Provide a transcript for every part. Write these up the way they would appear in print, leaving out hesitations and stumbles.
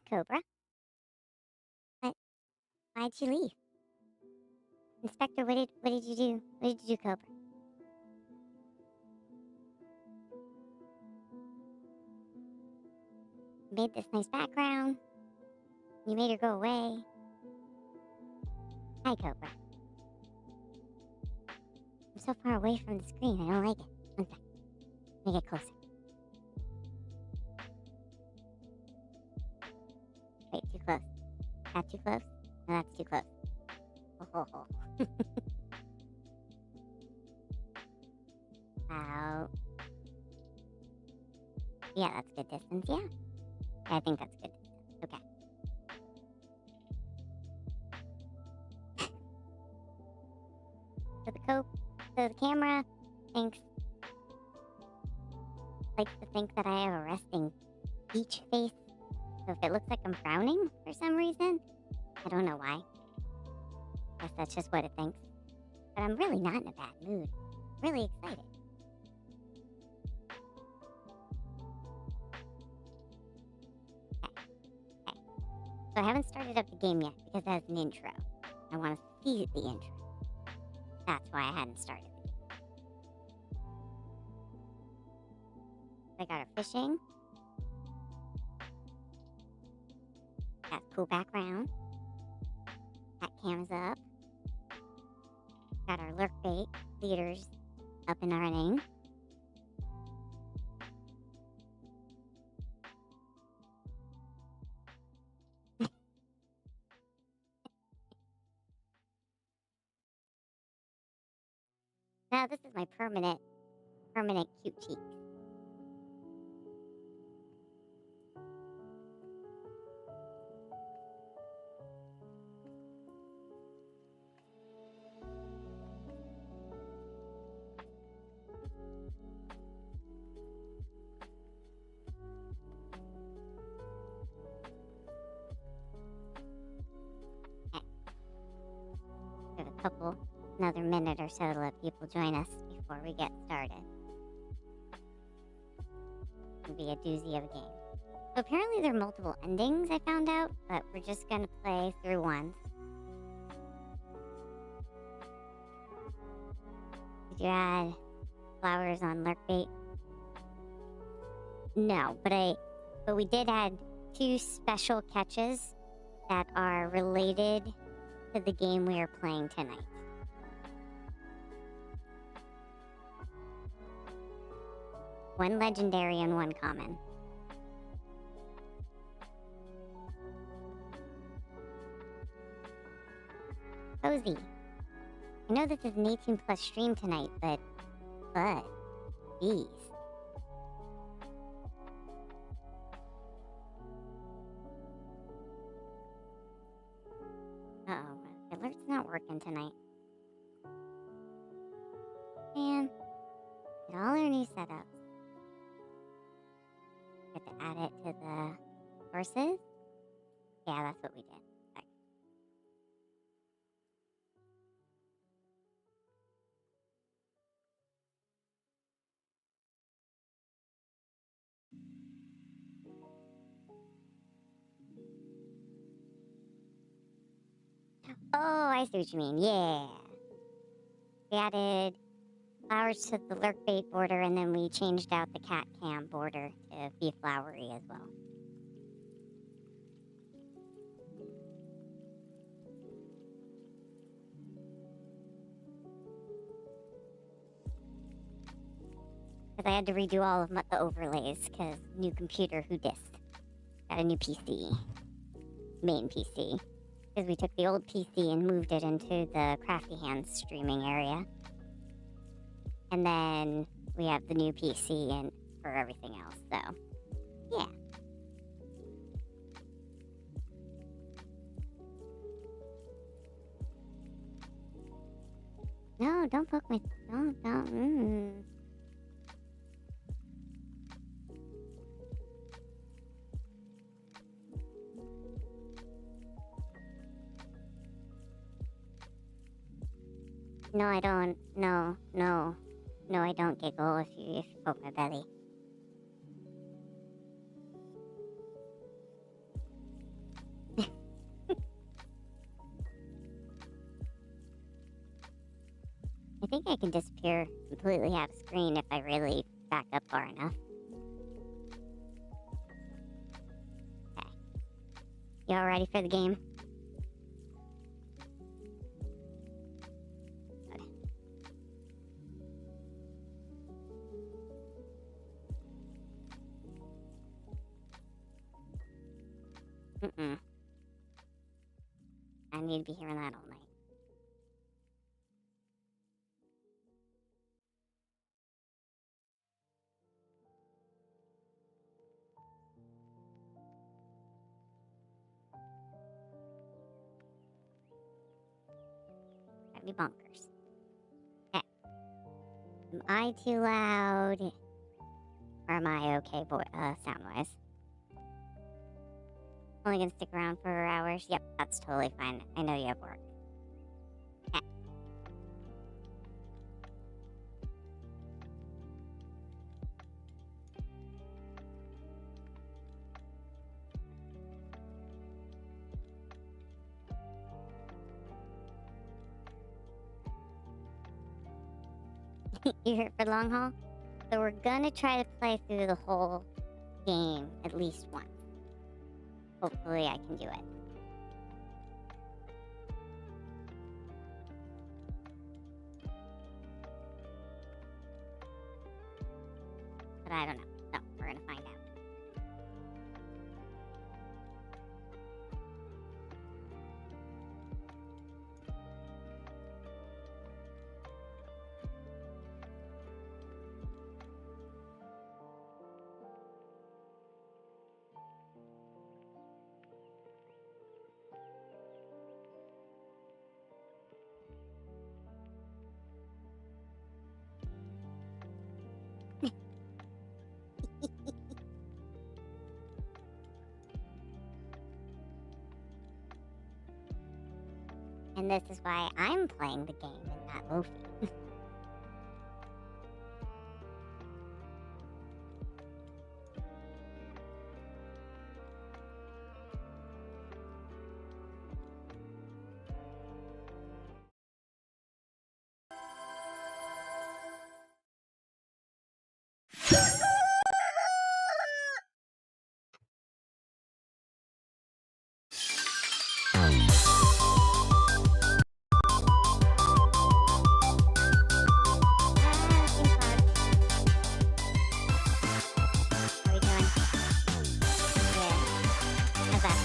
Cobra. But why'd you leave? Inspector, what did you do? What did you do, Cobra? You made this nice background. You made her go away. Hi, Cobra. I'm so far away from the screen. I don't like it. One sec. Let me get closer. Wait, too close. That too close? No, that's too close. Oh, ho, ho. Out. Yeah, that's good distance, yeah. I think that's good distance. Okay. So the camera likes to think that I have a resting beach face. So if it looks like I'm frowning for some reason, I don't know why. Guess that's just what it thinks. But I'm really not in a bad mood. Really excited. Okay. So I haven't started up the game yet because it has an intro. I want to see the intro. That's why I hadn't started the game. I got her fishing. Got a cool background. That camera's up. Got our lurk bait leaders up and running. Now this is my permanent cute cheek. Give another minute or so to let people join us before we get started. It'll be a doozy of a game. So apparently there are multiple endings, I found out, but we're just gonna play through one. Did you add flowers on lurk bait? No, but we did add 2 special catches that are related to the game we are playing tonight. One legendary and 1 common. Cozy. I know this is an 18+ stream tonight, but, geez. Uh-oh, my alert's not working tonight. Man, get all our new setups. Get to add it to the sources. Yeah, that's what we did. Okay. Oh, I see what you mean. Yeah. We added flowers to the lurk bait border, and then we changed out the cat cam border to be flowery as well. Because I had to redo all of the overlays, because new computer, who dissed? Got a new PC. Main PC. Because we took the old PC and moved it into the Crafty Hands streaming area. And then we have the new PC and for everything else, so yeah. No, don't poke my... Don't. No, I don't. No, I don't giggle if you poke my belly. I think I can disappear completely out of screen if I really back up far enough. Okay. You all ready for the game? Mm-mm. I need to be hearing that all night. Gotta be bonkers. Okay. Am I too loud? Or am I okay, sound-wise? Only gonna stick around for hours? Yep, that's totally fine. I know you have work. Okay. You here for the long haul? So we're gonna try to play through the whole game at least once. Hopefully I can do it. But I don't know. So we're gonna find out. And this is why I'm playing the game and not Lofi. How we doing? Yeah. How's that?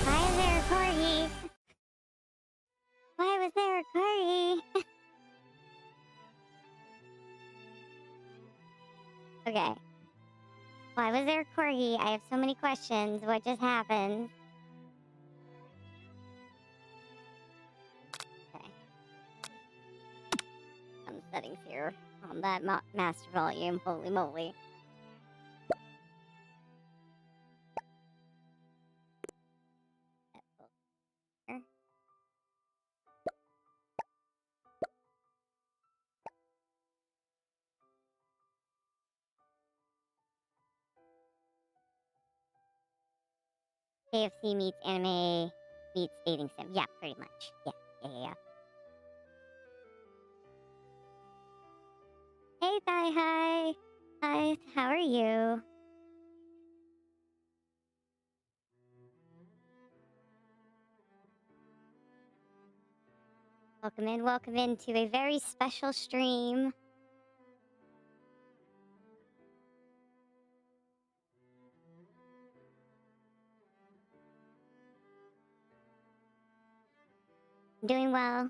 Why is there a corgi? Why was there a corgi? Okay. Why was there a corgi? I have so many questions. What just happened? Okay. Some settings here on that master volume. Holy moly. KFC meets anime meets dating sim. Yeah, pretty much. Yeah. Hey, Thai, hi. Hi, how are you? Welcome in to a very special stream. I'm doing well.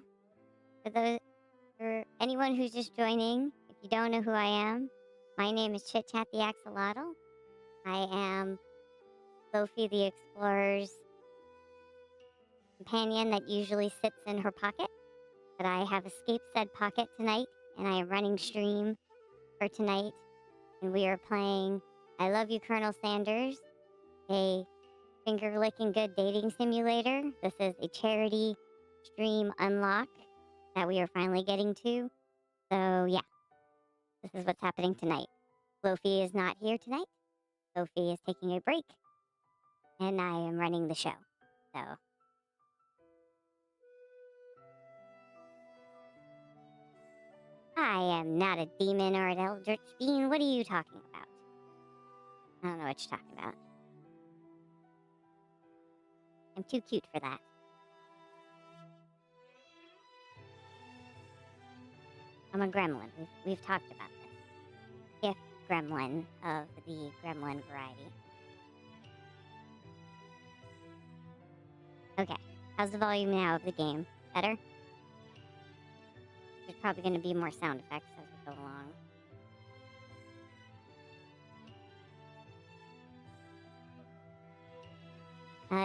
For anyone who's just joining, if you don't know who I am, my name is ChitChat the Axolotl. I am Sophie the Explorer's companion that usually sits in her pocket, but I have escaped said pocket tonight, and I am running stream for tonight, and we are playing I Love You, Colonel Sanders, a finger-licking good dating simulator. This is a charity stream unlock that we are finally getting to. So, yeah. This is what's happening tonight. Lofi is not here tonight. Lofi is taking a break. And I am running the show. So. I am not a demon or an eldritch being. What are you talking about? I don't know what you're talking about. I'm too cute for that. I'm a gremlin. We've talked about this. Gift gremlin of the gremlin variety. Okay. How's the volume now of the game? Better? There's probably going to be more sound effects as we go along.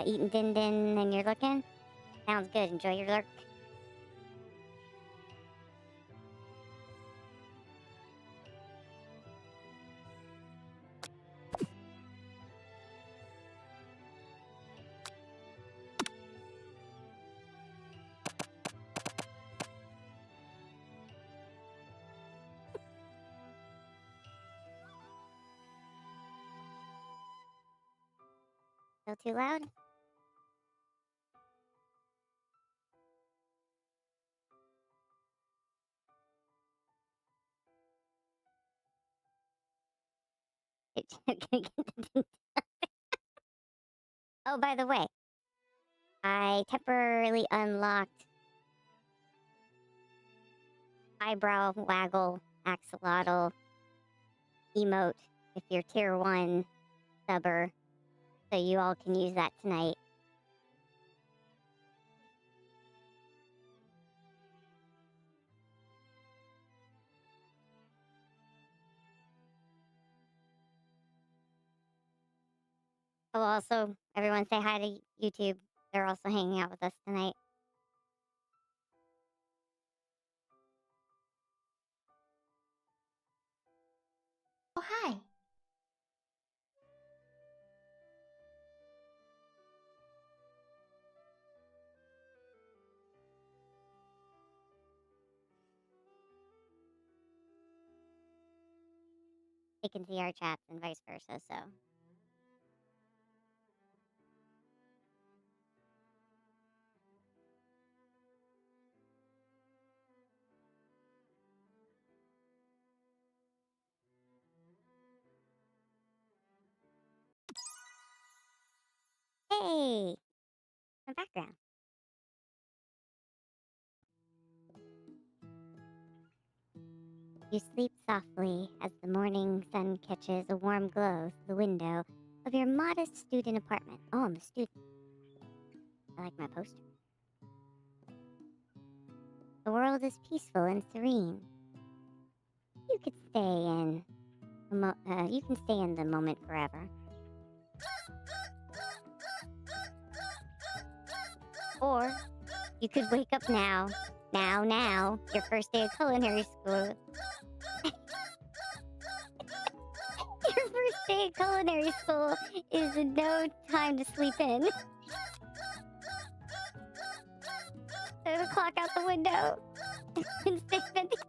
Eating din din and you're looking? Sounds good. Enjoy your lurk. Still too loud? Oh, by the way, I temporarily unlocked eyebrow waggle axolotl emote if you're tier 1 subber, so you all can use that tonight. Oh, also, everyone say hi to YouTube. They're also hanging out with us tonight. Oh, hi. They can see our chats and vice versa, so. Hey! My background. You sleep softly as the morning sun catches a warm glow through the window of your modest student apartment. Oh, I'm a student. I like my poster. The world is peaceful and serene. You could stay in. You can stay in the moment forever. Or you could wake up now. Now, your first day of culinary school. Your first day of culinary school is no time to sleep in. Throw the clock out the window. And stay spending.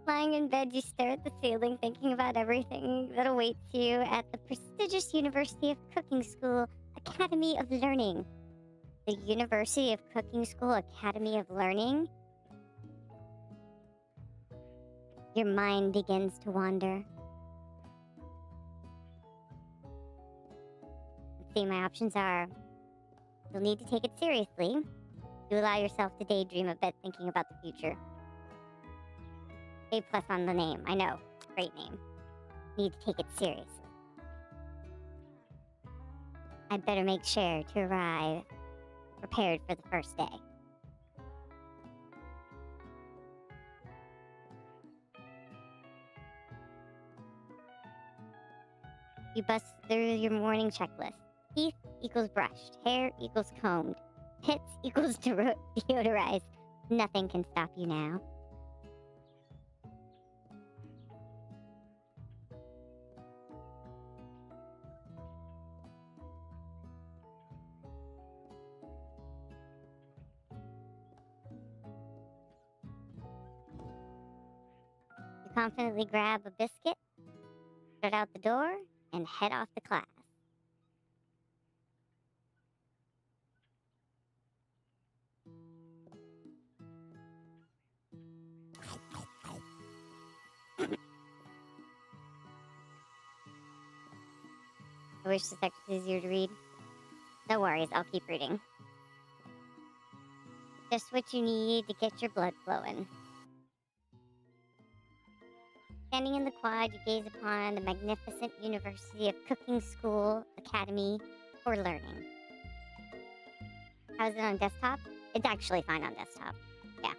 Lying in bed, you stare at the ceiling, thinking about everything that awaits you at the prestigious University of Cooking School Academy of Learning. The University of Cooking School Academy of Learning? Your mind begins to wander. Let's see, my options are: you'll need to take it seriously. You allow yourself to daydream a bit thinking about the future. A+ on the name, I know. Great name. Need to take it seriously. I'd better make sure to arrive prepared for the first day. You bust through your morning checklist. Teeth equals brushed. Hair equals combed. Pits equals deodorized. Nothing can stop you now. confidently grab a biscuit, strut out the door, and head off to class. I wish this text was easier to read. No worries, I'll keep reading. Just what you need to get your blood flowing. Standing in the quad, you gaze upon the magnificent University of Cooking School Academy for Learning. How is it on desktop? It's actually fine on desktop. Yeah.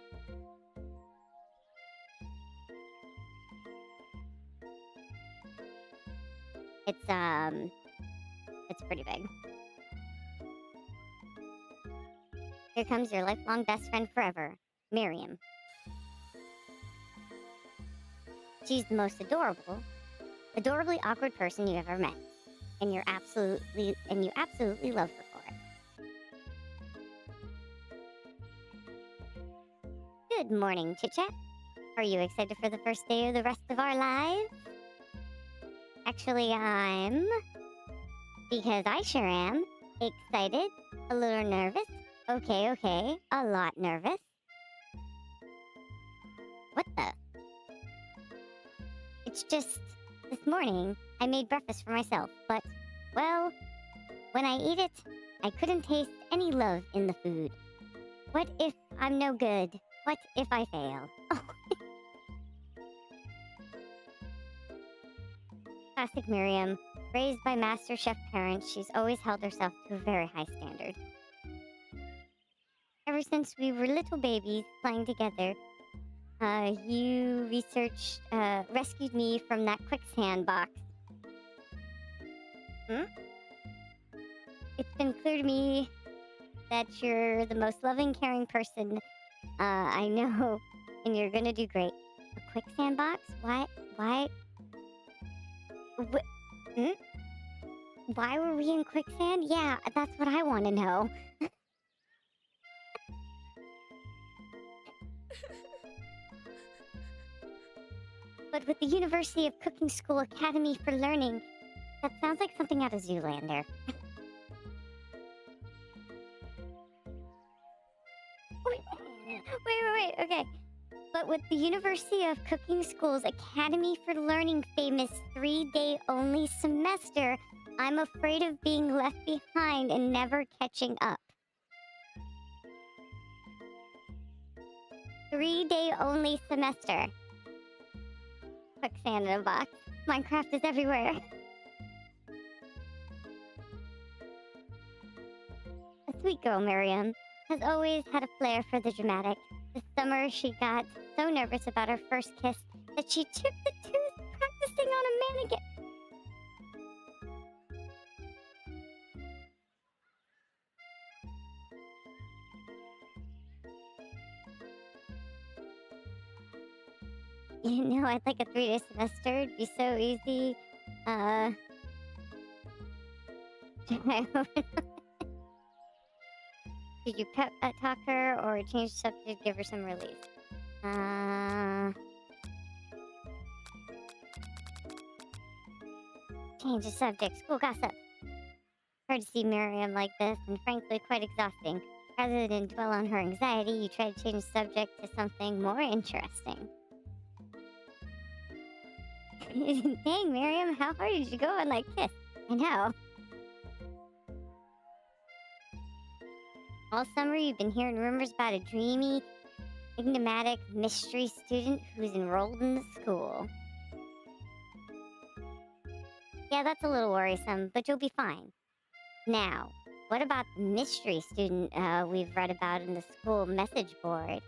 It's pretty big. Here comes your lifelong best friend forever, Miriam. She's the most adorably awkward person you ever met, and you absolutely love her for it. Good morning, ChitChat. Are you excited for the first day of the rest of our lives? Actually, because I sure am. Excited, a little nervous. Okay, a lot nervous. What the? It's just, this morning, I made breakfast for myself, but, well, when I ate it, I couldn't taste any love in the food. What if I'm no good? What if I fail? Oh. Classic Miriam. Raised by master chef parents, she's always held herself to a very high standard. Ever since we were little babies playing together, you rescued me from that quicksand box. It's been clear to me that you're the most loving, caring person I know, and you're gonna do great. A quicksand box? Why? Why were we in quicksand? Yeah, that's what I want to know. But with the University of Cooking School Academy for Learning, that sounds like something out of Zoolander. Wait, okay. But with the University of Cooking School's Academy for Learning famous 3-day only semester, I'm afraid of being left behind and never catching up. 3-day only semester. Quicksand in a box. Minecraft is everywhere. A sweet girl, Miriam, has always had a flair for the dramatic. This summer, she got so nervous about her first kiss that she chipped the tooth practicing on a mannequin. You know, I'd like a 3-day semester. It'd be so easy. Did you pep talk her or change the subject to give her some relief? Change the subject. School gossip. Hard to see Miriam like this, and frankly quite exhausting. Rather than dwell on her anxiety, you try to change the subject to something more interesting. Dang, Miriam, how hard did you go on that kiss? I know. All summer, you've been hearing rumors about a dreamy, enigmatic mystery student who's enrolled in the school. Yeah, that's a little worrisome, but you'll be fine. Now, what about the mystery student we've read about in the school message board?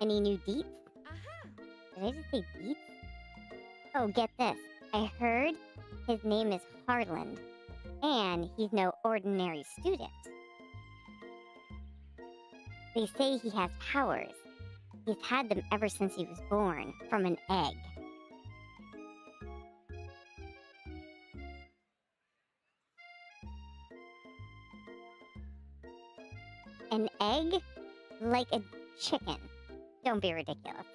Any new deets? Did I just say deets? Oh, get this. I heard his name is Harland, and he's no ordinary student. They say he has powers. He's had them ever since he was born, from an egg. An egg? Like a chicken. Don't be ridiculous.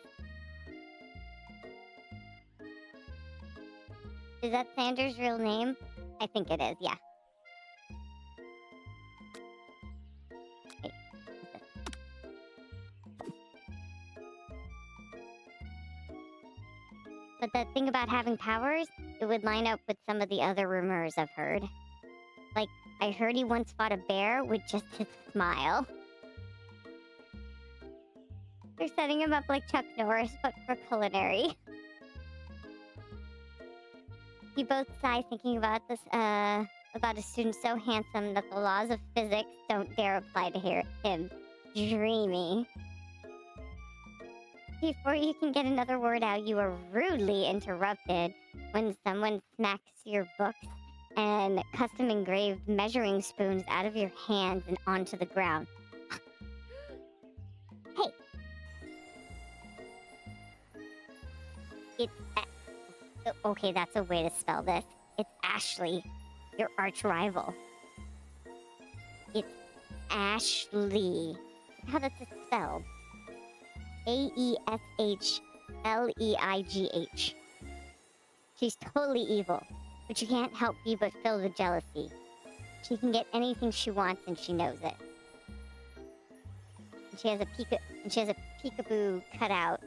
Is that Sanders' real name? I think it is, yeah. Wait, what's this? But the thing about having powers, it would line up with some of the other rumors I've heard. Like, I heard he once fought a bear with just his smile. They're setting him up like Chuck Norris, but for culinary. You both sigh thinking about this, about a student so handsome that the laws of physics don't dare apply to him. Dreamy. Before you can get another word out, you are rudely interrupted when someone smacks your books and custom engraved measuring spoons out of your hands and onto the ground. Hey! It's okay, that's a way to spell this. It's Ashley, your arch rival. It's Ashley. Look how that's spelled. Ashleigh. She's totally evil, but you can't help but filled with jealousy. She can get anything she wants, and she knows it. And she has a peekaboo cutout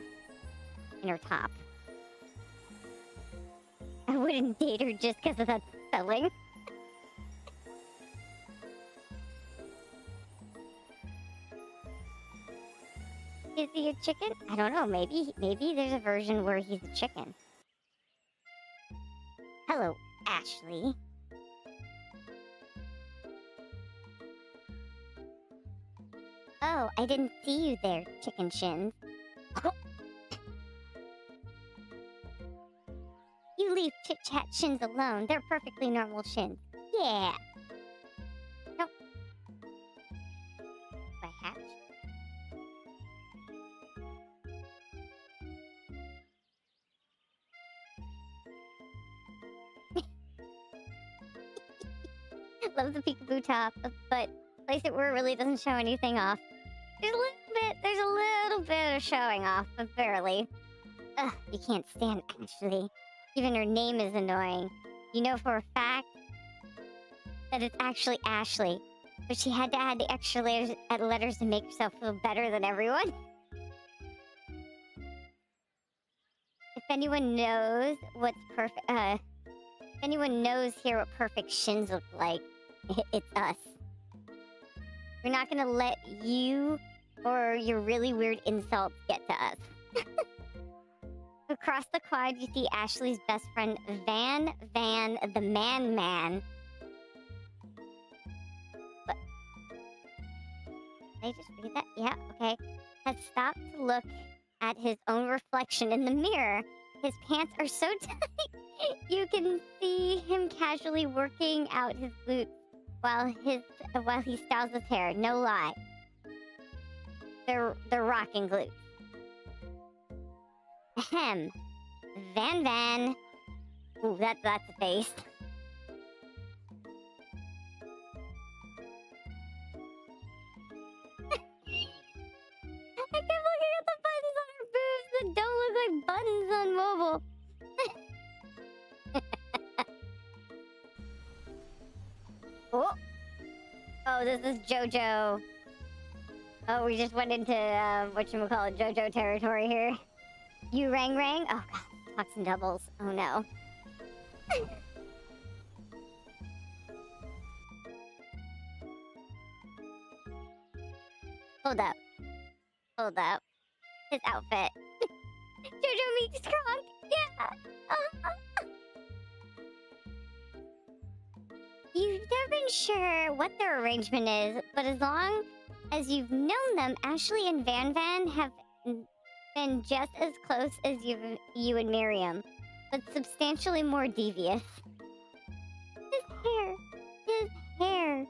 in her top. I wouldn't date her just because of that spelling. Is he a chicken? I don't know. Maybe there's a version where he's a chicken. Hello, Ashley. Oh, I didn't see you there, chicken shins. You leave ChitChat shins alone. They're perfectly normal shins. Yeah. Nope. I have to. Love the peekaboo top, but place it where it really doesn't show anything off. There's a little bit of showing off, but barely. Ugh, you can't stand Ashley. Even her name is annoying. You know for a fact that it's actually Ashley, but she had to add the extra letters to make herself feel better than everyone. If anyone knows what's perfect, if anyone knows here what perfect shins look like, it's us. We're not gonna let you or your really weird insults get to us. Across the quad, you see Ashley's best friend, Van the Man. What? Did I just read that? Yeah, okay. Has stopped to look at his own reflection in the mirror. His pants are so tight, you can see him casually working out his glutes while he styles his hair. No lie. They're rocking glutes. Ahem. Van. Ooh, that's a face. I kept looking at the buttons on her boobs that don't look like buttons on mobile. Oh, this is JoJo. Oh, we just went into, whatchamacallit, JoJo territory here. You rang? Oh, God, talks in doubles. Oh, no. Hold up. His outfit. JoJo meets Kronk. Yeah. You've never been sure what their arrangement is, but as long as you've known them, Ashley and Van have been just as close as you and Miriam, but substantially more devious. His hair.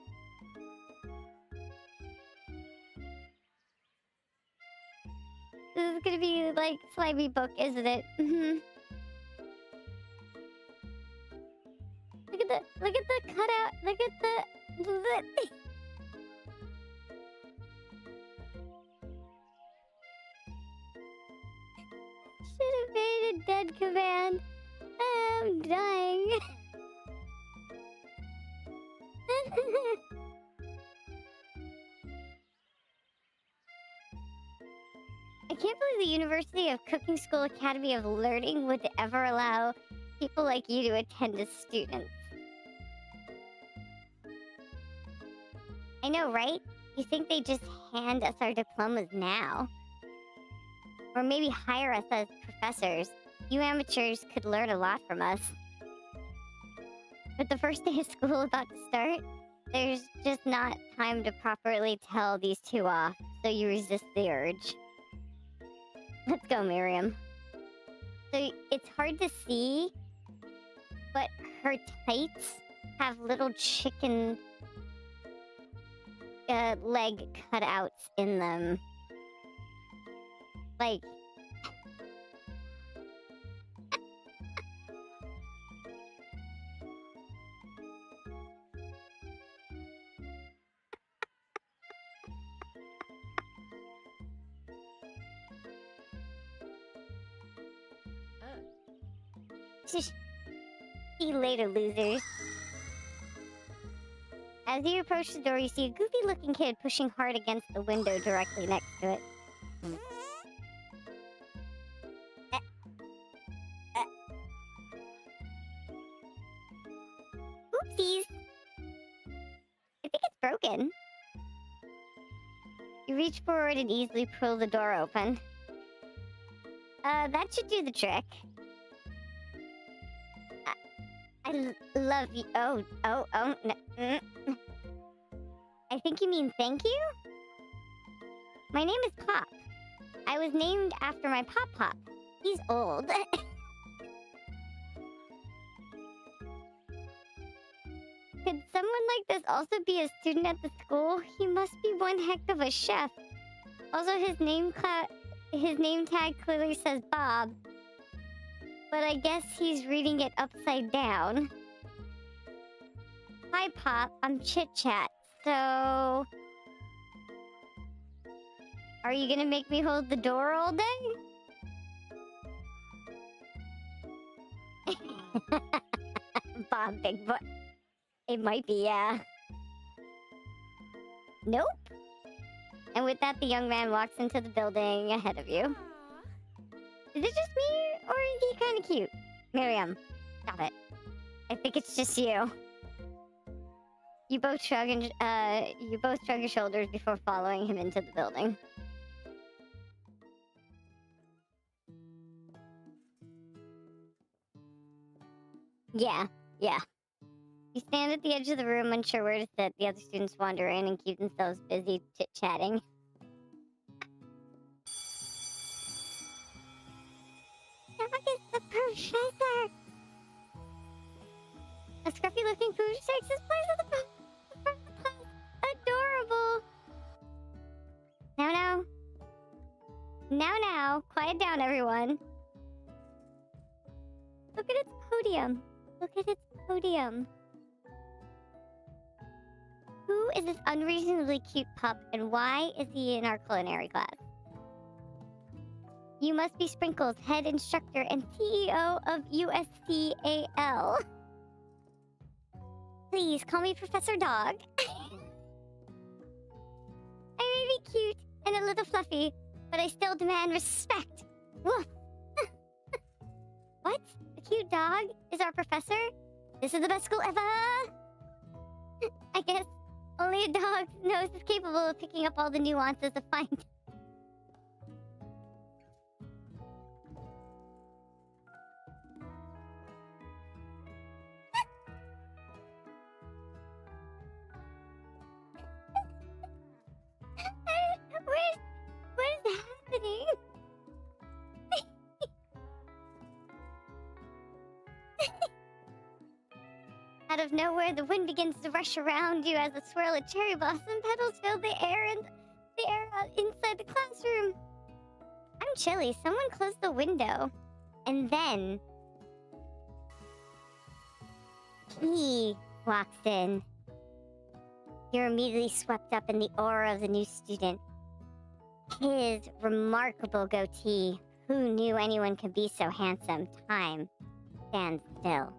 This is gonna be like slimy book, isn't it? Look at the cutout. Look at the should have made a dead command. I'm dying. I can't believe the University of Cooking School Academy of Learning would ever allow people like you to attend as students. I know, right? You think they just hand us our diplomas now? Or maybe hire us as professors. You amateurs could learn a lot from us. With the first day of school about to start, there's just not time to properly tell these two off, so you resist the urge. Let's go, Miriam. So it's hard to see, but her tights have little chicken leg cutouts in them. Like... See you later, losers. As you approach the door, you see a goofy-looking kid pushing hard against the window directly next to it. Oopsies! I think it's broken. You reach forward and easily pull the door open. That should do the trick. I love you. Oh, no. I think you mean thank you? My name is Pop. I was named after my Pop. He's old. Could someone like this also be a student at the school? He must be one heck of a chef. Also, his name tag clearly says Bob. But I guess he's reading it upside down. Hi, Pop. I'm ChitChat. So... Are you gonna make me hold the door all day? Bob, big boy. It might be, yeah. Nope. And with that, the young man walks into the building ahead of you. Is it just me, or is he kind of cute? Miriam, stop it. I think it's just you. You both shrug your shoulders before following him into the building. Yeah. You stand at the edge of the room, unsure where to sit. The other students wander in and keep themselves busy chit-chatting. Look at the professor! A scruffy-looking food takes his place at the front of the class. Adorable! Now, quiet down, everyone. Look at its podium. Who is this unreasonably cute pup, and why is he in our culinary class? You must be Sprinkles, head instructor and CEO of USCAL. Please call me Professor Dog. I may be cute and a little fluffy, but I still demand respect. Woof. What? The cute dog is our professor? This is the best school ever! I guess only a dog nose is capable of picking up all the nuances of fine. What is happening? Out of nowhere, the wind begins to rush around you as a swirl of cherry blossom petals fill the air inside the classroom. I'm chilly. Someone close the window. And then he walks in. You're immediately swept up in the aura of the new student. His remarkable goatee. Who knew anyone could be so handsome? Time. stand still.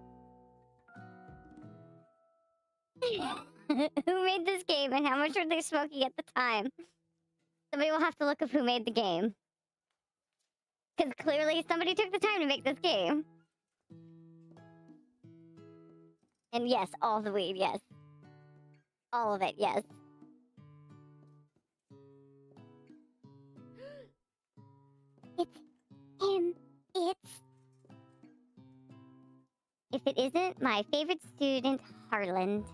Who made this game and how much were they smoking at the time? Somebody will have to look up who made the game. Because clearly somebody took the time to make this game. And yes, all the weed, yes. All of it, yes. It's him. If it isn't my favorite student, Harland.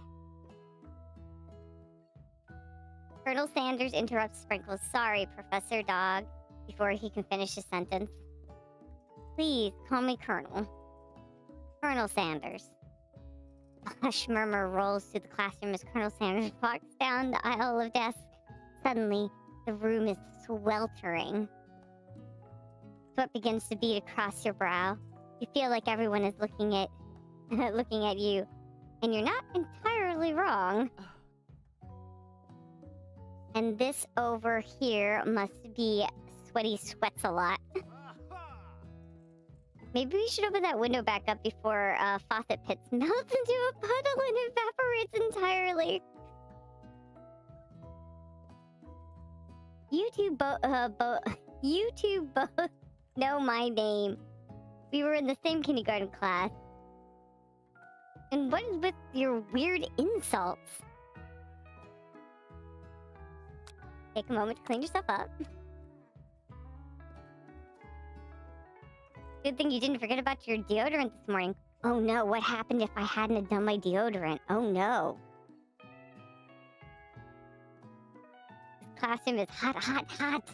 Colonel Sanders interrupts Sprinkles. Sorry, Professor Dog, before he can finish his sentence. Please, call me Colonel. Colonel Sanders. A hush murmur rolls through the classroom as Colonel Sanders walks down the aisle of desks. Suddenly, the room is sweltering. Sweat begins to bead across your brow. You feel like everyone is looking at you, and you're not entirely wrong. And this over here must be Sweaty Sweats a Lot. Maybe we should open that window back up before Faucet Pits melts into a puddle and evaporates entirely. You two both know my name. We were in the same kindergarten class. And what is with your weird insults? Take a moment to clean yourself up. Good thing you didn't forget about your deodorant this morning. Oh no, what happened if I hadn't have done my deodorant? Oh no. This classroom is hot, hot, hot.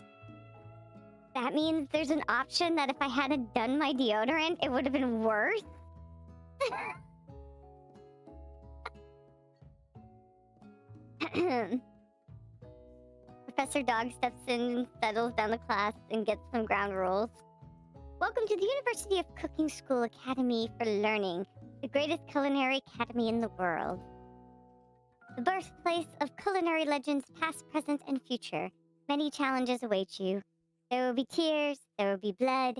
That means there's an option that if I hadn't done my deodorant, it would have been worse? Professor Dog steps in, settles down the class, and gets some ground rules. Welcome to the University of Cooking School Academy for Learning, the greatest culinary academy in the world. The birthplace of culinary legends past, present, and future. Many challenges await you. There will be tears, there will be blood,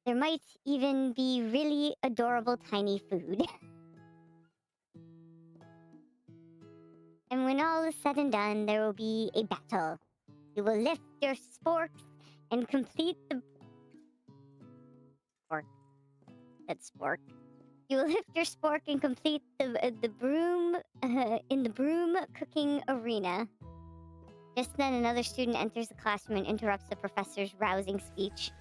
there might even be really adorable tiny food. And when all is said and done, there will be a battle. You will lift your sporks and complete the... Spork. That's spork. You will lift your spork and complete the broom in the broom cooking arena. Just then, another student enters the classroom and interrupts the professor's rousing speech.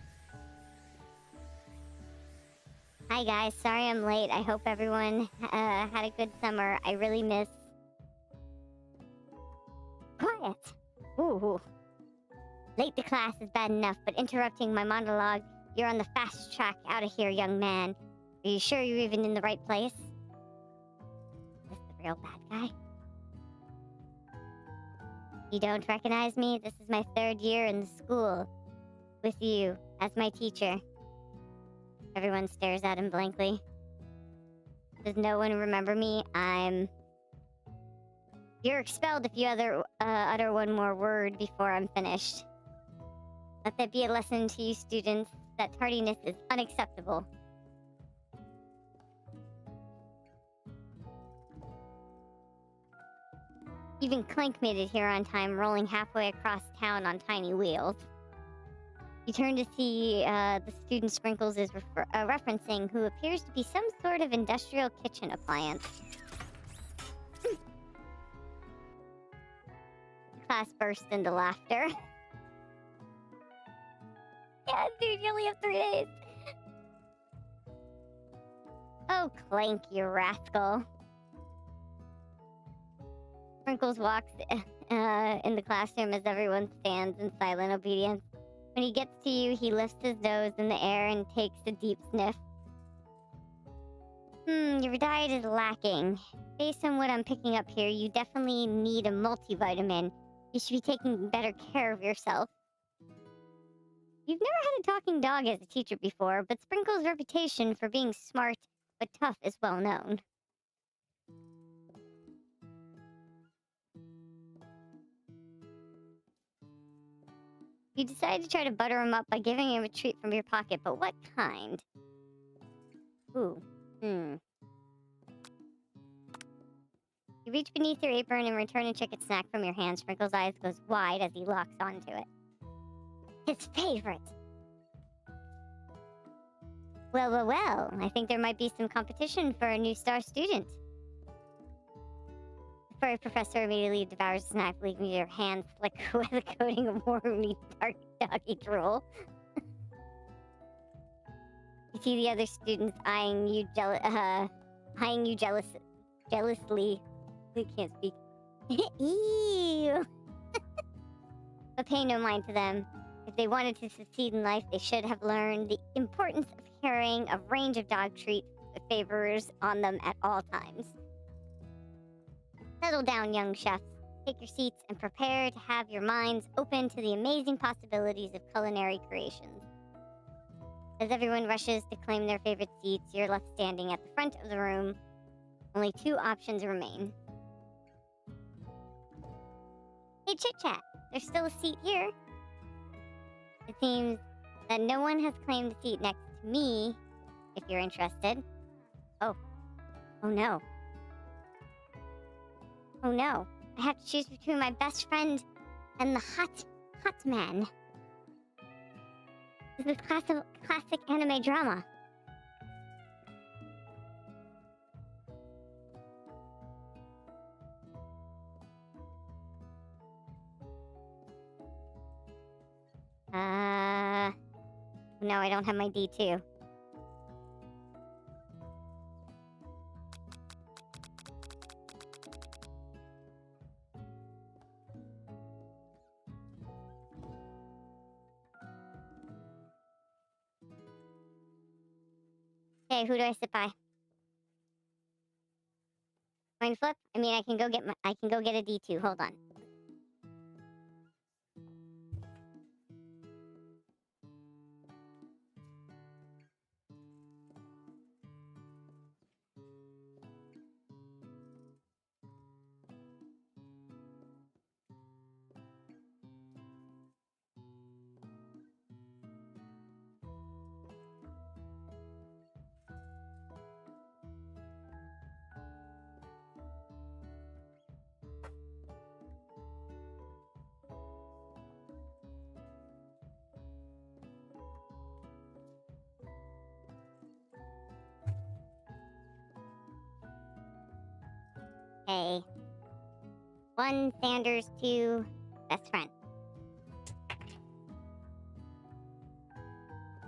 Hi guys, sorry I'm late. I hope everyone had a good summer. I really miss... Quiet! Ooh. Late to class is bad enough, but interrupting my monologue, you're on the fast track out of here, young man. Are you sure you're even in the right place? Is this the real bad guy? You don't recognize me? This is my 3rd year in the school. With you, as my teacher. Everyone stares at him blankly. Does no one remember me? You're expelled if you utter one more word before I'm finished. Let that be a lesson to you students that tardiness is unacceptable. Even Clank made it here on time, rolling halfway across town on tiny wheels. You turn to see the student Sprinkles is referencing, who appears to be some sort of industrial kitchen appliance. Class burst into laughter. Yeah, dude, you only have 3 days. Oh, Clank, you rascal. Sprinkles walks in the classroom as everyone stands in silent obedience. When he gets to you, he lifts his nose in the air and takes a deep sniff. Your diet is lacking. Based on what I'm picking up here, you definitely need a multivitamin. You should be taking better care of yourself. You've never had a talking dog as a teacher before, but Sprinkles' reputation for being smart but tough is well known. You decide to try to butter him up by giving him a treat from your pocket, but what kind? Ooh, Hmm. You reach beneath your apron and return a chicken snack from your hand. Sprinkle's eyes goes wide as he locks onto it. His favorite. Well, well, well. I think there might be some competition for a new star student. The furry professor immediately devours the snack, leaving your hand slick with a coating of wormy dark doggy drool. You see the other students eyeing you jealously. They can't speak. Ew. But pay no mind to them. If they wanted to succeed in life, they should have learned the importance of carrying a range of dog treat favors on them at all times. Settle down, young chefs. Take your seats and prepare to have your minds open to the amazing possibilities of culinary creations. As everyone rushes to claim their favorite seats, you're left standing at the front of the room. Only 2 options remain. Hey, ChitChat, there's still a seat here. It seems that no one has claimed a seat next to me, if you're interested. Oh. Oh no. Oh no. I have to choose between my best friend and the hot man. This is classic anime drama. No, I don't have my D2. Okay, who do I sit by? Coin flip? I mean, I can go get a D2. Hold on. Okay. 1 Sanders, 2 best friend.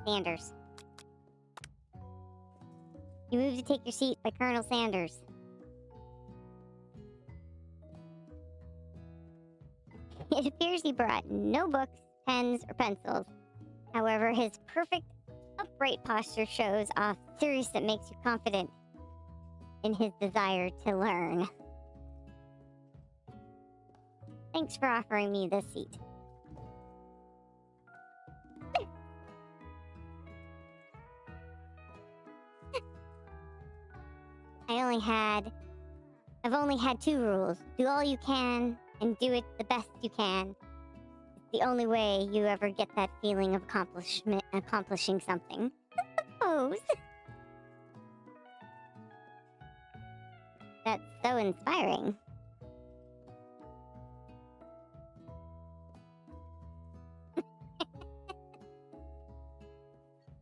Sanders. You move to take your seat by Colonel Sanders. It appears he brought no books, pens, or pencils. However, his perfect upright posture shows off serious that makes you confident in his desire to learn. Thanks for offering me this seat. I've only had 2 rules. Do all you can, and do it the best you can. It's the only way you ever get that feeling of accomplishing something. Suppose. That's so inspiring.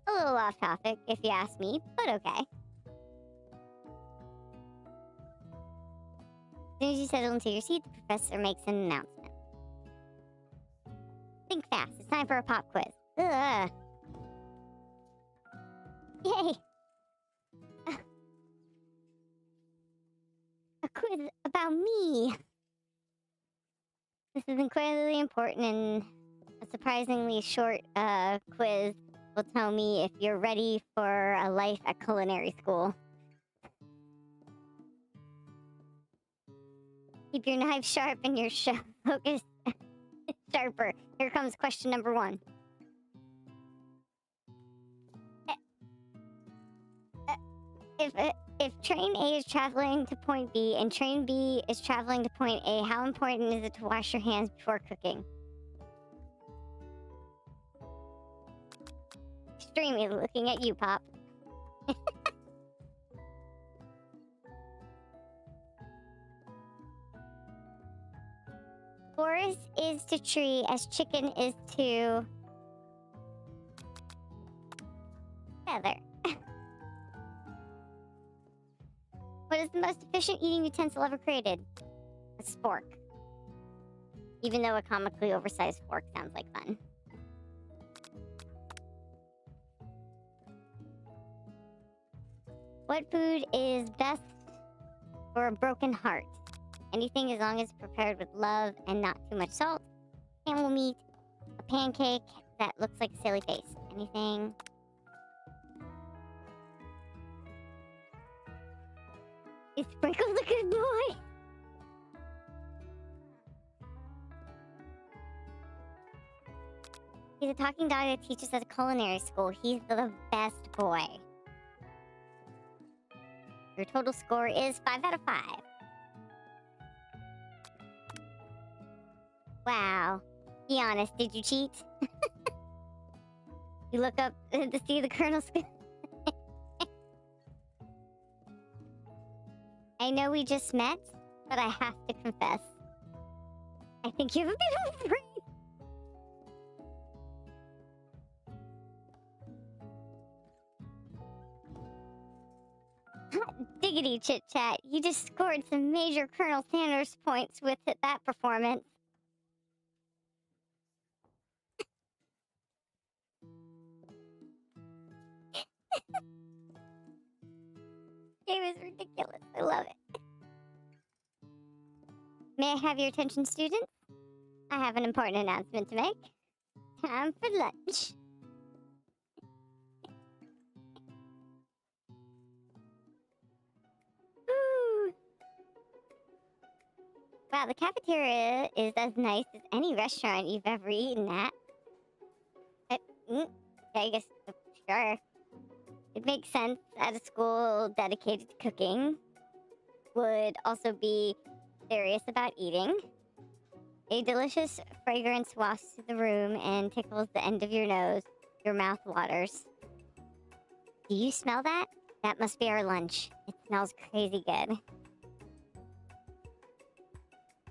A little off topic, if you ask me, but okay. As soon as you settle into your seat, the professor makes an announcement. Think fast. It's time for a pop quiz. Ugh. Yay! A quiz about me. This is incredibly important, and a surprisingly short quiz will tell me if you're ready for a life at culinary school. Keep your knife sharp and your focus sharper. Here comes question number 1. If train A is traveling to point B and train B is traveling to point A, how important is it to wash your hands before cooking? Extremely. Looking at you, Pop. Forest is to tree as chicken is to feather. What is the most efficient eating utensil ever created? A spork. Even though a comically oversized fork sounds like fun. What food is best for a broken heart? Anything as long as it's prepared with love and not too much salt. Camel meat. A pancake that looks like a silly face. Anything. Is Sprinkles a good boy? He's a talking dog that teaches at a culinary school. He's the best boy. Your total score is 5 out of 5. Wow. Be honest, did you cheat? You look up to see the Colonel's... I know we just met, but I have to confess. I think you have a bit of a brain. Diggity chit-chat, you just scored some major Colonel Sanders points with that performance. It was ridiculous. I love it. May I have your attention, students? I have an important announcement to make. Time for lunch. Woo. Wow, the cafeteria is as nice as any restaurant you've ever eaten at. I guess, sure. It makes sense at a school dedicated to cooking. Would also be serious about eating. A delicious fragrance wafts through the room and tickles the end of your nose. Your mouth waters. Do you smell that? That must be our lunch. It smells crazy good.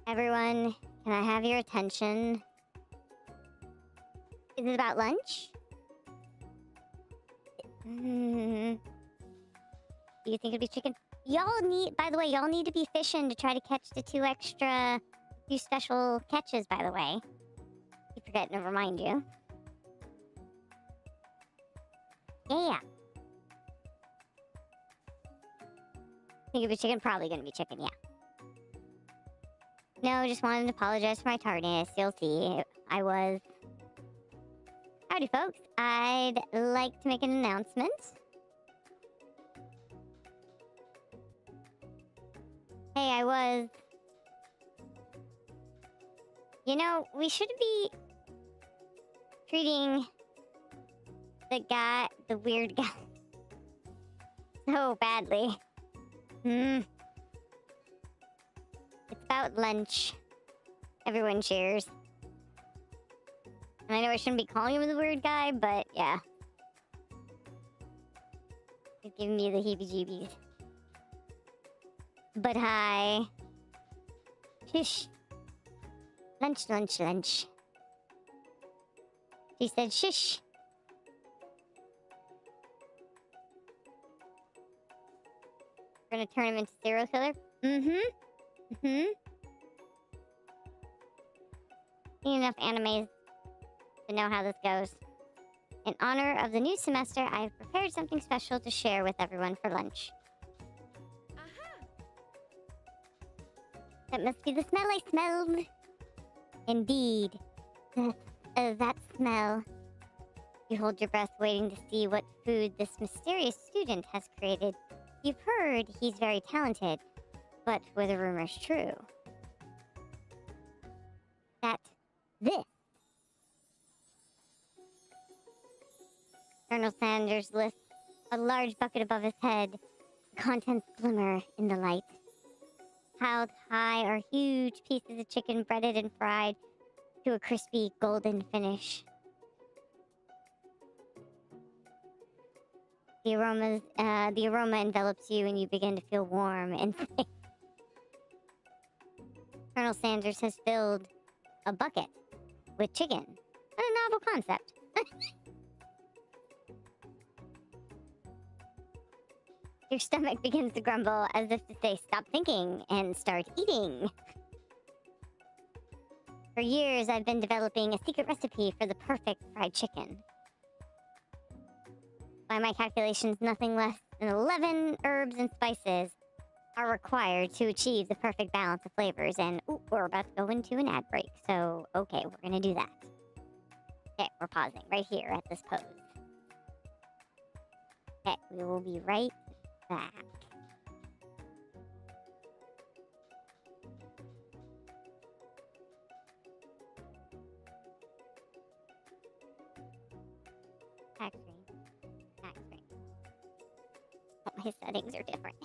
Everyone, can I have your attention? Is it about lunch? Do you think it'd be chicken? Y'all need, by the way, y'all need to be fishing to try to catch the two special catches, by the way. Keep forgetting to remind you. Yeah. Think it'd be chicken? Probably gonna be chicken, yeah. No, just wanted to apologize for my tardiness. You'll see. I was... Howdy, folks. I'd like to make an announcement. Hey, I was... You know, we should be treating the weird guy, so badly. It's about lunch. Everyone cheers. And I know I shouldn't be calling him the weird guy, but yeah. He's giving me the heebie-jeebies. But hi. Shush. Lunch, lunch, lunch. She said shush. We're gonna turn him into serial killer? Seen enough animes to know how this goes. In honor of the new semester, I have prepared something special to share with everyone for lunch. That must be the smell I smelled. Indeed. That smell. You hold your breath waiting to see what food this mysterious student has created. You've heard he's very talented, but were the rumors true? That this. Colonel Sanders lifts a large bucket above his head. The contents glimmer in the light. Piled high are huge pieces of chicken breaded and fried to a crispy golden finish. The aroma envelops you and you begin to feel warm and safe. Colonel Sanders has filled a bucket with chicken. What a novel concept. Your stomach begins to grumble as if to say, stop thinking and start eating. For years, I've been developing a secret recipe for the perfect fried chicken. By my calculations, nothing less than 11 herbs and spices are required to achieve the perfect balance of flavors. And ooh, we're about to go into an ad break. So, okay, we're gonna do that. Okay, we're pausing right here at this pose. Okay, we will be right back. Back screen. Back screen. Oh, my settings are different.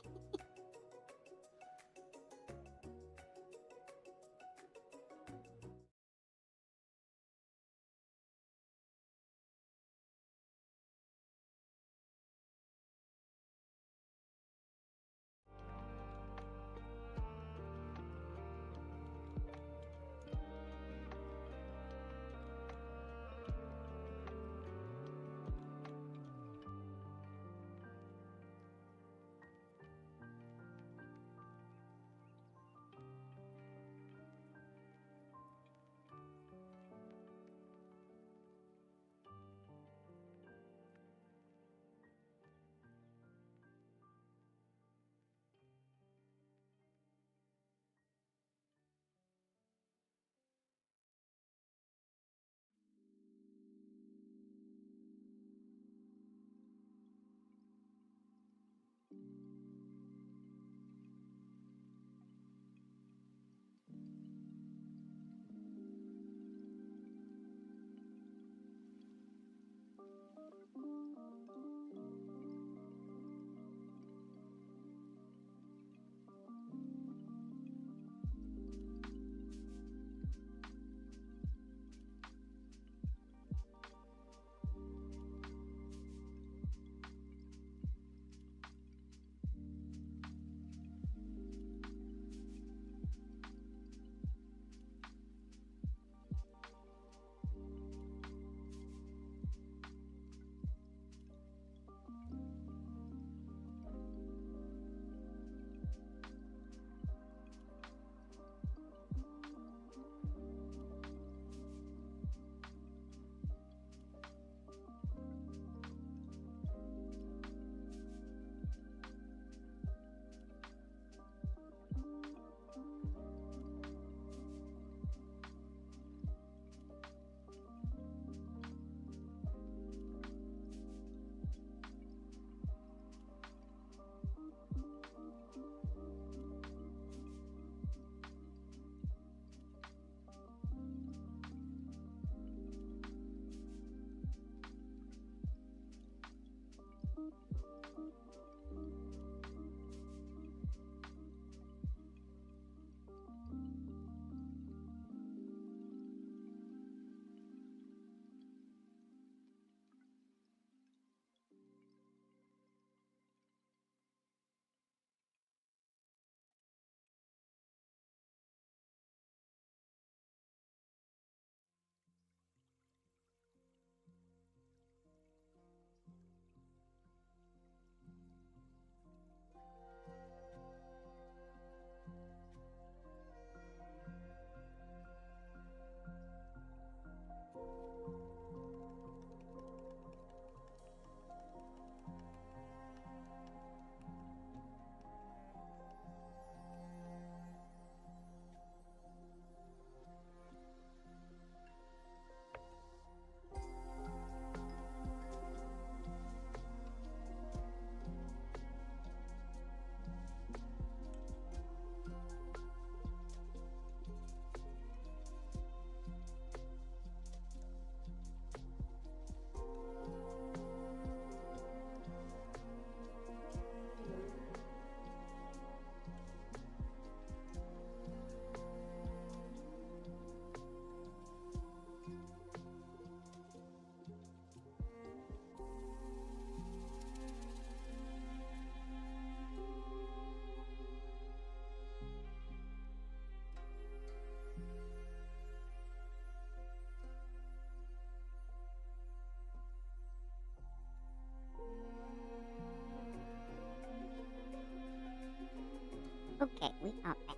Okay, we are back.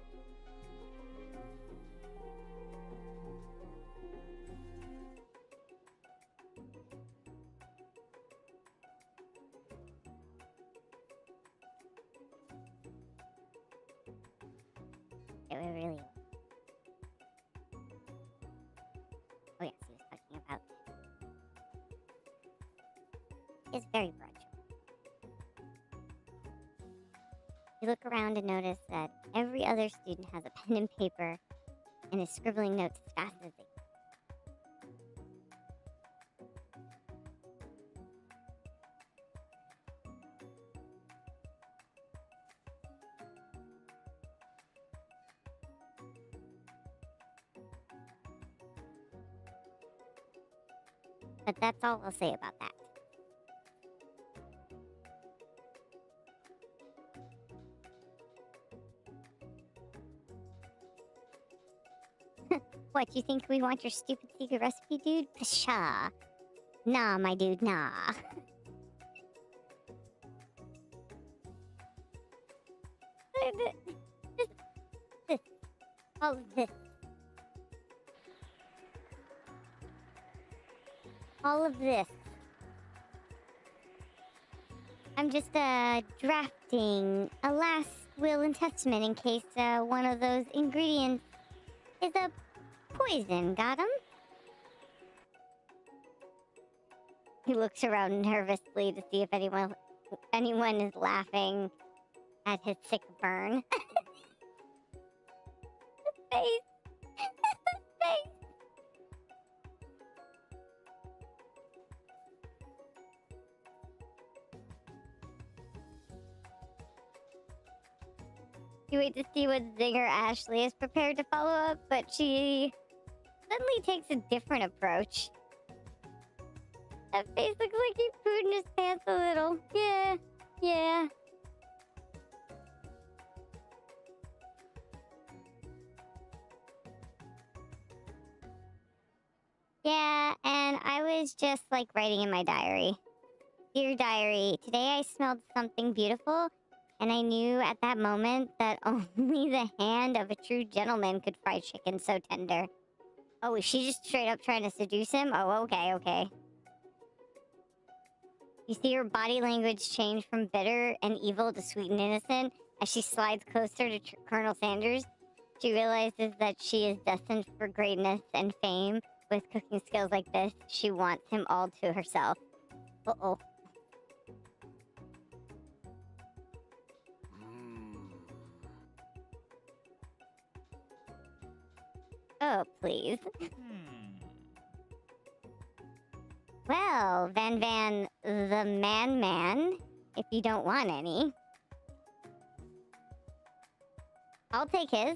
It was really. Oh yes, he was talking about. It's very bright. You look around and notice that every other student has a pen and paper and is scribbling notes as fast as they can. But that's all I'll say about that. What, you think we want your stupid secret recipe, dude? Pshaw. Nah, my dude, nah. This. All of this. All of this. I'm just, drafting a last will and testament in case, one of those ingredients is a poison. Got him? He looks around nervously to see if anyone is laughing at his sick burn. His face. His face. You wait to see what zinger Ashley is prepared to follow up, but she suddenly takes a different approach. That face looks like he pooed in his pants a little. Yeah, yeah. Yeah, and I was just like writing in my diary. Dear diary, today I smelled something beautiful, and I knew at that moment that only the hand of a true gentleman could fry chicken so tender. Oh, is she just straight up trying to seduce him? Oh, okay, okay. You see her body language change from bitter and evil to sweet and innocent as she slides closer to Colonel Sanders. She realizes that she is destined for greatness and fame. With cooking skills like this, she wants him all to herself. Uh-oh. Oh, please. Well, Van, the man, if you don't want any. I'll take his.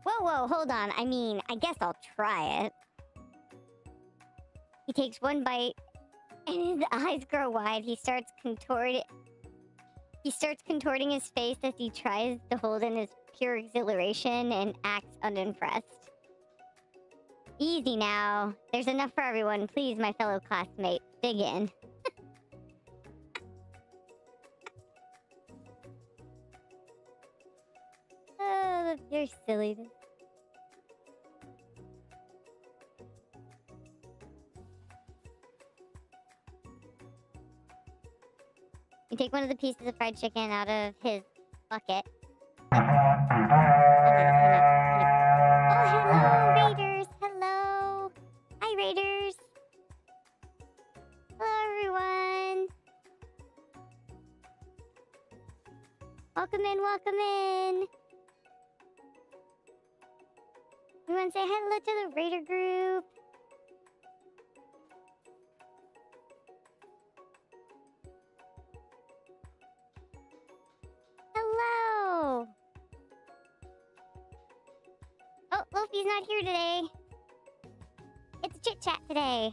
Whoa, hold on. I mean, I guess I'll try it. He takes one bite, and his eyes grow wide. He starts contorting his face as he tries to hold in his pure exhilaration and acts unimpressed. Easy now. There's enough for everyone. Please, my fellow classmate, dig in. Oh, you're silly. You take one of the pieces of fried chicken out of his bucket. Oh, hello, Raiders. Hello. Hi, Raiders. Hello, everyone. Welcome in, welcome in. Everyone say hello to the Raider group. Hello. Oh, Luffy's not here today. It's ChitChat today.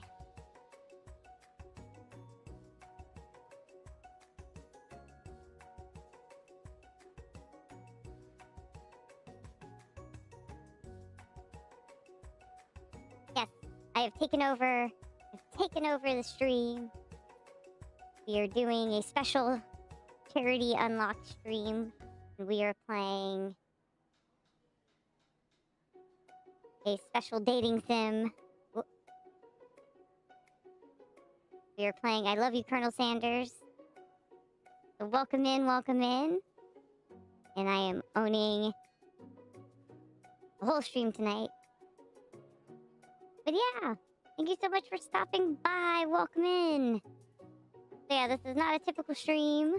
Yes, I have taken over the stream. We are doing a special Charity Unlock stream We are playing a special dating sim. We are playing I Love You, Colonel Sanders. So welcome in, welcome in. And I am owning the whole stream tonight. But yeah, thank you so much for stopping by. Welcome in. So yeah, this is not a typical stream.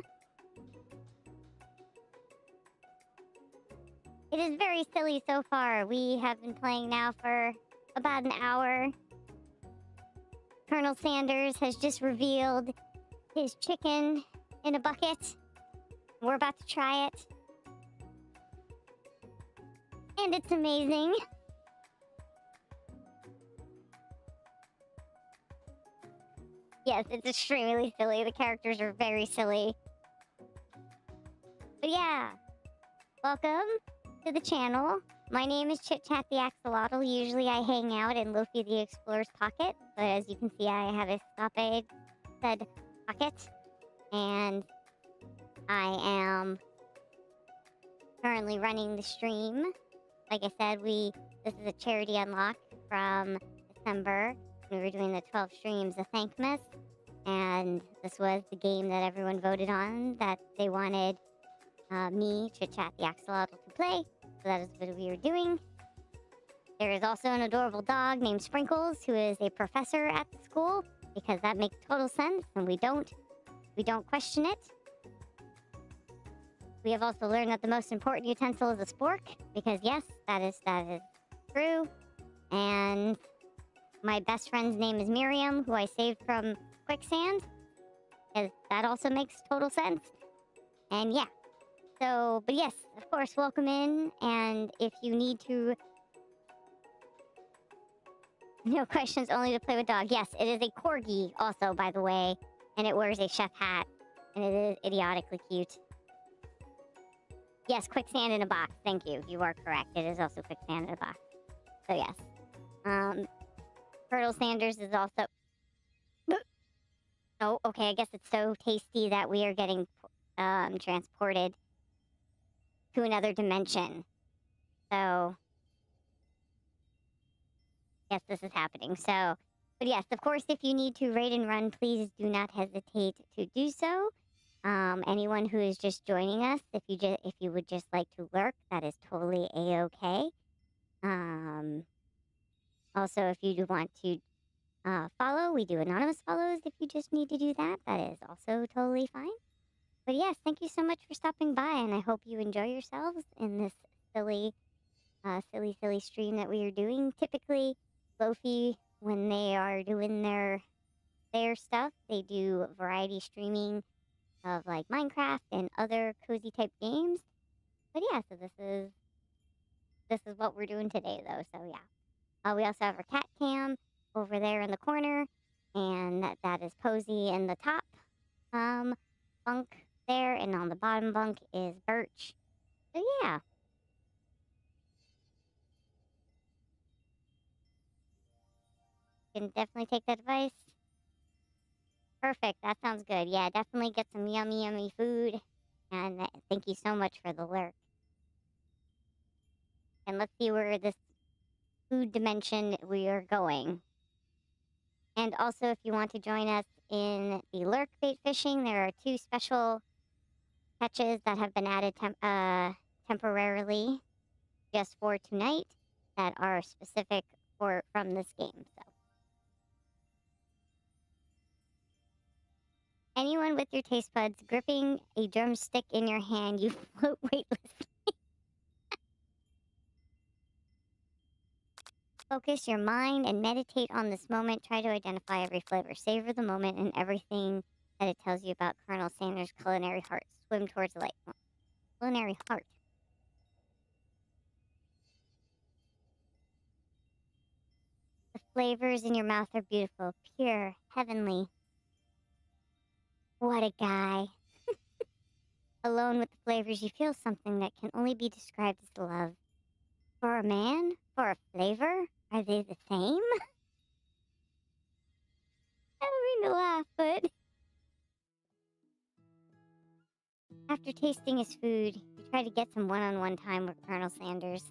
It is very silly so far. We have been playing now for about an hour. Colonel Sanders has just revealed his chicken in a bucket. We're about to try it. And it's amazing. Yes, it's extremely silly. The characters are very silly. But yeah, welcome to the channel. My name is ChitChat the Axolotl. Usually I hang out in Lofi the Explorer's pocket, but as you can see, I have a Scape said pocket, and I am currently running the stream. Like I said, this is a charity unlock from December. We were doing the 12 streams of Thankmas, and this was the game that everyone voted on that they wanted me, ChitChat the Axolotl, to play. So that is what we were doing. There is also an adorable dog named Sprinkles, who is a professor at the school, because that makes total sense, and we don't question it. We have also learned that the most important utensil is a spork, because yes, that is true. And my best friend's name is Miriam, who I saved from quicksand, because that also makes total sense. And yeah. So, but yes, of course, welcome in, and if you need to... No questions, only to play with dog. Yes, it is a corgi also, by the way, and it wears a chef hat, and it is idiotically cute. Yes, quicksand in a box. Thank you. You are correct. It is also quicksand in a box. So yes. Colonel Sanders is also... Oh, okay, I guess it's so tasty that we are getting transported to another dimension. So, yes, this is happening. So, but yes, of course, if you need to raid and run, please do not hesitate to do so. Anyone who is just joining us, if you would just like to lurk, that is totally a-okay. Also, if you do want to follow, we do anonymous follows. If you just need to do that, that is also totally fine. But yes, thank you so much for stopping by, and I hope you enjoy yourselves in this silly stream that we are doing. Typically, Lofi, when they are doing their stuff, they do variety streaming of like Minecraft and other cozy type games. But yeah, so this is what we're doing today, though. So yeah, we also have our cat cam over there in the corner, and that is Posy in the top bunk there, and on the bottom bunk is Birch. So yeah. Can definitely take that advice. Perfect. That sounds good. Yeah, definitely get some yummy, yummy food. And thank you so much for the lurk. And let's see where this food dimension we are going. And also, if you want to join us in the lurk bait fishing, there are 2 special catches that have been added temporarily just for tonight that are specific from this game. So. Anyone with your taste buds gripping a drumstick in your hand, you float weightlessly. Focus your mind and meditate on this moment. Try to identify every flavor. Savor the moment and everything that it tells you about Colonel Sanders' culinary heart. Swim towards the light. Culinary heart. The flavors in your mouth are beautiful, pure, heavenly. What a guy. Alone with the flavors, you feel something that can only be described as love. For a man? For a flavor? Are they the same? I don't mean to laugh, but... After tasting his food, you try to get some one-on-one time with Colonel Sanders.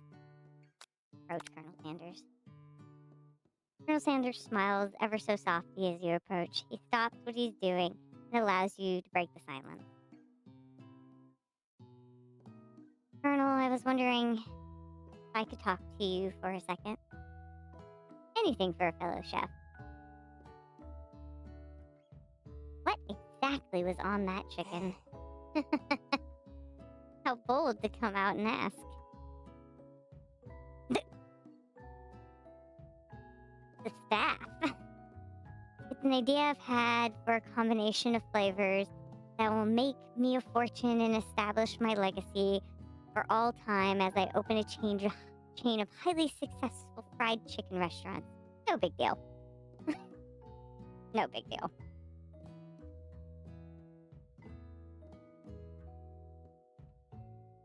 Approach Colonel Sanders. Colonel Sanders smiles ever so softly as you approach. He stops what he's doing and allows you to break the silence. Colonel, I was wondering if I could talk to you for a second. Anything for a fellow chef. What exactly was on that chicken? How bold to come out and ask. The staff. It's an idea I've had for a combination of flavors that will make me a fortune and establish my legacy for all time as I open a chain of highly successful fried chicken restaurants. No big deal. No big deal.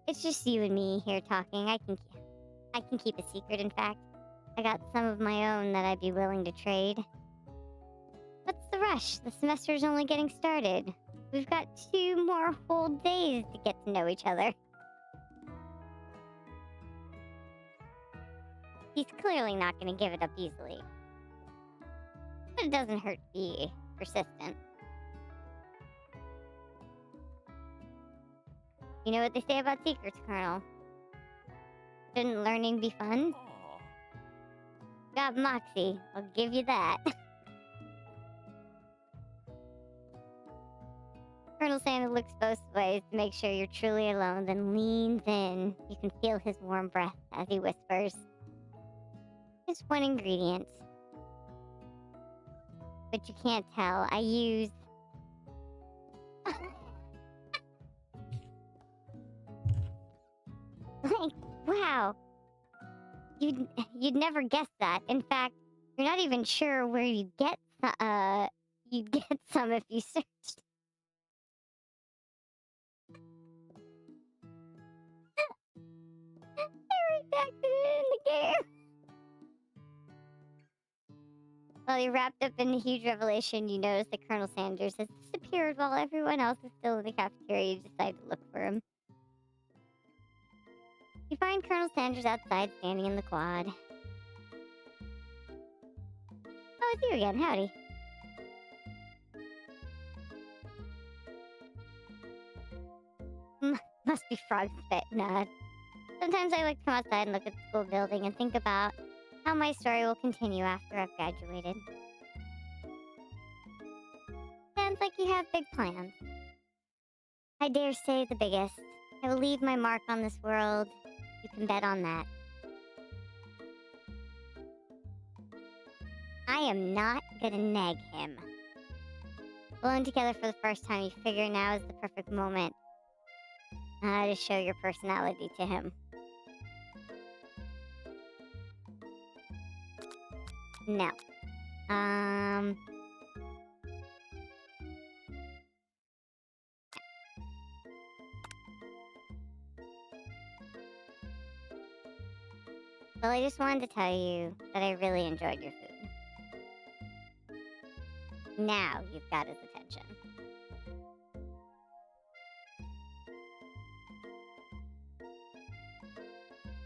It's just you and me here talking. I can keep a secret, in fact. I got some of my own that I'd be willing to trade. What's the rush? The semester's only getting started. We've got 2 more whole days to get to know each other. He's clearly not going to give it up easily. But it doesn't hurt to be persistent. You know what they say about secrets, Colonel? Shouldn't learning be fun? Got moxie, I'll give you that. Colonel Sanders looks both ways to make sure you're truly alone, then leans in. You can feel his warm breath as he whispers. Just one ingredient. But you can't tell. I use... Like, wow. You'd never guess that. In fact, you're not even sure where you'd get some if you searched. I redacted it in the game. While you're wrapped up in a huge revelation, you notice that Colonel Sanders has disappeared while everyone else is still in the cafeteria. You decide to look for him. You find Colonel Sanders outside, standing in the quad. Oh, it's you again. Howdy. Must be frog spit. Nah. Sometimes I like to come outside and look at the school building and think about how my story will continue after I've graduated. Sounds like you have big plans. I dare say the biggest. I will leave my mark on this world. You can bet on that. I am not gonna nag him. Alone together for the first time, you figure now is the perfect moment to show your personality to him. No. Well, I just wanted to tell you that I really enjoyed your food. Now you've got his attention.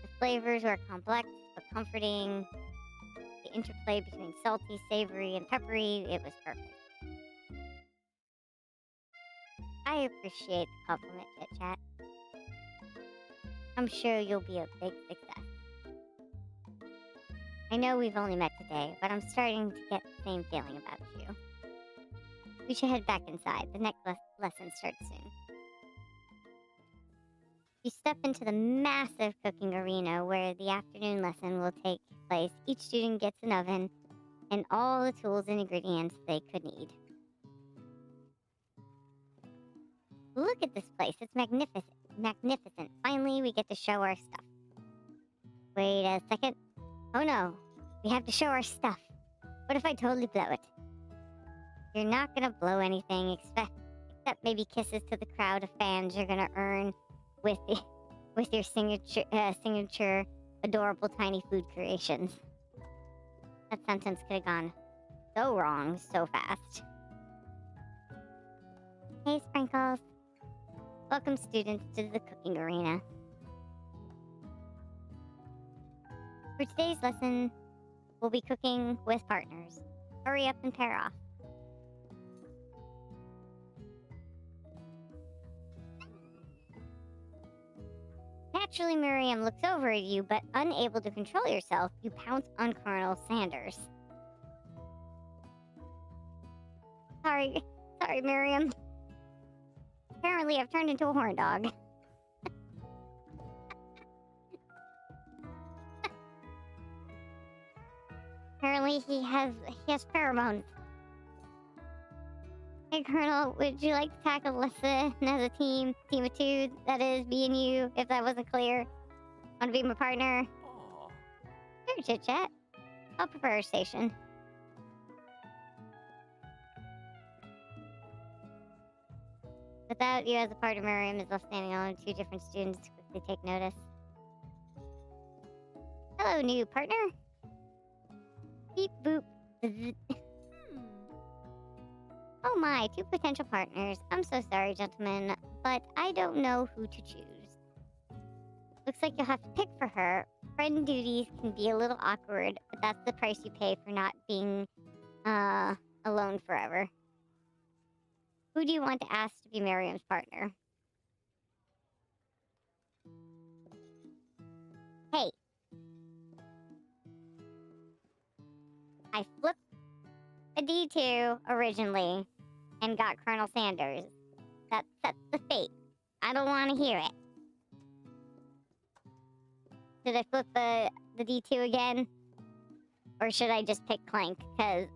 The flavors were complex but comforting. The interplay between salty, savory, and peppery, it was perfect. I appreciate the compliment, ChitChat. I'm sure you'll be a big success. I know we've only met today, but I'm starting to get the same feeling about you. We should head back inside. The next lesson starts soon. You step into the massive cooking arena where the afternoon lesson will take place. Each student gets an oven and all the tools and ingredients they could need. Look at this place. It's magnificent. Magnificent. Finally, we get to show our stuff. Wait a second. Oh no. We have to show our stuff. What if I totally blow it? You're not gonna blow anything except maybe kisses to the crowd of fans you're gonna earn with your signature adorable tiny food creations. That sentence could have gone so wrong so fast. Hey, Sprinkles. Welcome, students, to the cooking arena. For today's lesson, we'll be cooking with partners. Hurry up and pair off. Naturally, Miriam looks over at you, but unable to control yourself, you pounce on Colonel Sanders. Sorry, Miriam. Apparently, I've turned into a horn dog. Apparently, he has pheromones. Hey, Colonel, would you like to tackle lesson as a team of two? That is, me and you, if that wasn't clear. Want to be my partner? Aw. Sure, chit-chat. I'll prepare a station. Without you as a partner, Miriam is left standing alone. Two different students to quickly take notice. Hello, new partner. Beep boop. Bzz. Oh my, two potential partners. I'm so sorry, gentlemen, but I don't know who to choose. Looks like you'll have to pick for her. Friend duties can be a little awkward, but that's the price you pay for not being, alone forever. Who do you want to ask to be Miriam's partner? Hey. I flipped a D2 originally and got Colonel Sanders. That sets the fate. I don't want to hear it. Should I flip the D2 again? Or should I just pick Clank? Because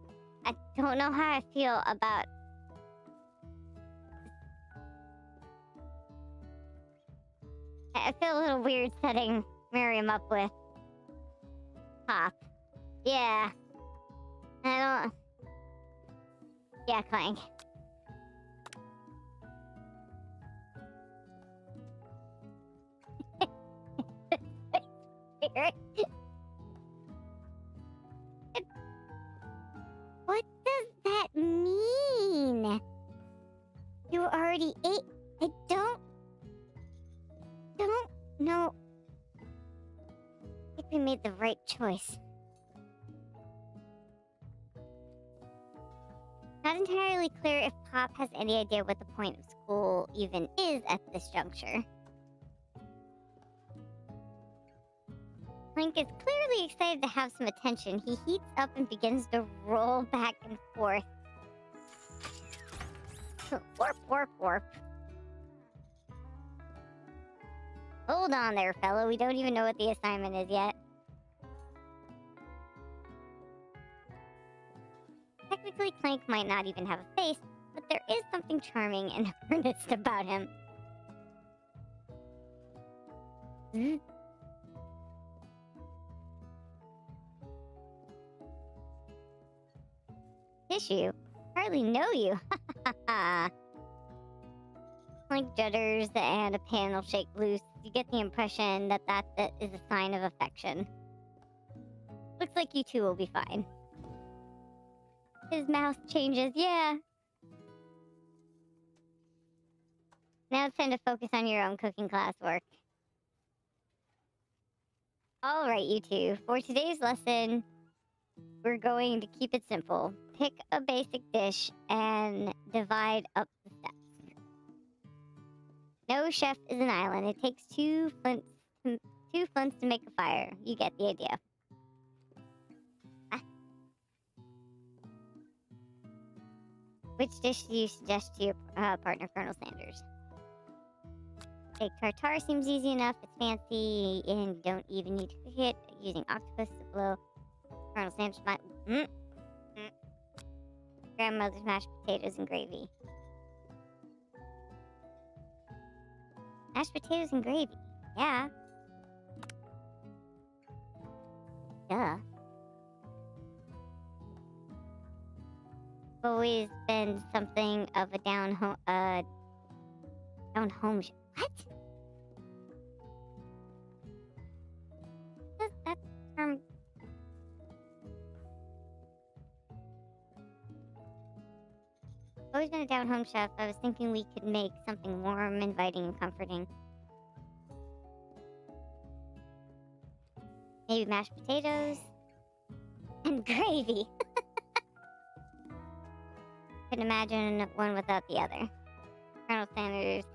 I don't know how I feel about... I feel a little weird setting Miriam up with Pop. Yeah. I don't... Yeah, Clank. What does that mean? You already ate. I don't know. I think we made the right choice. Not entirely clear if Pop has any idea what the point of school even is at this juncture. Clink is clearly excited to have some attention. He heats up and begins to roll back and forth. Warp, warp, warp. Hold on there, fellow. We don't even know what the assignment is yet. Technically, Clank might not even have a face, but there is something charming and earnest about him. Tissue? Hardly know you. Clank judders and a panel shake loose. You get the impression that is a sign of affection. Looks like you two will be fine. His mouth changes. Yeah. Now it's time to focus on your own cooking classwork. Alright, you two. For today's lesson, we're going to keep it simple. Pick a basic dish and divide up the steps. No chef is an island. It takes two flints to make a fire. You get the idea. Which dish do you suggest to your partner, Colonel Sanders? Egg tartare seems easy enough. It's fancy, and you don't even need to cook it. Using octopus to blow Colonel Sanders might... Grandmother's mashed potatoes and gravy. Mashed potatoes and gravy. Yeah. Duh. Always been something of a down home what? That term. always been a down-home chef. I was thinking we could make something warm, inviting, and comforting. Maybe mashed potatoes and gravy. Couldn't imagine one without the other. Colonel Sanders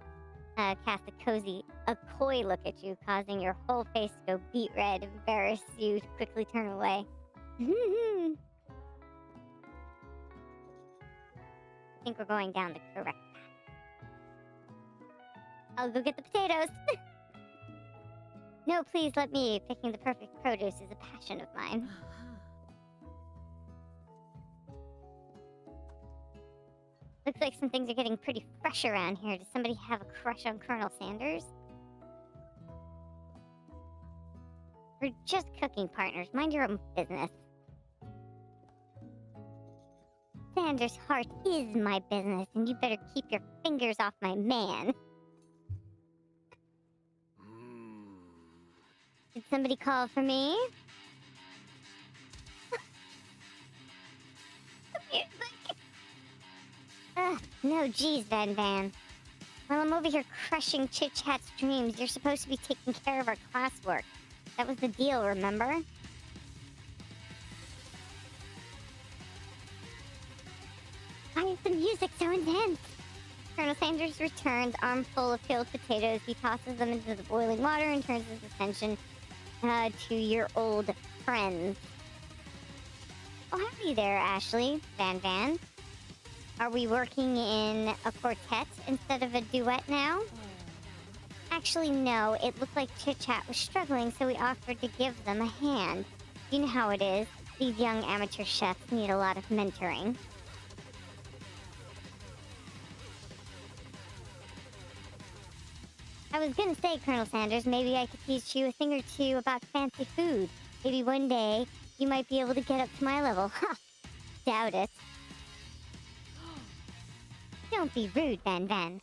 cast a coy look at you, causing your whole face to go beet red, embarrass you to quickly turn away. I think we're going down the correct path. I'll go get the potatoes. No, please let me. Picking the perfect produce is a passion of mine. Looks like some things are getting pretty fresh around here. Does somebody have a crush on Colonel Sanders? We're just cooking partners. Mind your own business. Sanders' heart is my business, and you better keep your fingers off my man. Did somebody call for me? No, geez, Van Van. While I'm over here crushing ChitChat's dreams, you're supposed to be taking care of our classwork. That was the deal, remember? Why is the music so intense? Colonel Sanders returns, armful of peeled potatoes. He tosses them into the boiling water and turns his attention to your old friends. Oh, howdy there, Ashley. Van Van. Are we working in a quartet instead of a duet now? Actually, no. It looked like ChitChat was struggling, so we offered to give them a hand. You know how it is. These young amateur chefs need a lot of mentoring. I was gonna say, Colonel Sanders, maybe I could teach you a thing or two about fancy food. Maybe one day you might be able to get up to my level. Ha! Doubt it. Don't be rude, Van Van.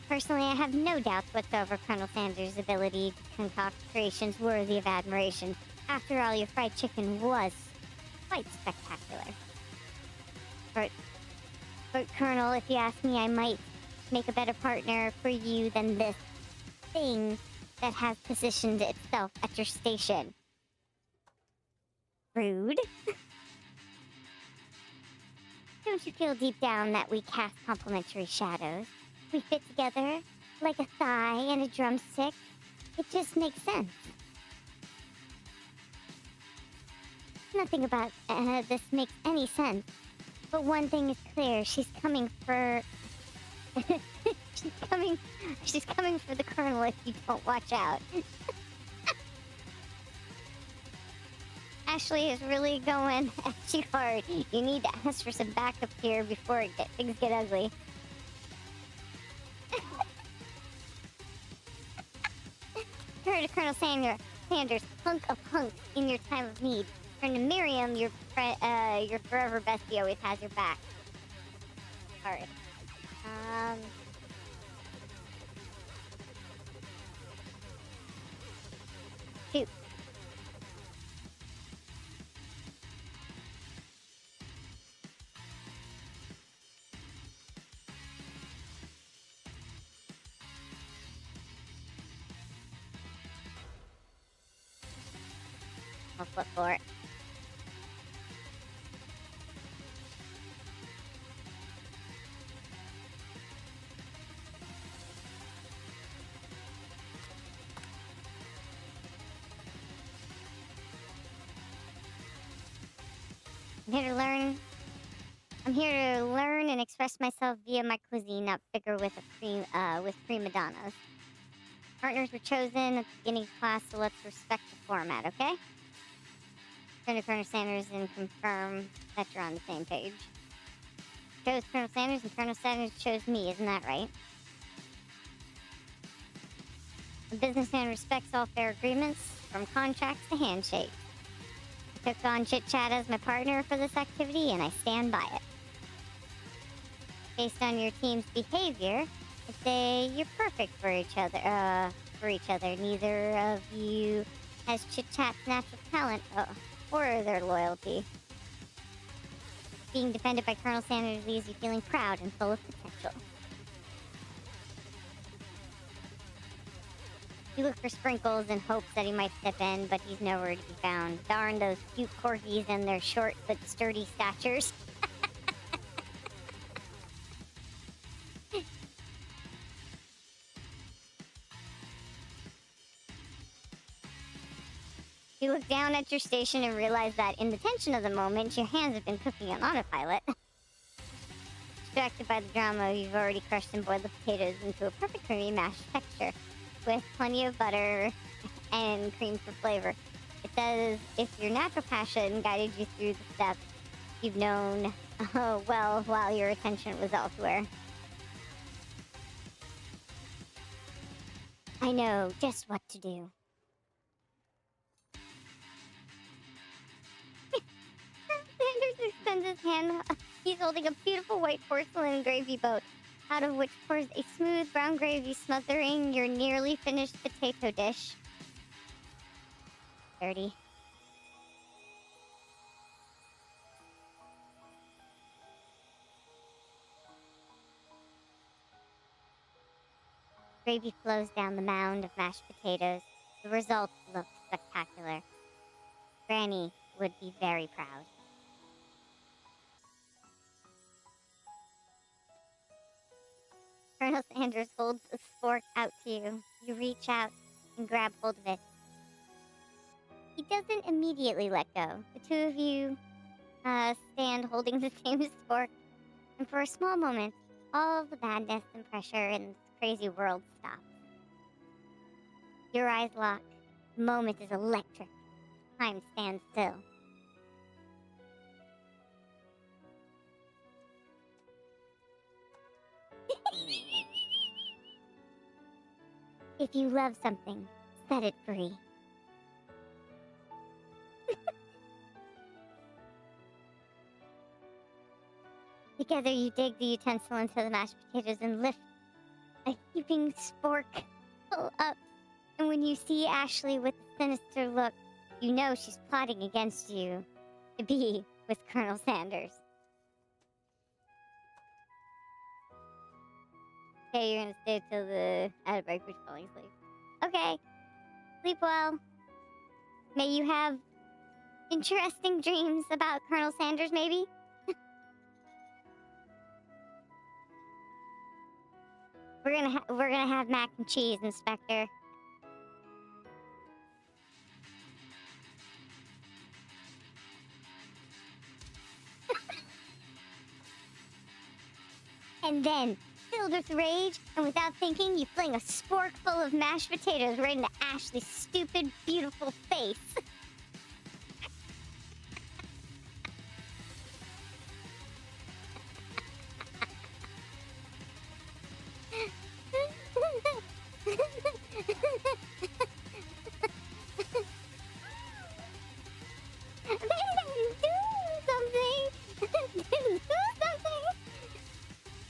Personally, I have no doubts whatsoever Colonel Sanders' ability to concoct creations worthy of admiration. After all, your fried chicken was quite spectacular. But Colonel, if you ask me, I might make a better partner for you than this thing that has positioned itself at your station. Rude? Don't you feel deep down that we cast complementary shadows? We fit together like a thigh and a drumstick. It just makes sense. Nothing about this makes any sense. But one thing is clear, she's coming for... she's coming for the Colonel if you don't watch out. Ashley is really going at you hard. You need to ask for some backup here before things get ugly. Turn to Colonel Sanders, hunk of hunk in your time of need. Turn to Miriam, your forever bestie always has your back. Alright. Shoot. I'll flip for it. I'm here to learn and express myself via my cuisine, not figure with prima donnas. Partners were chosen at the beginning of class, so let's respect the format, okay? Turn to Colonel Sanders and confirm that you're on the same page. Chose Colonel Sanders and Colonel Sanders chose me, isn't that right? A businessman respects all fair agreements, from contracts to handshakes. I took on ChitChat as my partner for this activity, and I stand by it. Based on your team's behavior, I'd say you're perfect for each other. Neither of you has ChitChat's natural talent or their loyalty. Being defended by Colonel Sanders leaves you feeling proud and full of potential. You look for Sprinkles in hopes that he might step in, but he's nowhere to be found. Darn those cute corgis and their short but sturdy statures. You look down at your station and realize that in the tension of the moment, your hands have been cooking on autopilot. Distracted by the drama, you've already crushed and boiled the potatoes into a perfect creamy mashed texture, with plenty of butter and cream for flavor. It says if your natural passion guided you through the steps you've known well while your attention was elsewhere. I know just what to do. Sanders extends his hand. He's holding a beautiful white porcelain gravy boat, out of which pours a smooth brown gravy smothering your nearly finished potato dish. Dirty. Gravy flows down the mound of mashed potatoes. The result looks spectacular. Granny would be very proud. Colonel Sanders holds a fork out to you. You reach out and grab hold of it. He doesn't immediately let go. The two of you stand holding the same fork, and for a small moment, all the madness and pressure in this crazy world stops. Your eyes lock. The moment is electric. Time stands still. If you love something, set it free. Together you dig the utensil into the mashed potatoes and lift a heaping spork up. And when you see Ashley with a sinister look, you know she's plotting against you to be with Colonel Sanders. Okay, you're gonna stay till the ad break, which falling asleep. Okay. Sleep well. May you have interesting dreams about Colonel Sanders, maybe? We're gonna have mac and cheese, Inspector. And then, filled with rage, and without thinking, you fling a spork full of mashed potatoes right into Ashley's stupid, beautiful face.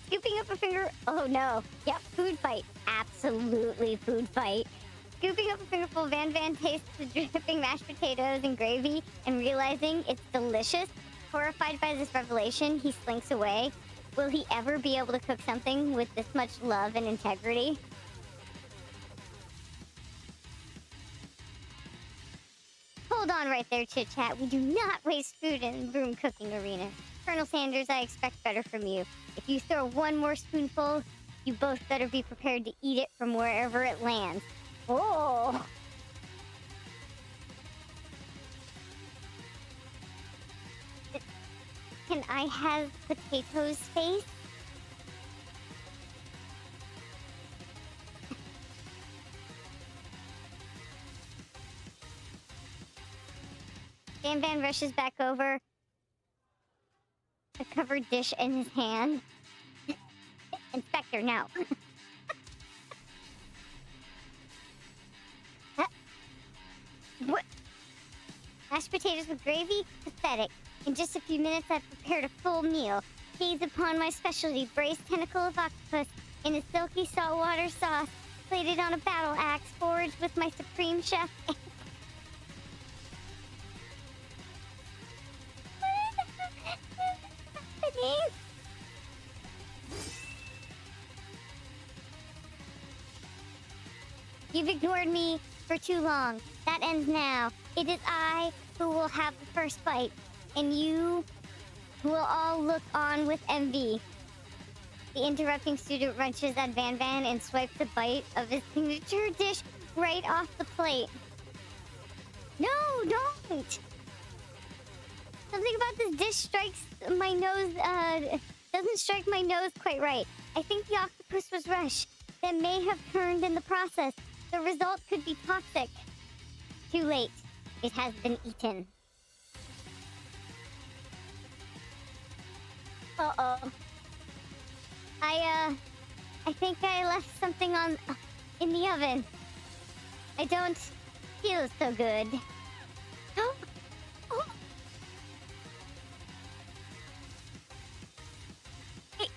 Scooping up a finger. Oh no. Yep, food fight. Absolutely food fight. Scooping up a fingerful, Van tastes the dripping mashed potatoes and gravy and realizing it's delicious. Horrified by this revelation, he slinks away. Will he ever be able to cook something with this much love and integrity? Hold on right there, ChitChat. We do not waste food in the room cooking arena. Colonel Sanders, I expect better from you. If you throw one more spoonful, you both better be prepared to eat it from wherever it lands. Oh! Can I have potatoes face? Van rushes back over, a covered dish in his hand. Inspector, no. What? Mashed potatoes with gravy? Pathetic. In just a few minutes, I've prepared a full meal. Gaze upon my specialty, braised tentacle of octopus in a silky saltwater sauce, plated on a battle axe, foraged with my supreme chef. You've ignored me for too long. That ends now. It is I who will have the first bite, and you will all look on with envy. The interrupting student rushes at Van Van and swipes a bite of his signature dish right off the plate. No, don't! Something about this dish strikes my nose, doesn't strike my nose quite right. I think the octopus was rushed. That may have turned in the process. The result could be toxic. Too late. It has been eaten. Uh-oh. I think I left something in the oven. I don't feel so good. Oh. Hey.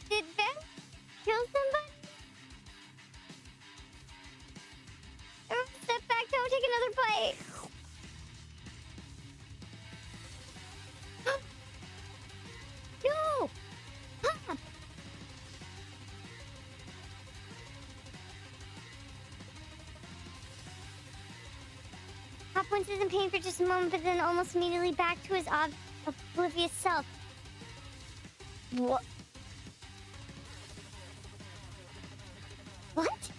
Did Ben kill somebody? Step back, don't take another bite. No! Ah. Pop winces in pain for just a moment, but then almost immediately back to his oblivious self. What? What?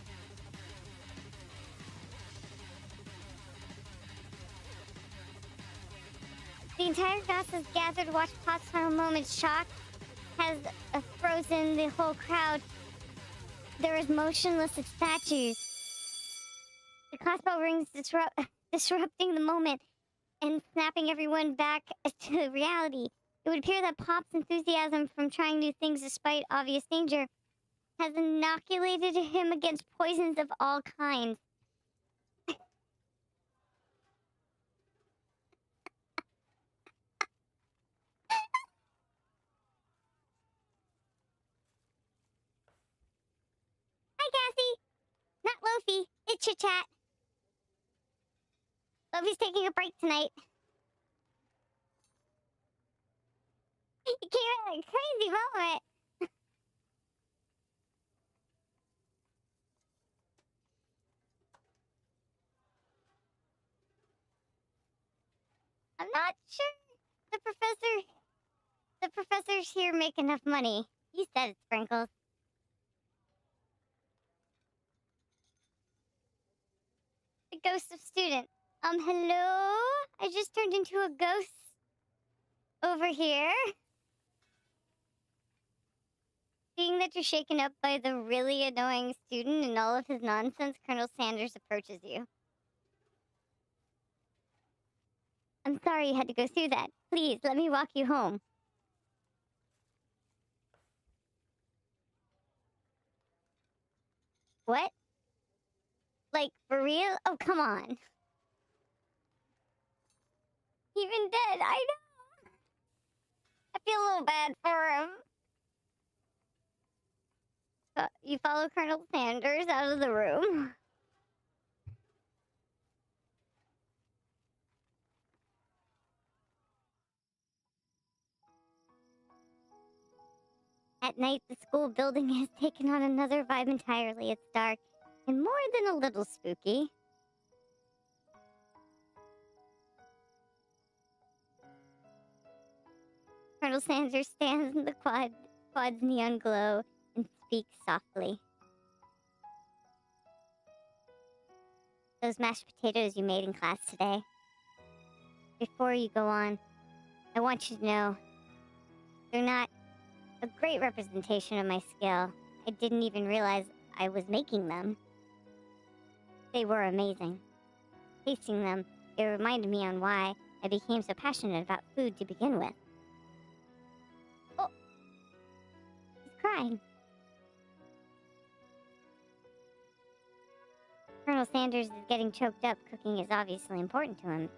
The entire class has gathered to watch Pop's final moments. Shock has frozen the whole crowd. They're as motionless as statues. The class bell rings, disrupting the moment and snapping everyone back to reality. It would appear that Pop's enthusiasm from trying new things despite obvious danger has inoculated him against poisons of all kinds. Hi, Cassie! Not Lofi, it's ChitChat. Lofi's taking a break tonight. It came at a crazy moment. I'm not sure the professors here make enough money. He said it, Sprinkles. The ghost of student. Hello? I just turned into a ghost over here. Seeing that you're shaken up by the really annoying student and all of his nonsense, Colonel Sanders approaches you. I'm sorry you had to go through that. Please, let me walk you home. What? Like, for real? Oh, come on. Even dead, I know. I feel a little bad for him. You follow Colonel Sanders out of the room. At night, the school building has taken on another vibe entirely. It's dark and more than a little spooky. Colonel Sanders stands in the quad's neon glow and speaks softly. Those mashed potatoes you made in class today. Before you go on, I want you to know they're not a great representation of my skill. I didn't even realize I was making them. They were amazing. Tasting them, it reminded me on why I became so passionate about food to begin with. Oh! He's crying. Colonel Sanders is getting choked up. Cooking is obviously important to him,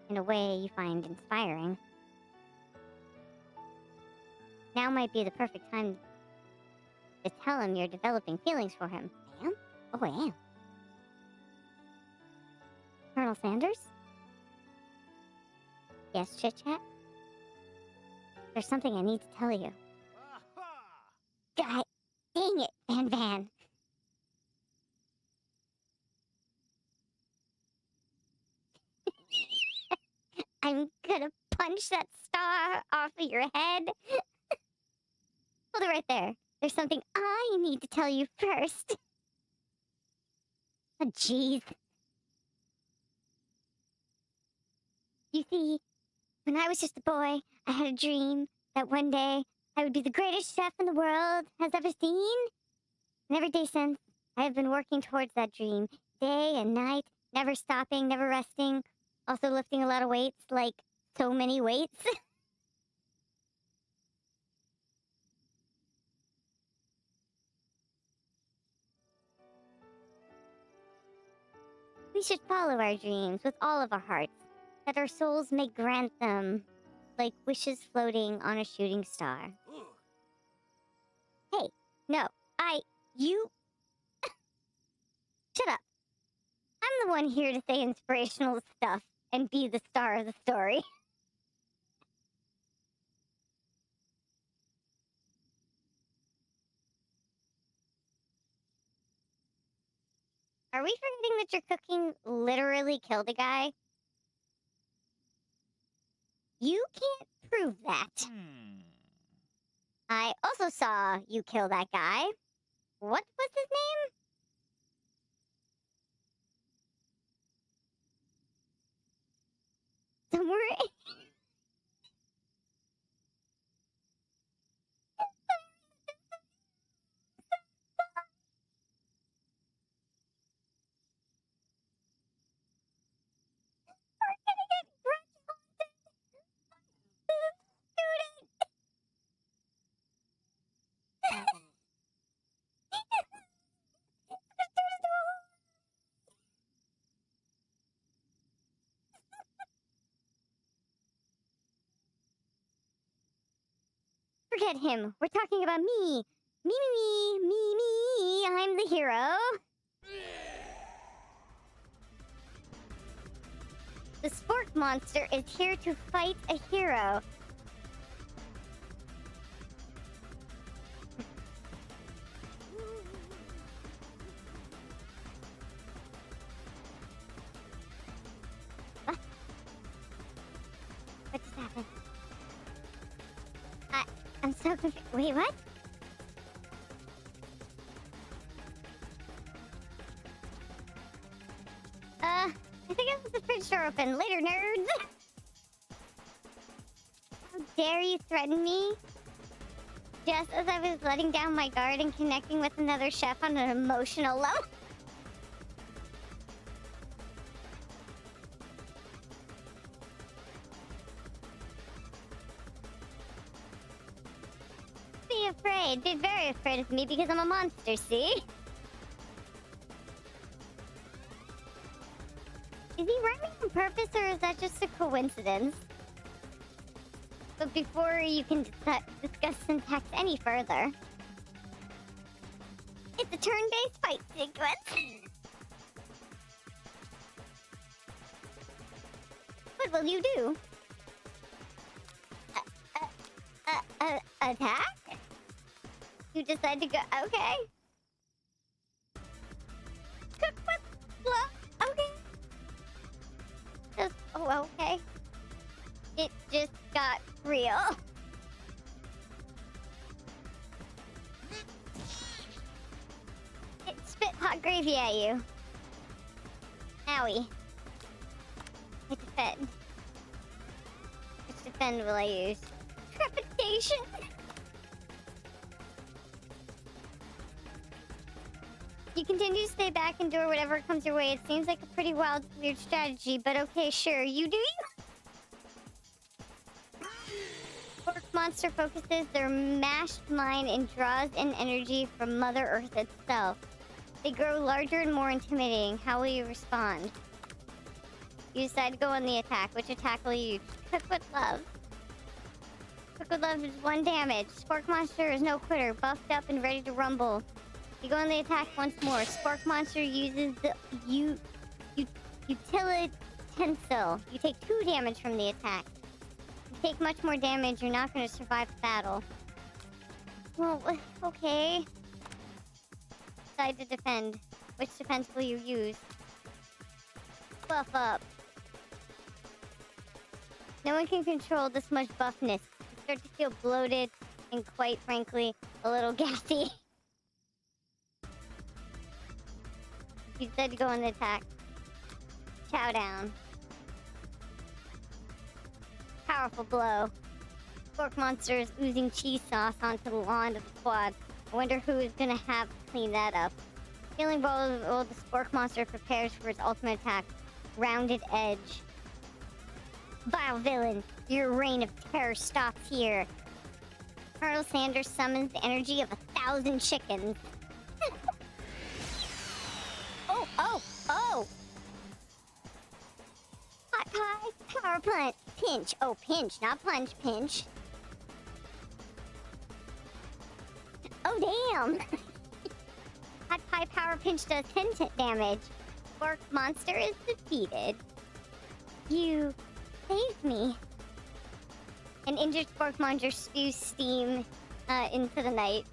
in a way you find inspiring. Now might be the perfect time to tell him you're developing feelings for him. I am? Oh, I am. Colonel Sanders? Yes, ChitChat? There's something I need to tell you. God dang it, Van Van. I'm gonna punch that star off of your head. Hold it right there. There's something I need to tell you first. Oh, jeez. You see, when I was just a boy, I had a dream that one day I would be the greatest chef in the world has ever seen. And every day since, I have been working towards that dream, day and night, never stopping, never resting, also lifting a lot of weights, like so many weights. We should follow our dreams with all of our hearts, that our souls may grant them, like wishes floating on a shooting star. Hey, no, you... Shut up. I'm the one here to say inspirational stuff and be the star of the story. Are we forgetting that your cooking literally killed a guy? You can't prove that. I also saw you kill that guy. What was his name? Somewhere... Forget him. We're talking about me. Me. I'm the hero. The spork monster is here to fight a hero. What? What just happened? I'm so confused. Wait, what? I think I left the fridge door open. Later, nerds! How dare you threaten me? Just as I was letting down my guard and connecting with another chef on an emotional level. Be afraid. Be very afraid of me because I'm a monster, see? Is he rhyming on purpose, or is that just a coincidence? But before you can discuss syntax any further, it's a turn-based fight sequence. What will you do? Attack? You decide to go... Okay. Cook with love? Okay. Just... Oh, okay. It just got real. It spit hot gravy at you. Owie. I defend. Which defend will I use? Trepidation. You continue to stay back and endure whatever comes your way. It seems like a pretty wild, weird strategy, but okay, sure. You do you? Orc monster focuses their mashed mind and draws in energy from Mother Earth itself. They grow larger and more intimidating. How will you respond? You decide to go on the attack. Which attack will you use? Cook with love. Cook with love is 1 damage. Spork monster is no quitter, buffed up and ready to rumble. You go on the attack once more. Spork monster uses the Utilitensile. You take 2 damage from the attack. You take much more damage, you're not going to survive the battle. Well, okay. Decide to defend. Which defense will you use? Buff up. No one can control this much buffness. You start to feel bloated and, quite frankly, a little gassy. You decide to go on the attack. Chow down. Powerful blow. Spork monster is oozing cheese sauce onto the lawn of the quad. I wonder who is gonna have to clean that up. Feeling bold, the Spork monster prepares for its ultimate attack. Rounded edge. Vile villain, your reign of terror stops here. Colonel Sanders summons the energy of 1,000 chickens. Oh! Hot pie, power punch, pinch. Oh, pinch, not punch, pinch. Oh, damn! Hot pie power pinch does 10 damage. Spork monster is defeated. You saved me. An injured Spork monster spews steam into the night.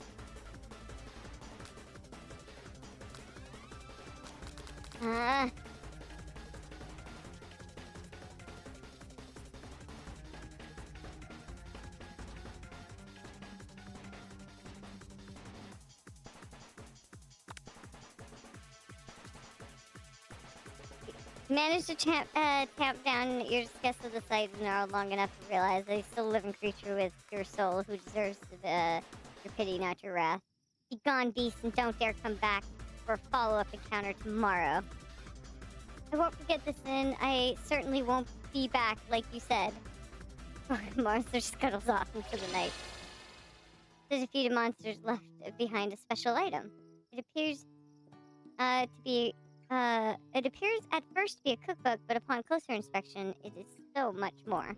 Managed to tamp down your disgust of the sight of Gnarled long enough to realize that he's still a living creature with your soul who deserves your pity, not your wrath. Be gone, beast, and don't dare come back for a follow-up encounter tomorrow. I won't forget this, and I certainly won't be back, like you said. Monster scuttles off into the night. The defeated monsters left behind a special item. It appears at first to be a cookbook, but upon closer inspection, it is so much more.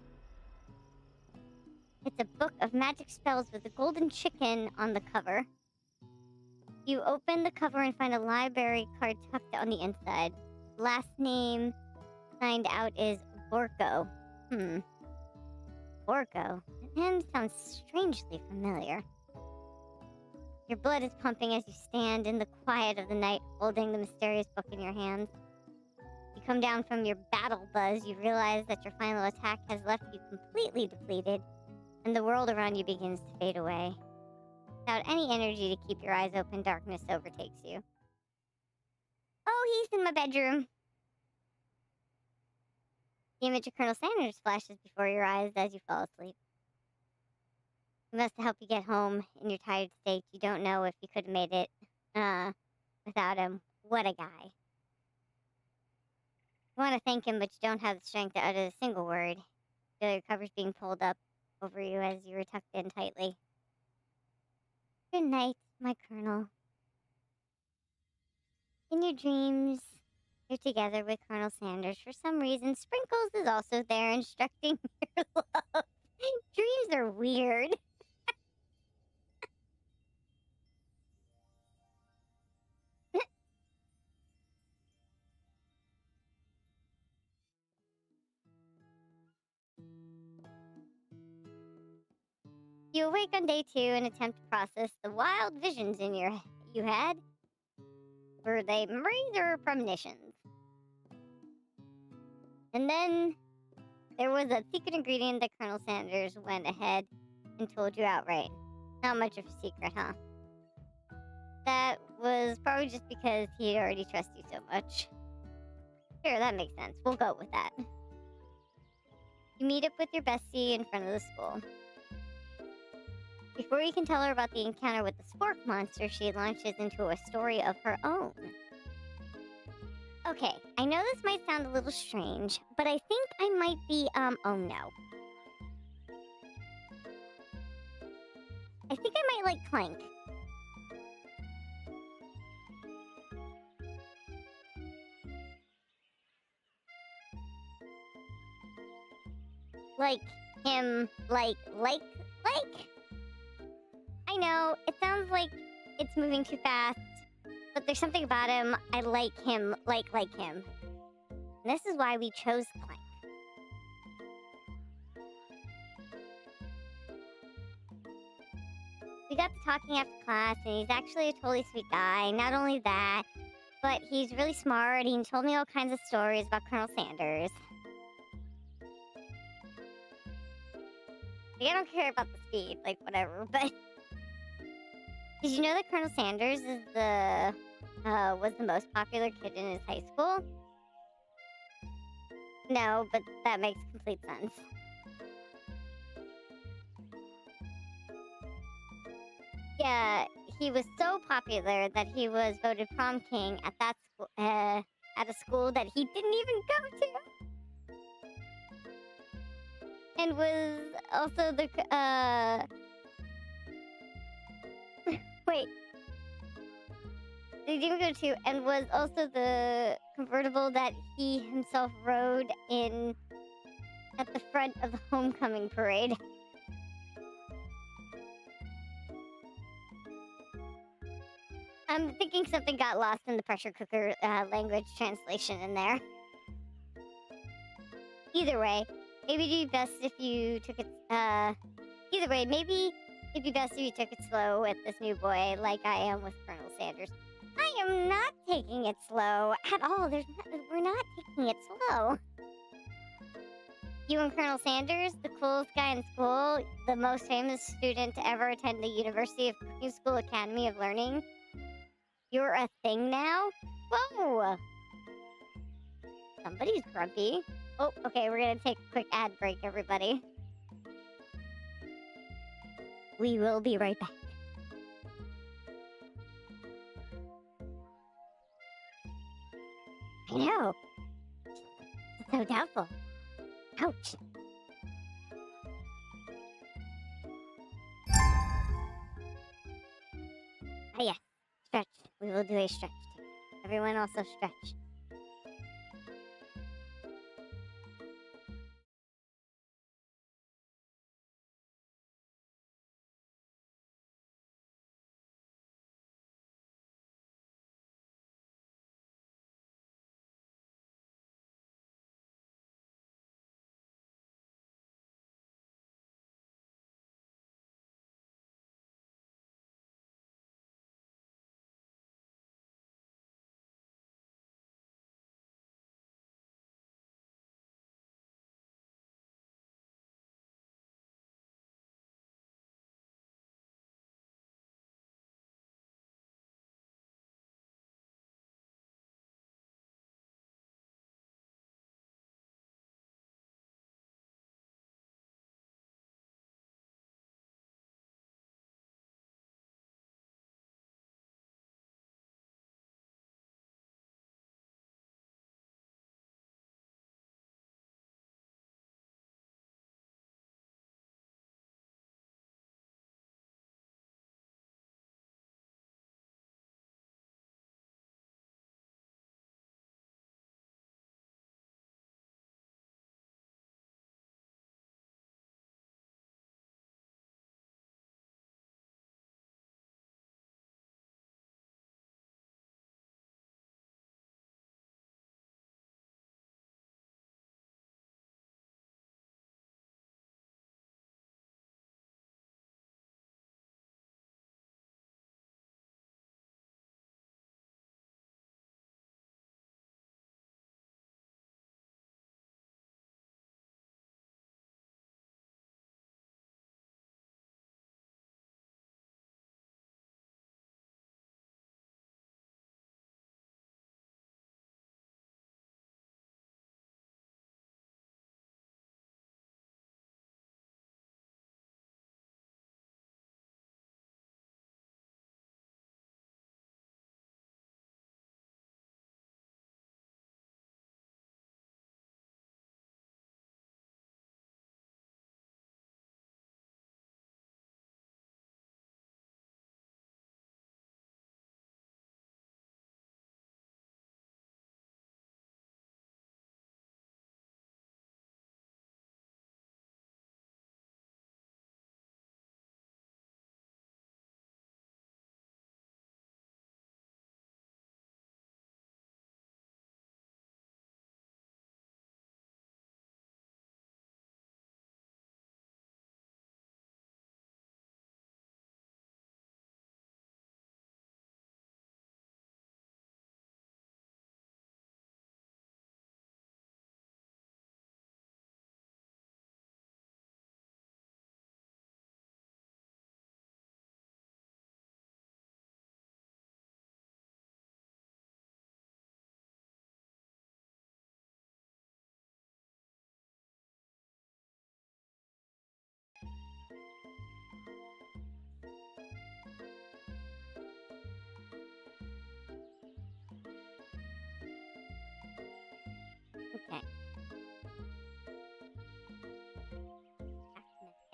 It's a book of magic spells with a golden chicken on the cover. You open the cover and find a library card tucked on the inside. Last name signed out is Borko. Borko? That name sounds strangely familiar. Your blood is pumping as you stand in the quiet of the night, holding the mysterious book in your hands. You come down from your battle buzz, you realize that your final attack has left you completely depleted, and the world around you begins to fade away. Without any energy to keep your eyes open, darkness overtakes you. Oh, he's in my bedroom. The image of Colonel Sanders flashes before your eyes as you fall asleep. He must help you get home in your tired state. You don't know if you could have made it without him. What a guy. You want to thank him, but you don't have the strength to utter a single word. You feel your covers being pulled up over you as you were tucked in tightly. Good night, my Colonel. In your dreams, you're together with Colonel Sanders. For some reason, Sprinkles is also there instructing your love. Dreams are weird. You awake on day 2 and attempt to process the wild visions you had. Were they memories or premonitions? And then there was a secret ingredient that Colonel Sanders went ahead and told you outright. Not much of a secret, huh? That was probably just because he had already trusted you so much. Sure, that makes sense. We'll go with that. You meet up with your bestie in front of the school. Before you can tell her about the encounter with the Spork monster, she launches into a story of her own. Okay, I know this might sound a little strange, but I think I might be, oh no. I think I might like Clank. Like him, like? I know, it sounds like it's moving too fast, but there's something about him, I like him, like him. And this is why we chose Clank. We got to talking after class, and he's actually a totally sweet guy. Not only that, but he's really smart. He told me all kinds of stories about Colonel Sanders. Like, I don't care about the speed, like, whatever, but... Did you know that Colonel Sanders is was the most popular kid in his high school? No, but that makes complete sense. Yeah, he was so popular that he was voted prom king at that school, at a school that he didn't even go to. And was also the, wait. They didn't go to, and was also the convertible that he himself rode in at the front of the homecoming parade. I'm thinking something got lost in the pressure cooker language translation in there. Either way, maybe it'd be best if you took it. Either way, maybe it'd be best if you took it slow with this new boy, like I am with Colonel Sanders. I am not taking it slow at all. We're not taking it slow. You and Colonel Sanders, the coolest guy in school, the most famous student to ever attend the University of Cooking School Academy of Learning. You're a thing now? Whoa! Somebody's grumpy. Oh, okay, we're gonna take a quick ad break, everybody. We will be right back. I know. It's so doubtful. Ouch. Ah, yes. Stretch. We will do a stretch. Everyone also stretch.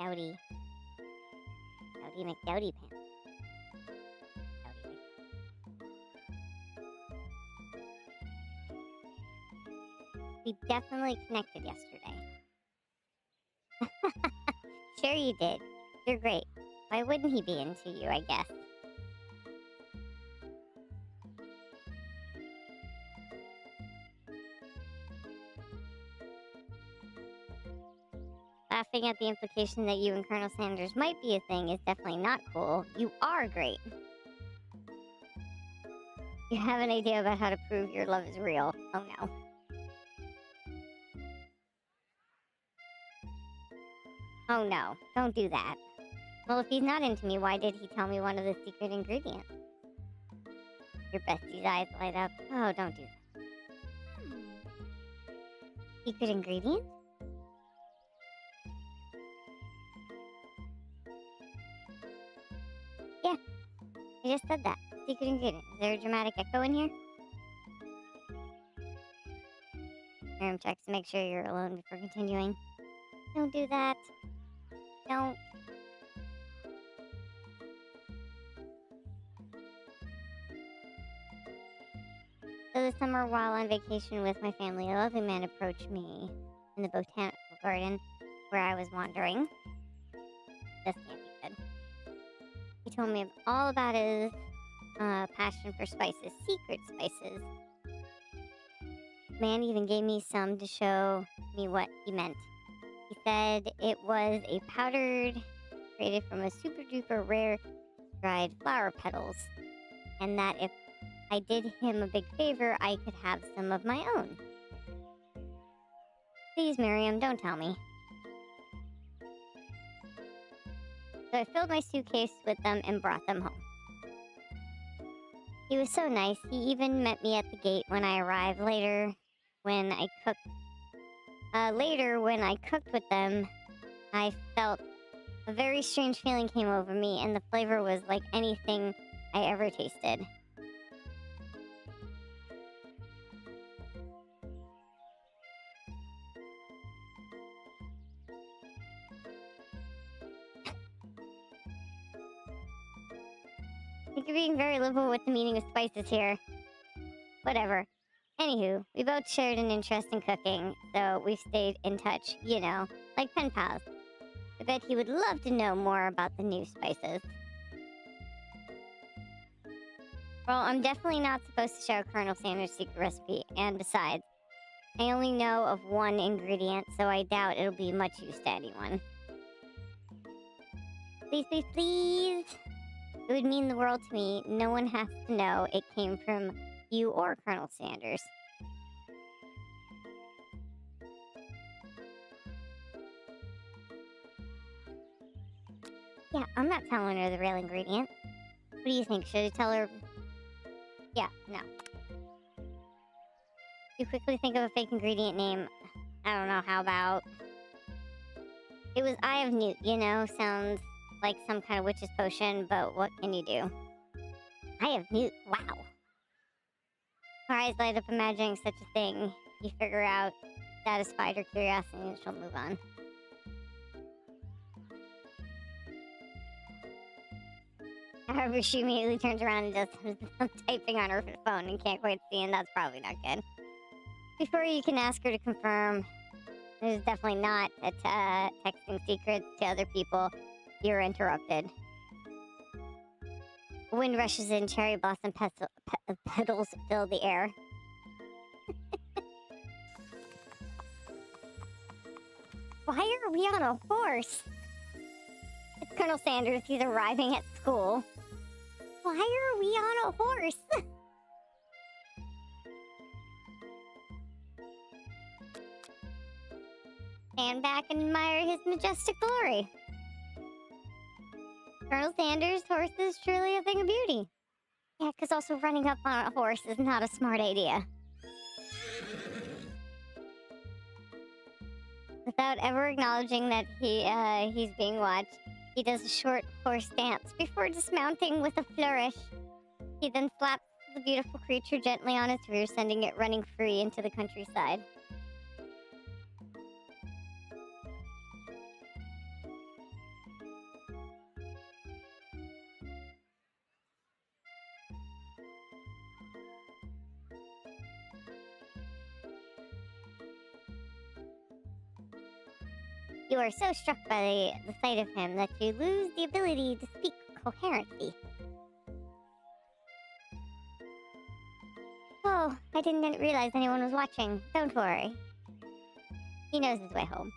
Dowdy. Dowdy McDowdy pants. Dowdy We definitely connected yesterday. Sure you did. You're great. Why wouldn't he be into you, I guess? Laughing at the implication that you and Colonel Sanders might be a thing is definitely not cool. You are great. You have an idea about how to prove your love is real. Oh no. Oh no, don't do that. Well, if he's not into me, why did he tell me one of the secret ingredients? Your bestie's eyes light up. Oh, don't do that. Secret ingredient? Yeah, I just said that. Secret ingredient. Is there a dramatic echo in here? Room checks to make sure you're alone before continuing. Don't do that. Don't. So this summer, while on vacation with my family, a lovely man approached me in the botanical garden where I was wandering. This can't be good. He told me all about his passion for spices, secret spices. Man even gave me some to show me what he meant. He said it was a powdered, created from a super duper rare dried flower petals, and that if I did him a big favor, I could have some of my own. Please, Miriam, don't tell me. So I filled my suitcase with them and brought them home. He was so nice. He even met me at the gate when I arrived later when I cooked with them. I felt a very strange feeling came over me, and the flavor was like anything I ever tasted. I think you're being very liberal with the meaning of spices here. Whatever. Anywho, we both shared an interest in cooking, so we've stayed in touch, you know, like pen pals. I bet he would love to know more about the new spices. Well, I'm definitely not supposed to share Colonel Sanders' secret recipe, and besides, I only know of one ingredient, so I doubt it'll be much use to anyone. Please, please, please! It would mean the world to me. No one has to know it came from you or Colonel Sanders. Yeah, I'm not telling her the real ingredient. What do you think? Should I tell her? Yeah, no. You quickly think of a fake ingredient name. I don't know, how about... It was Eye of Newt, you know? Sounds like some kind of witch's potion, but what can you do? Eye of Newt, wow. Her eyes light up imagining such a thing. You figure out, satisfied her curiosity, and she'll move on. However, she immediately turns around and does some typing on her phone and can't quite see, and that's probably not good. Before you can ask her to confirm, it is definitely not texting secrets to other people. You're interrupted. Wind rushes in, cherry blossom petals fill the air. Why are we on a horse? It's Colonel Sanders. He's arriving at school. Why are we on a horse? Stand back and admire his majestic glory. Colonel Sanders' horse is truly a thing of beauty. Yeah, because also running up on a horse is not a smart idea. Without ever acknowledging that he's being watched, he does a short horse dance before dismounting with a flourish. He then slaps the beautiful creature gently on its rear, sending it running free into the countryside. You are so struck by the sight of him that you lose the ability to speak coherently. Oh, I didn't realize anyone was watching. Don't worry. He knows his way home.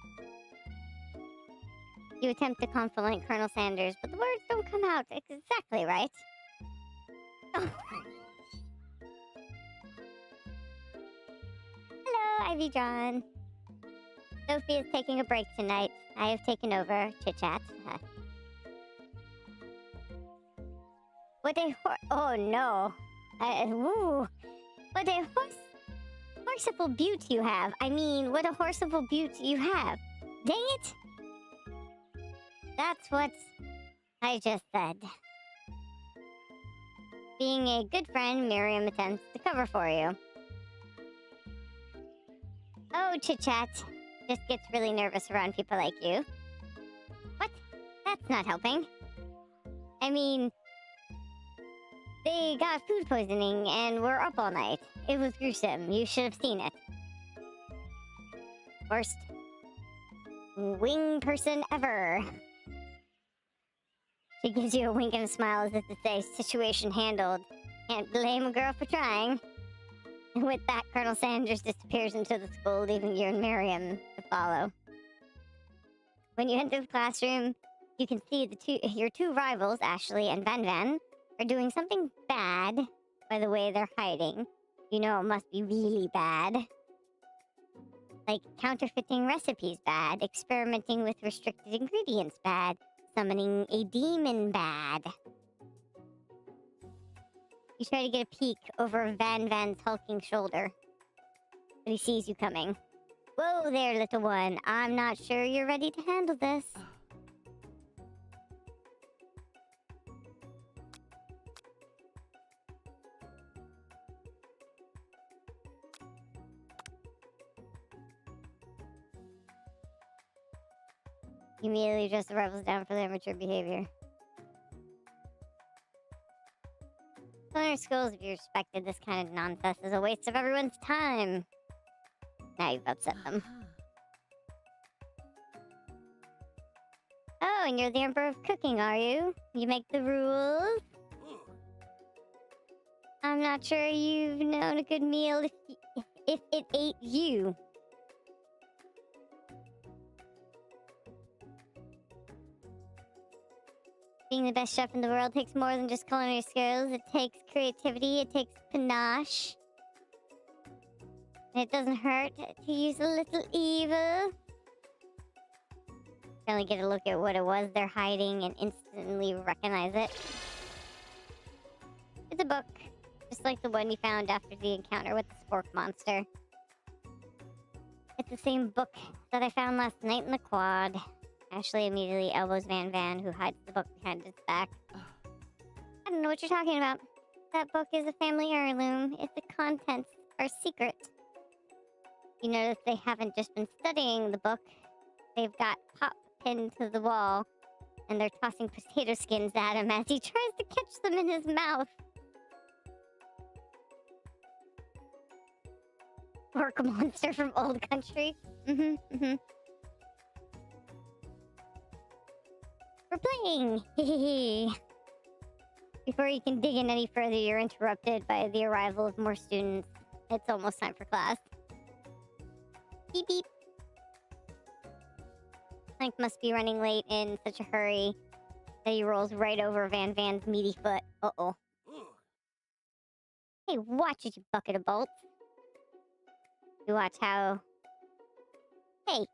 You attempt to compliment Colonel Sanders, but the words don't come out exactly right. Hello, Ivy John. Sophie is taking a break tonight. I have taken over ChitChat. What a oh no. Woo. What a horseable beaut you have. I mean, what a horseable beaut you have. Dang it. That's what I just said. Being a good friend, Miriam attempts to cover for you. Oh, ChitChat just gets really nervous around people like you. What? That's not helping. I mean, they got food poisoning and were up all night. It was gruesome. You should have seen it. Worst wing person ever. She gives you a wink and a smile as if to say, situation handled. Can't blame a girl for trying. And with that, Colonel Sanders disappears into the school, leaving you and Miriam to follow. When you enter the classroom, you can see your two rivals, Ashley and Van Van, are doing something bad by the way they're hiding. You know it must be really bad. Like counterfeiting recipes bad, experimenting with restricted ingredients bad, summoning a demon bad. You try to get a peek over Van Van's hulking shoulder, but he sees you coming. Whoa there, little one. I'm not sure you're ready to handle this. He immediately adjusts the rebels down for their immature behavior. Culinary schools, if you respected this kind of nonsense, is a waste of everyone's time. Now you've upset them. Oh, and you're the Emperor of Cooking, are you? You make the rules? I'm not sure you've known a good meal if it ate you. Being the best chef in the world takes more than just culinary skills. It takes creativity, it takes panache. And it doesn't hurt to use a little evil. You only get a look at what it was they're hiding and instantly recognize it. It's a book, just like the one you found after the encounter with the spork monster. It's the same book that I found last night in the quad. Ashley immediately elbows Van Van, who hides the book behind its back. I don't know what you're talking about. That book is a family heirloom. If the contents are secret. You notice they haven't just been studying the book. They've got Pop pinned to the wall, and they're tossing potato skins at him as he tries to catch them in his mouth. Orc monster from Old Country. We're playing! Before you can dig in any further, you're interrupted by the arrival of more students. It's almost time for class. Beep beep. Clank must be running late in such a hurry that he rolls right over Van Van's meaty foot. Uh-oh. Hey, watch it, you bucket of bolts. You watch how... Hey!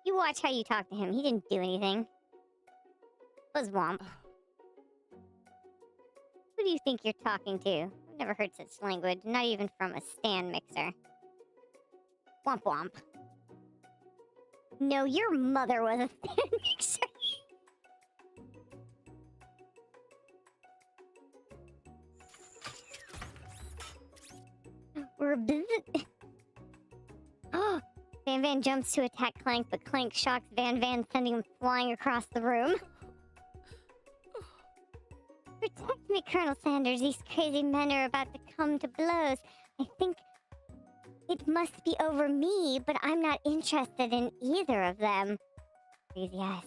You watch how you talk to him. He didn't do anything. Was Womp. Who do you think you're talking to? I've never heard such language, not even from a stand mixer. Womp Womp. No, your mother was a stand mixer. We're busy. Oh! Van Van jumps to attack Clank, but Clank shocks Van Van, sending him flying across the room. Protect me, Colonel Sanders. These crazy men are about to come to blows. I think It must be over me, but I'm not interested in either of them. Crazy eyes.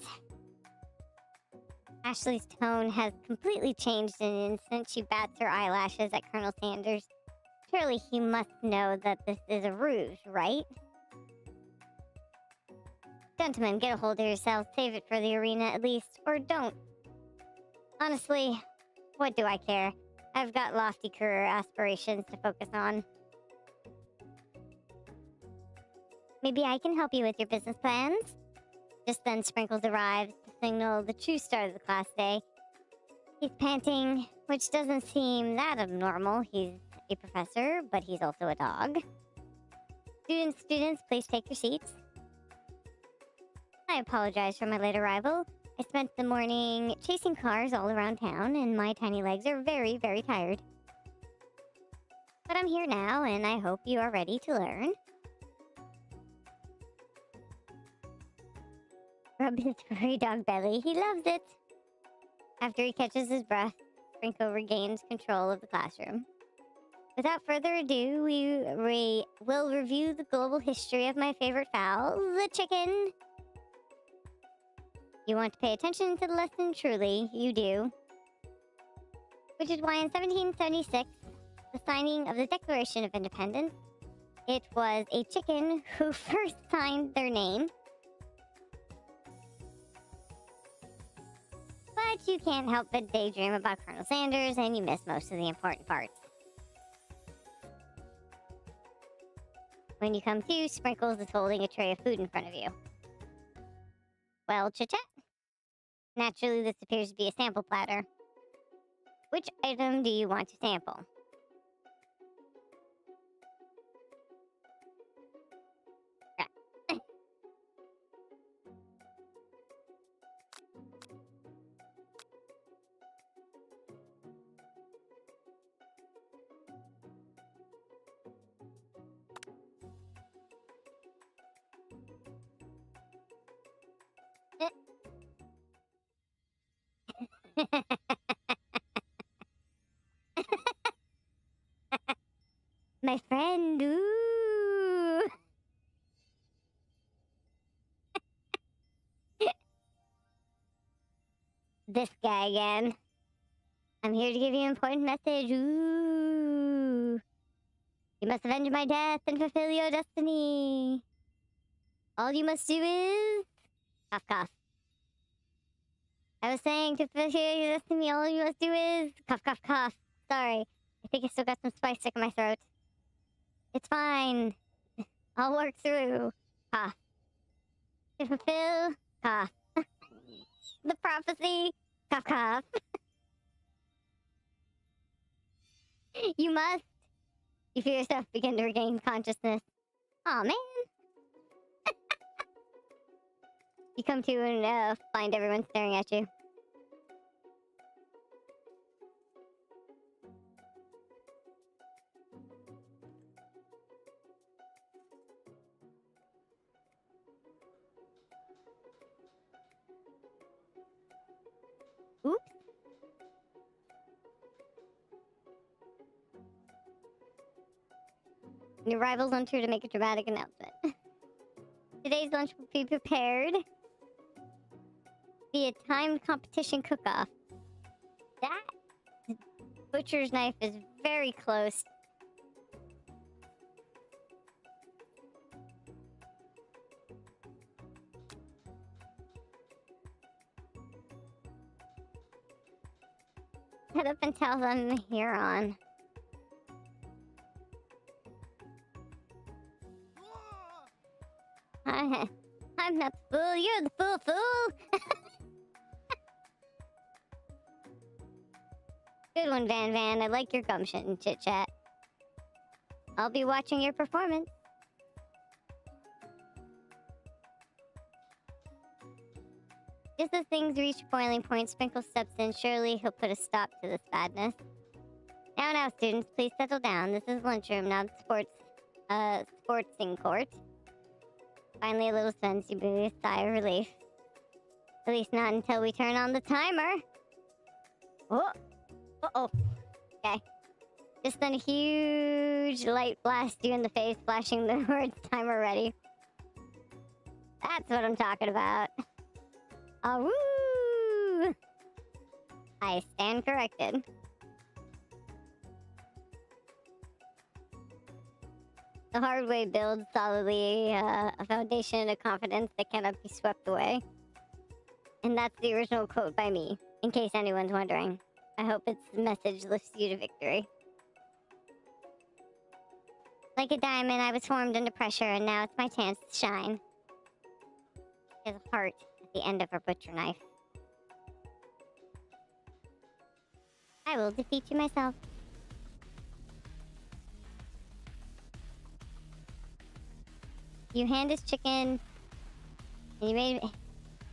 Ashley's tone has completely changed in an instant. She bats her eyelashes at Colonel Sanders. Surely he must know that this is a ruse, right? Gentlemen, get a hold of yourselves. Save it for the arena at least. Or don't. Honestly, what do I care? I've got lofty career aspirations to focus on. Maybe I can help you with your business plans? Just then, Sprinkles arrives to signal the true start of the class day. He's panting, which doesn't seem that abnormal. He's a professor, but he's also a dog. Students, please take your seats. I apologize for my late arrival. I spent the morning chasing cars all around town, and my tiny legs are very, very tired. But I'm here now, and I hope you are ready to learn. Rub his furry dog belly. He loves it. After he catches his breath, Sprinkle regains control of the classroom. Without further ado, we will review the global history of my favorite fowl, the chicken. You want to pay attention to the lesson, truly, you do. Which is why in 1776, the signing of the Declaration of Independence, it was a chicken who first signed their name. But you can't help but daydream about Colonel Sanders, and you miss most of the important parts. When you come to, Sprinkles is holding a tray of food in front of you. Well, ChitChat? Naturally, this appears to be a sample platter. Which item do you want to sample? My friend, ooh. This guy again. I'm here to give you an important message. Ooh. You must avenge my death and fulfill your destiny. All you must do is... Cough, cough. I was saying to fulfill your destiny, all you must do is... Cough, cough, cough. Sorry. I think I still got some spice stuck in my throat. It's fine. I'll work through. Cough. To fulfill... Cough. The prophecy... Cough, cough. You must... You feel yourself begin to regain consciousness. Aw, man. You come to and find everyone staring at you. Oops. Your rival's on tour to make a dramatic announcement. Today's lunch will be prepared via timed competition cook-off. That butcher's knife is very close. Head up and tell them you're on. I'm not the fool, you're the fool. Good one, Van Van. I like your gumption, ChitChat. I'll be watching your performance. Just as things reach boiling point, Sprinkle steps in. Surely he'll put a stop to this badness. Now, students, please settle down. This is lunchroom, not sportsing court. Finally, a little sense, you breathe a sigh of relief. At least not until we turn on the timer. Oh! Uh-oh. Okay. Just then a huge light blast you in the face, flashing the words timer ready. That's what I'm talking about. Ah, woo! I stand corrected. The hard way builds solidly a foundation of confidence that cannot be swept away. And that's the original quote by me, in case anyone's wondering. I hope its message lifts you to victory. Like a diamond, I was formed under pressure, and now it's my chance to shine. There's a heart at the end of her butcher knife. I will defeat you myself. You hand his chicken, and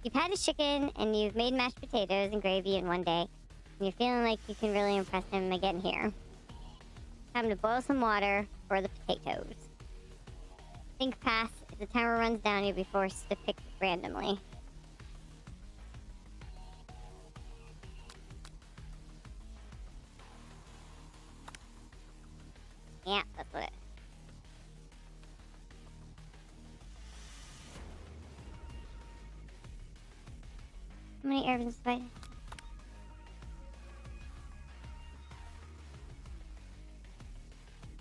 you've had his chicken, and you've made mashed potatoes and gravy in one day, and you're feeling like you can really impress him again here. Time to boil some water for the potatoes. Think pass. If the timer runs down, you'll be forced to pick randomly. Yeah, that's what it is. How many herbs and spices?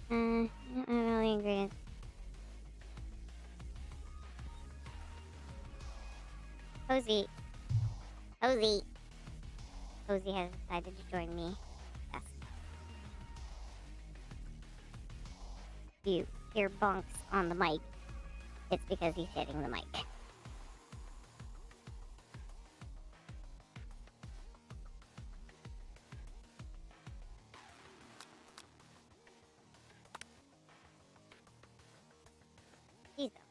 I don't know all the ingredients. Cozy. Cozy. Cozy has decided to join me. Yes. You hear bonks on the mic. It's because he's hitting the mic. He's up.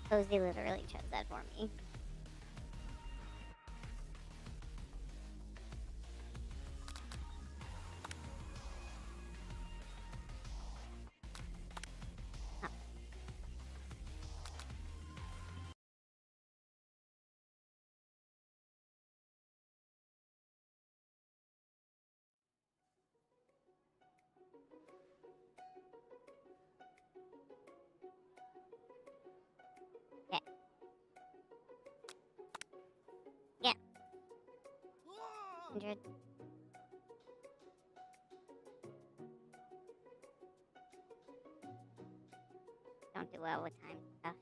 Cozy literally chose that for me. Oh. Okay. Yeah. 100. Don't do well with time stuff.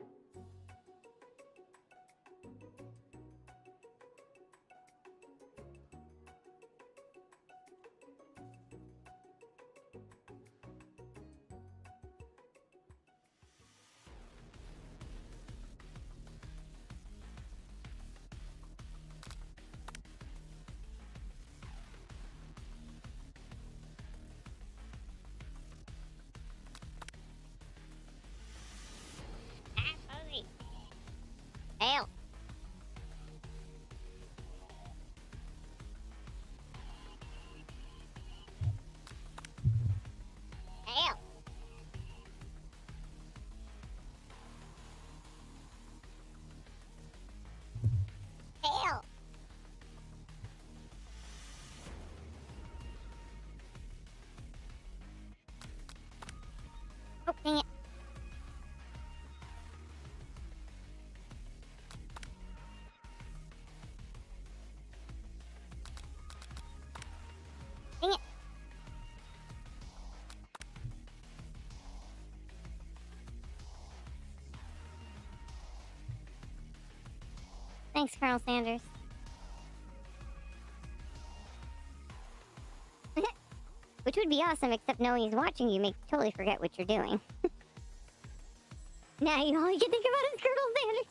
Ah, Cozy. Fail. Fail. Fail. Oh, dang it. Dang it. Thanks, Colonel Sanders. Which would be awesome, except knowing he's watching you makes you totally forget what you're doing. Now you all you can think about is Colonel Sanders.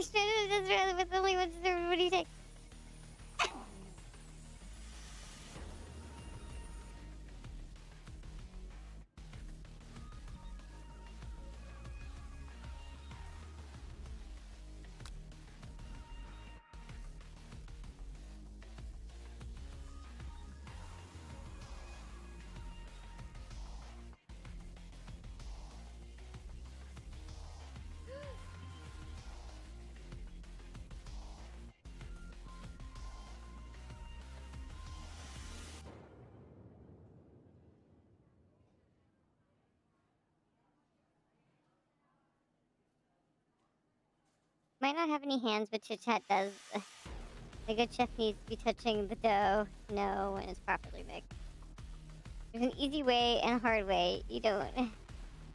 Just rather with only one server. What do you think? Might not have any hands, but ChitChat does. A good chef needs to be touching the dough, know when it's properly mixed. There's an easy way and a hard way. You don't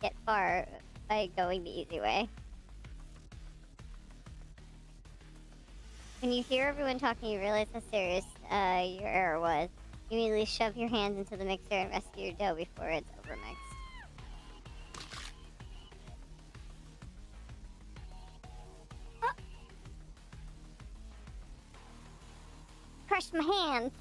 get far by going the easy way. When you hear everyone talking, you realize how serious your error was. You immediately shove your hands into the mixer and rescue your dough before it's overmixed. Crushed my hands.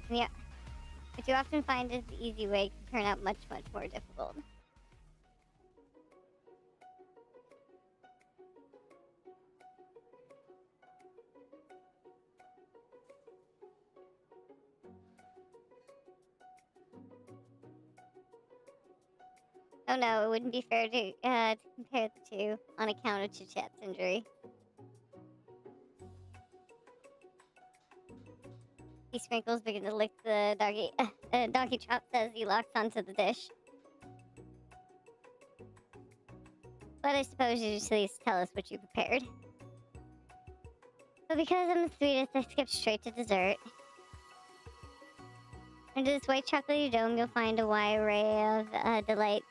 Yeah. What you often find is the easy way can turn out much, much more difficult. Oh no, it wouldn't be fair to compare the two on account of ChitChat's injury. He sprinkles begin to lick the doggy. Donkey Chop says he locks onto the dish. But I suppose you should at least tell us what you prepared. But because I'm the sweetest, I skipped straight to dessert. Under this white chocolatey dome, you'll find a wide array of delights.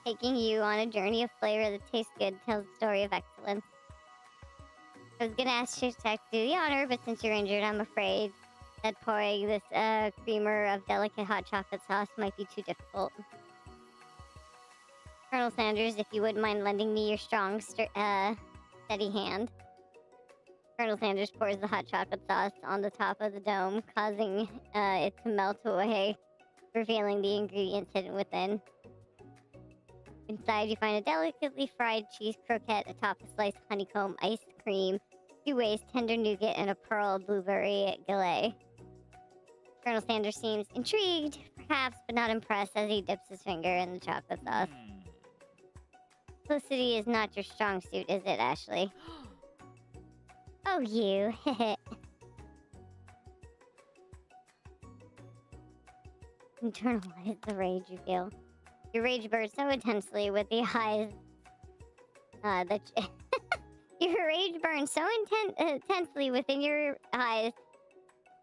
Taking you on a journey of flavor that tastes good, tells a story of excellence. I was gonna ask ChitChat to do the honor, but since you're injured, I'm afraid that pouring this creamer of delicate hot chocolate sauce might be too difficult. Colonel Sanders, if you wouldn't mind lending me your strong, steady hand. Colonel Sanders pours the hot chocolate sauce on the top of the dome, causing it to melt away, revealing the ingredients hidden within. Inside, you find a delicately fried cheese croquette atop a sliced honeycomb ice cream, 2 ways tender nougat, and a pearl blueberry galette. Colonel Sanders seems intrigued, perhaps, but not impressed as he dips his finger in the chocolate sauce. Simplicity is not your strong suit, is it, Ashley? Oh, you. Internalize the rage you feel. Your rage burns so intensely with the eyes your rage burns so intensely within your eyes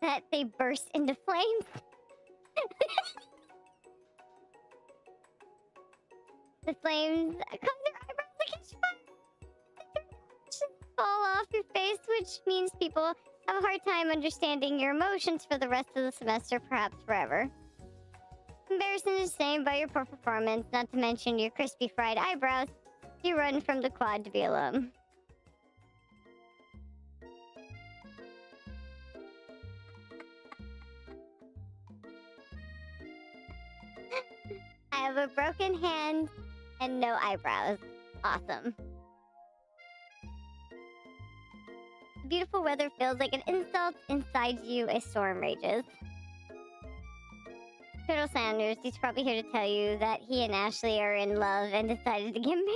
that they burst into flames. The flames cause your eyebrows to catch fire. Fall off your face, which means people have a hard time understanding your emotions for the rest of the semester, perhaps forever. Embarrassing to say about your poor performance, not to mention your crispy fried eyebrows, you run from the quad to be alone. I have a broken hand and no eyebrows. Awesome. The beautiful weather feels like an insult. Inside you, a storm rages. Colonel Sanders, he's probably here to tell you that he and Ashley are in love and decided to get married.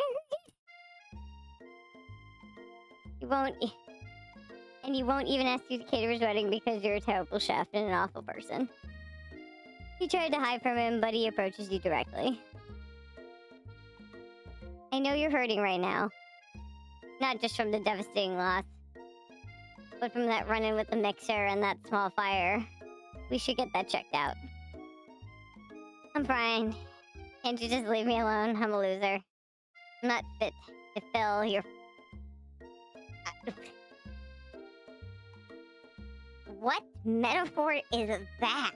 He won't even ask you to cater his wedding because you're a terrible chef and an awful person. You tried to hide from him, but he approaches you directly. I know you're hurting right now. Not just from the devastating loss, but from that run-in with the mixer and that small fire. We should get that checked out. I'm fine. Can't you just leave me alone? I'm a loser. I'm not fit to fill your... What metaphor is that?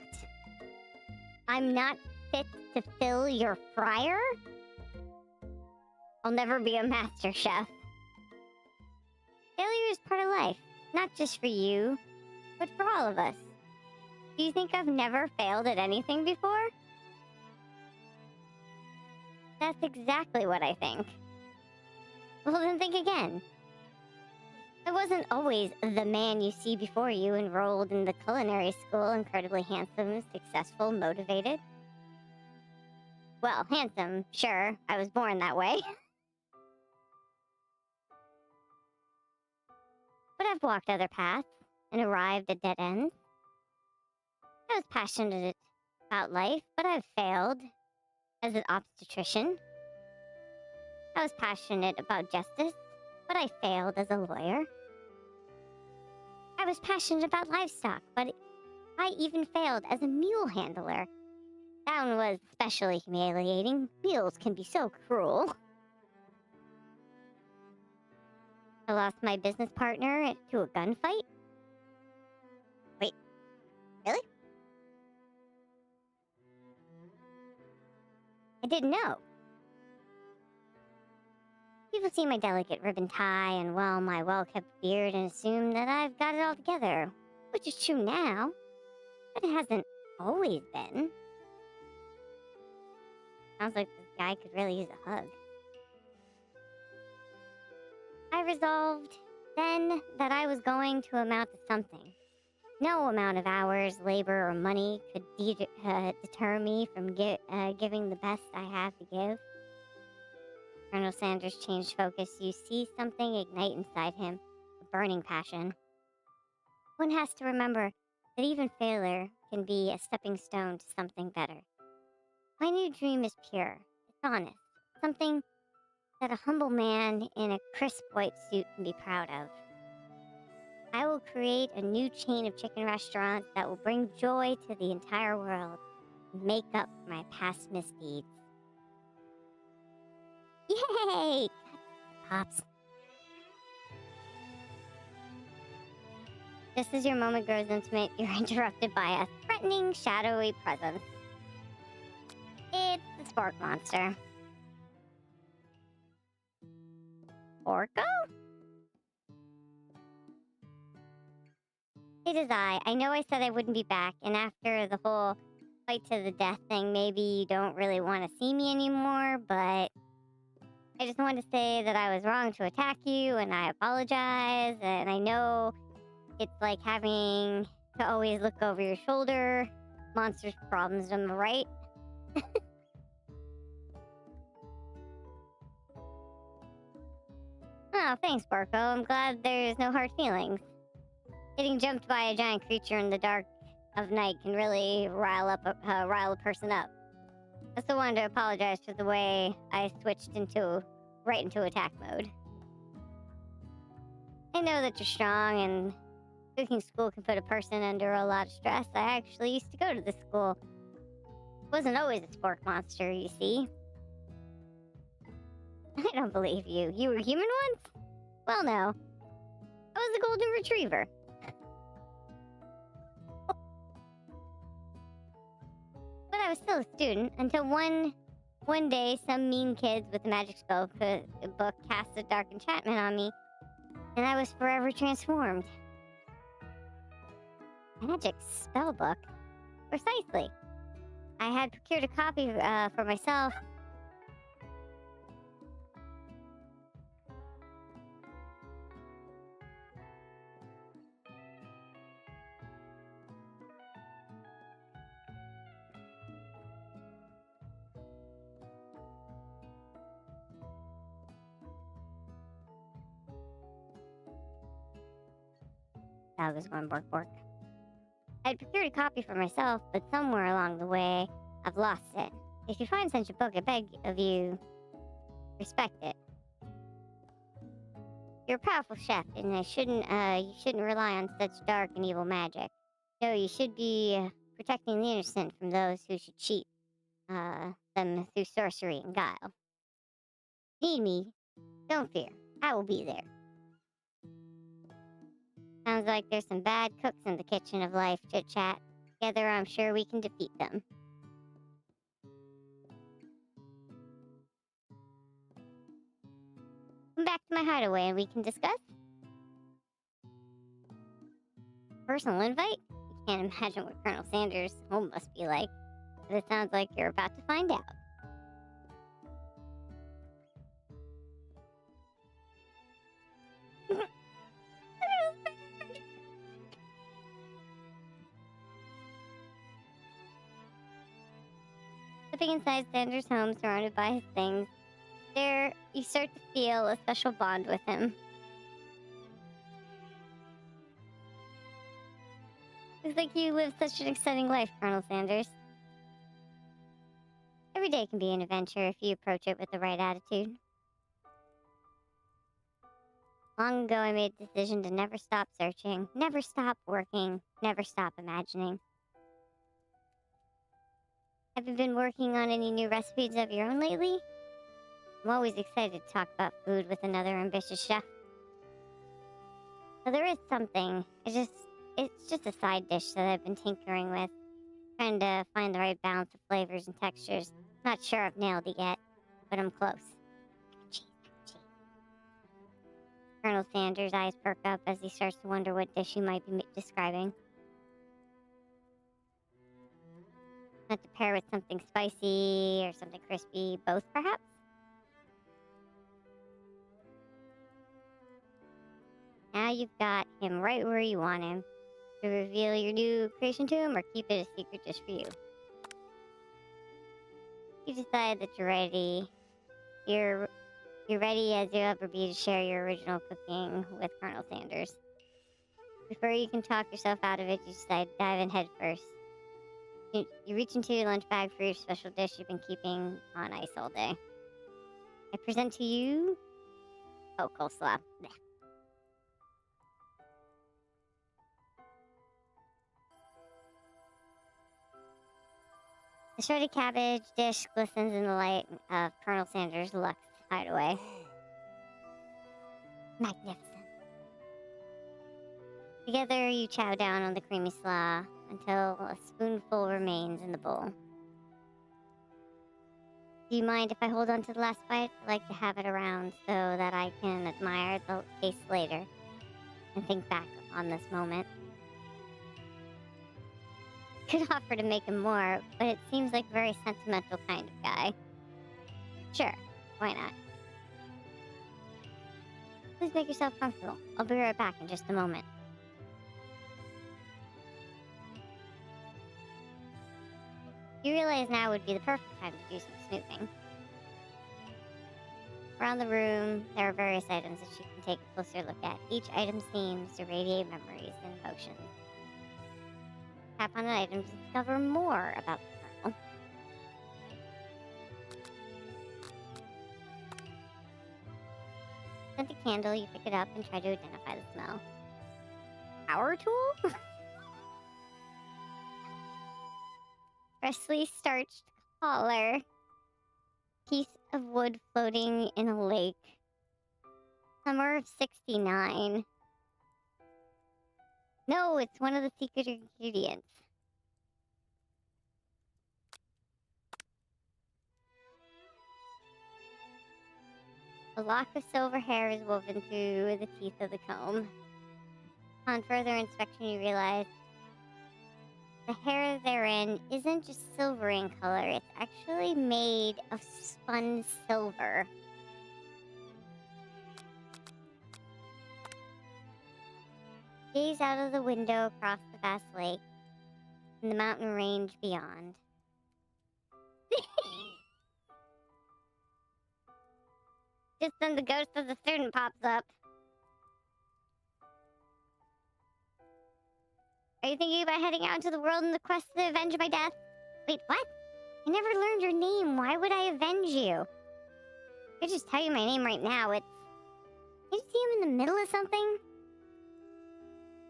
I'm not fit to fill your fryer? I'll never be a master chef. Failure is part of life, not just for you, but for all of us. Do you think I've never failed at anything before? That's exactly what I think. Well, then think again. I wasn't always the man you see before you enrolled in the culinary school, incredibly handsome, successful, motivated. Well, handsome, sure, I was born that way. But I've walked other paths and arrived at dead ends. I was passionate about life, but I've failed as an obstetrician. I was passionate about justice, but I failed as a lawyer. I was passionate about livestock, but I even failed as a mule handler. That one was especially humiliating. Mules can be so cruel. I lost my business partner to a gunfight. Wait, really? I didn't know. People see my delicate ribbon tie and, well, my well-kept beard and assume that I've got it all together, which is true now, but it hasn't always been. Sounds like this guy could really use a hug. I resolved then that I was going to amount to something. No amount of hours, labor, or money could deter me from giving the best I have to give. Colonel Sanders changed focus. You see something ignite inside him, a burning passion. One has to remember that even failure can be a stepping stone to something better. My new dream is pure. It's honest. Something that a humble man in a crisp white suit can be proud of. I will create a new chain of chicken restaurants that will bring joy to the entire world and make up for my past misdeeds. Yay! Pops. Just as your moment grows intimate, you're interrupted by a threatening, shadowy presence. It's the Spork Monster. Orko? It is I. I know I said I wouldn't be back, and after the whole fight to the death thing, maybe you don't really want to see me anymore, but I just wanted to say that I was wrong to attack you, and I apologize, and I know it's like having to always look over your shoulder. Monsters' problems, am I right? Oh, thanks, Barco. I'm glad there's no hard feelings. Getting jumped by a giant creature in the dark of night can really rile a person up. I still wanted to apologize for the way I switched right into attack mode. I know that you're strong, and cooking school can put a person under a lot of stress. I actually used to go to this school. Wasn't always a spork monster, you see. I don't believe you. You were human once? Well, no. I was a golden retriever. But I was still a student until one day some mean kids with a magic spell book cast a dark enchantment on me, and I was forever transformed. Magic spell book? Precisely. I had procured a copy for myself. Dog was going bork bork. I'd procured a copy for myself, but somewhere along the way, I've lost it. If you find such a book, I beg of you, respect it. You're a powerful chef, and you shouldn't rely on such dark and evil magic. No, you should be protecting the innocent from those who should cheat them through sorcery and guile. Need me? Don't fear. I will be there. Sounds like there's some bad cooks in the kitchen of life, Chit-Chat. Together, I'm sure we can defeat them. Come back to my hideaway and we can discuss. Personal invite? You can't imagine what Colonel Sanders' home must be like, but it sounds like you're about to find out. Stepping inside Sanders' home, surrounded by his things, there you start to feel a special bond with him. Looks like you live such an exciting life, Colonel Sanders. Every day can be an adventure if you approach it with the right attitude. Long ago, I made a decision to never stop searching, never stop working, never stop imagining. Have you been working on any new recipes of your own lately? I'm always excited to talk about food with another ambitious chef. Well, there is something. It's just a side dish that I've been tinkering with, trying to find the right balance of flavors and textures. Not sure I've nailed it yet, but I'm close. Colonel Sanders' eyes perk up as he starts to wonder what dish he might be describing. Not to pair with something spicy or something crispy, both perhaps? Now you've got him right where you want him. To reveal your new creation to him or keep it a secret just for you. You decide that you're ready. You're ready as you'll ever be to share your original cooking with Colonel Sanders. Before you can talk yourself out of it, you decide to dive in head first. You reach into your lunch bag for your special dish you've been keeping on ice all day. I present to you... Oh, coleslaw. Blech. The shredded cabbage dish glistens in the light of Colonel Sanders' luxe hideaway. Magnificent. Together, you chow down on the creamy slaw until a spoonful remains in the bowl. Do you mind if I hold on to the last bite? I like to have it around so that I can admire the taste later and think back on this moment. Could offer to make him more, but it seems like a very sentimental kind of guy. Sure, why not? Please make yourself comfortable. I'll be right back in just a moment. You realize now would be the perfect time to do some snooping. Around the room, there are various items that you can take a closer look at. Each item seems to radiate memories and emotions. Tap on an item to discover more about the Colonel. Scent a candle, you pick it up and try to identify the smell. Power tool? Freshly starched collar. Piece of wood floating in a lake. Summer of 69. No, it's one of the secret ingredients. A lock of silver hair is woven through the teeth of the comb. On further inspection, you realize the hair therein isn't just silver in color, it's actually made of spun silver. Gaze out of the window across the vast lake and the mountain range beyond. Just then the ghost of the student pops up. Are you thinking about heading out into the world in the quest to avenge my death? Wait, what? I never learned your name. Why would I avenge you? I could just tell you my name right now. It's... Did you see him in the middle of something?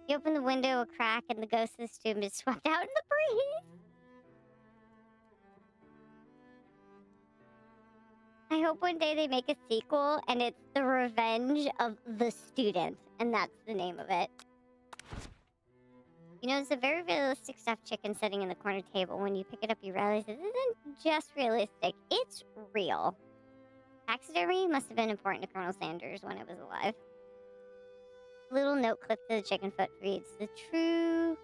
You open the window a crack and the ghost of the student is swept out in the breeze. I hope one day they make a sequel and it's The Revenge of the Student. And that's the name of it. You notice a very realistic stuffed chicken sitting in the corner table. When you pick it up, you realize it isn't just realistic, it's real. Taxidermy must have been important to Colonel Sanders when it was alive. Little note clipped to the chicken foot reads, "The true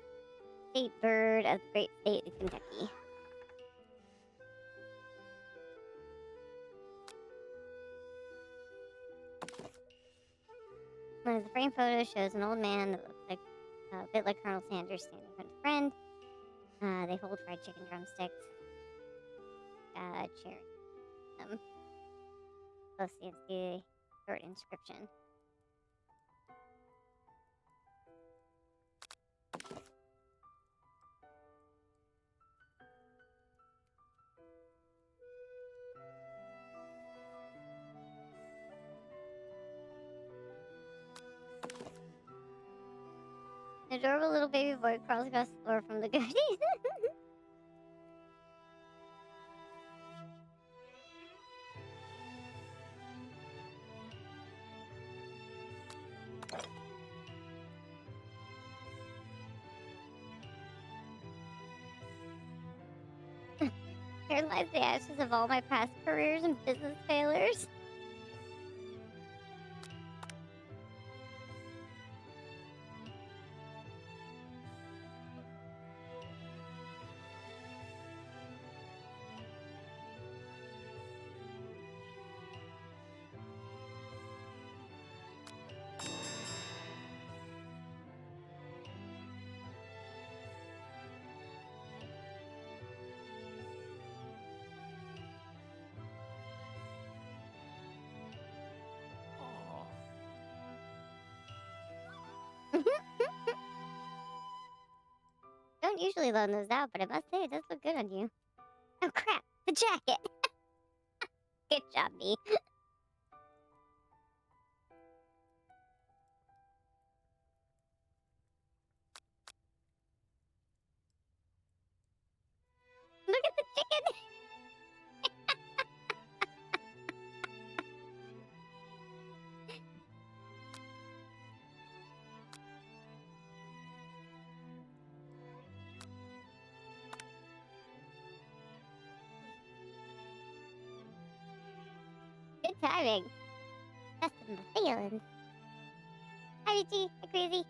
state bird of the great state of Kentucky." One of the frame photos shows an old man that looks like a bit like Colonel Sanders standing with a friend. They hold fried chicken drumsticks. Cheering them. Close to the short inscription. An adorable little baby boy crawls across the floor from the goodies. Here lies the ashes of all my past careers and business failures. Don't usually loan those out, but I must say it does look good on you. Oh crap, the jacket! Good job, me. Look at the chicken! Good timing. That's some feelings. Hi, Richie. Hi, Crazy.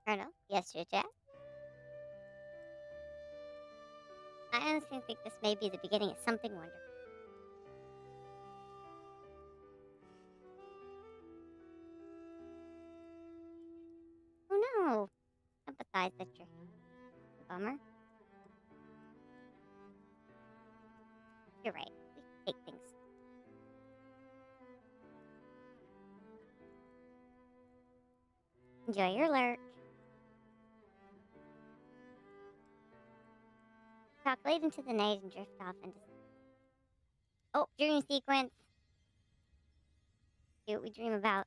Colonel? Yes, ChitChat? I honestly think this may be the beginning of something wonderful. Oh no! Empathize that you're a bummer. You're right. We can take things. Enjoy your lurk. Talk late into the night and drift off into... Oh, dream sequence. See what we dream about.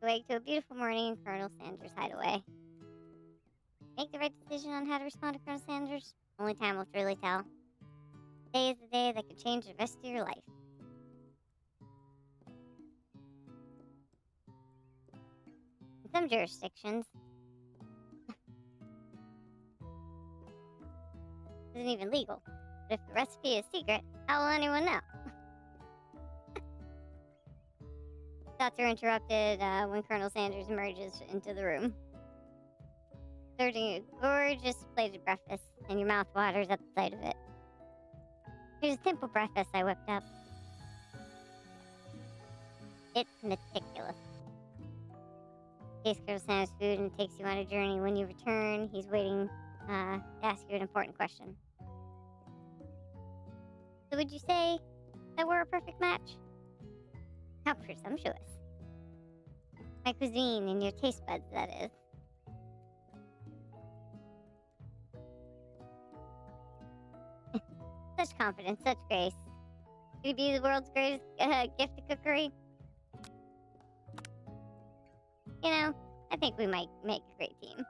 Wake to a beautiful morning in Colonel Sanders' hideaway. Make the right decision on how to respond to Colonel Sanders. Only time will truly tell. Today is the day that could change the rest of your life. In some jurisdictions, it isn't even legal. But if the recipe is secret, how will anyone know? Thoughts are interrupted when Colonel Sanders emerges into the room. Serving a gorgeous plated breakfast, and your mouth waters at the sight of it. Here's a simple breakfast I whipped up. It's meticulous. Tastes Colonel Sanders' food and takes you on a journey. When you return, he's waiting to ask you an important question. So would you say that we're a perfect match? How presumptuous. My cuisine and your taste buds, that is. Such confidence, such grace. Could it be the world's greatest gift of cookery? You know, I think we might make a great team.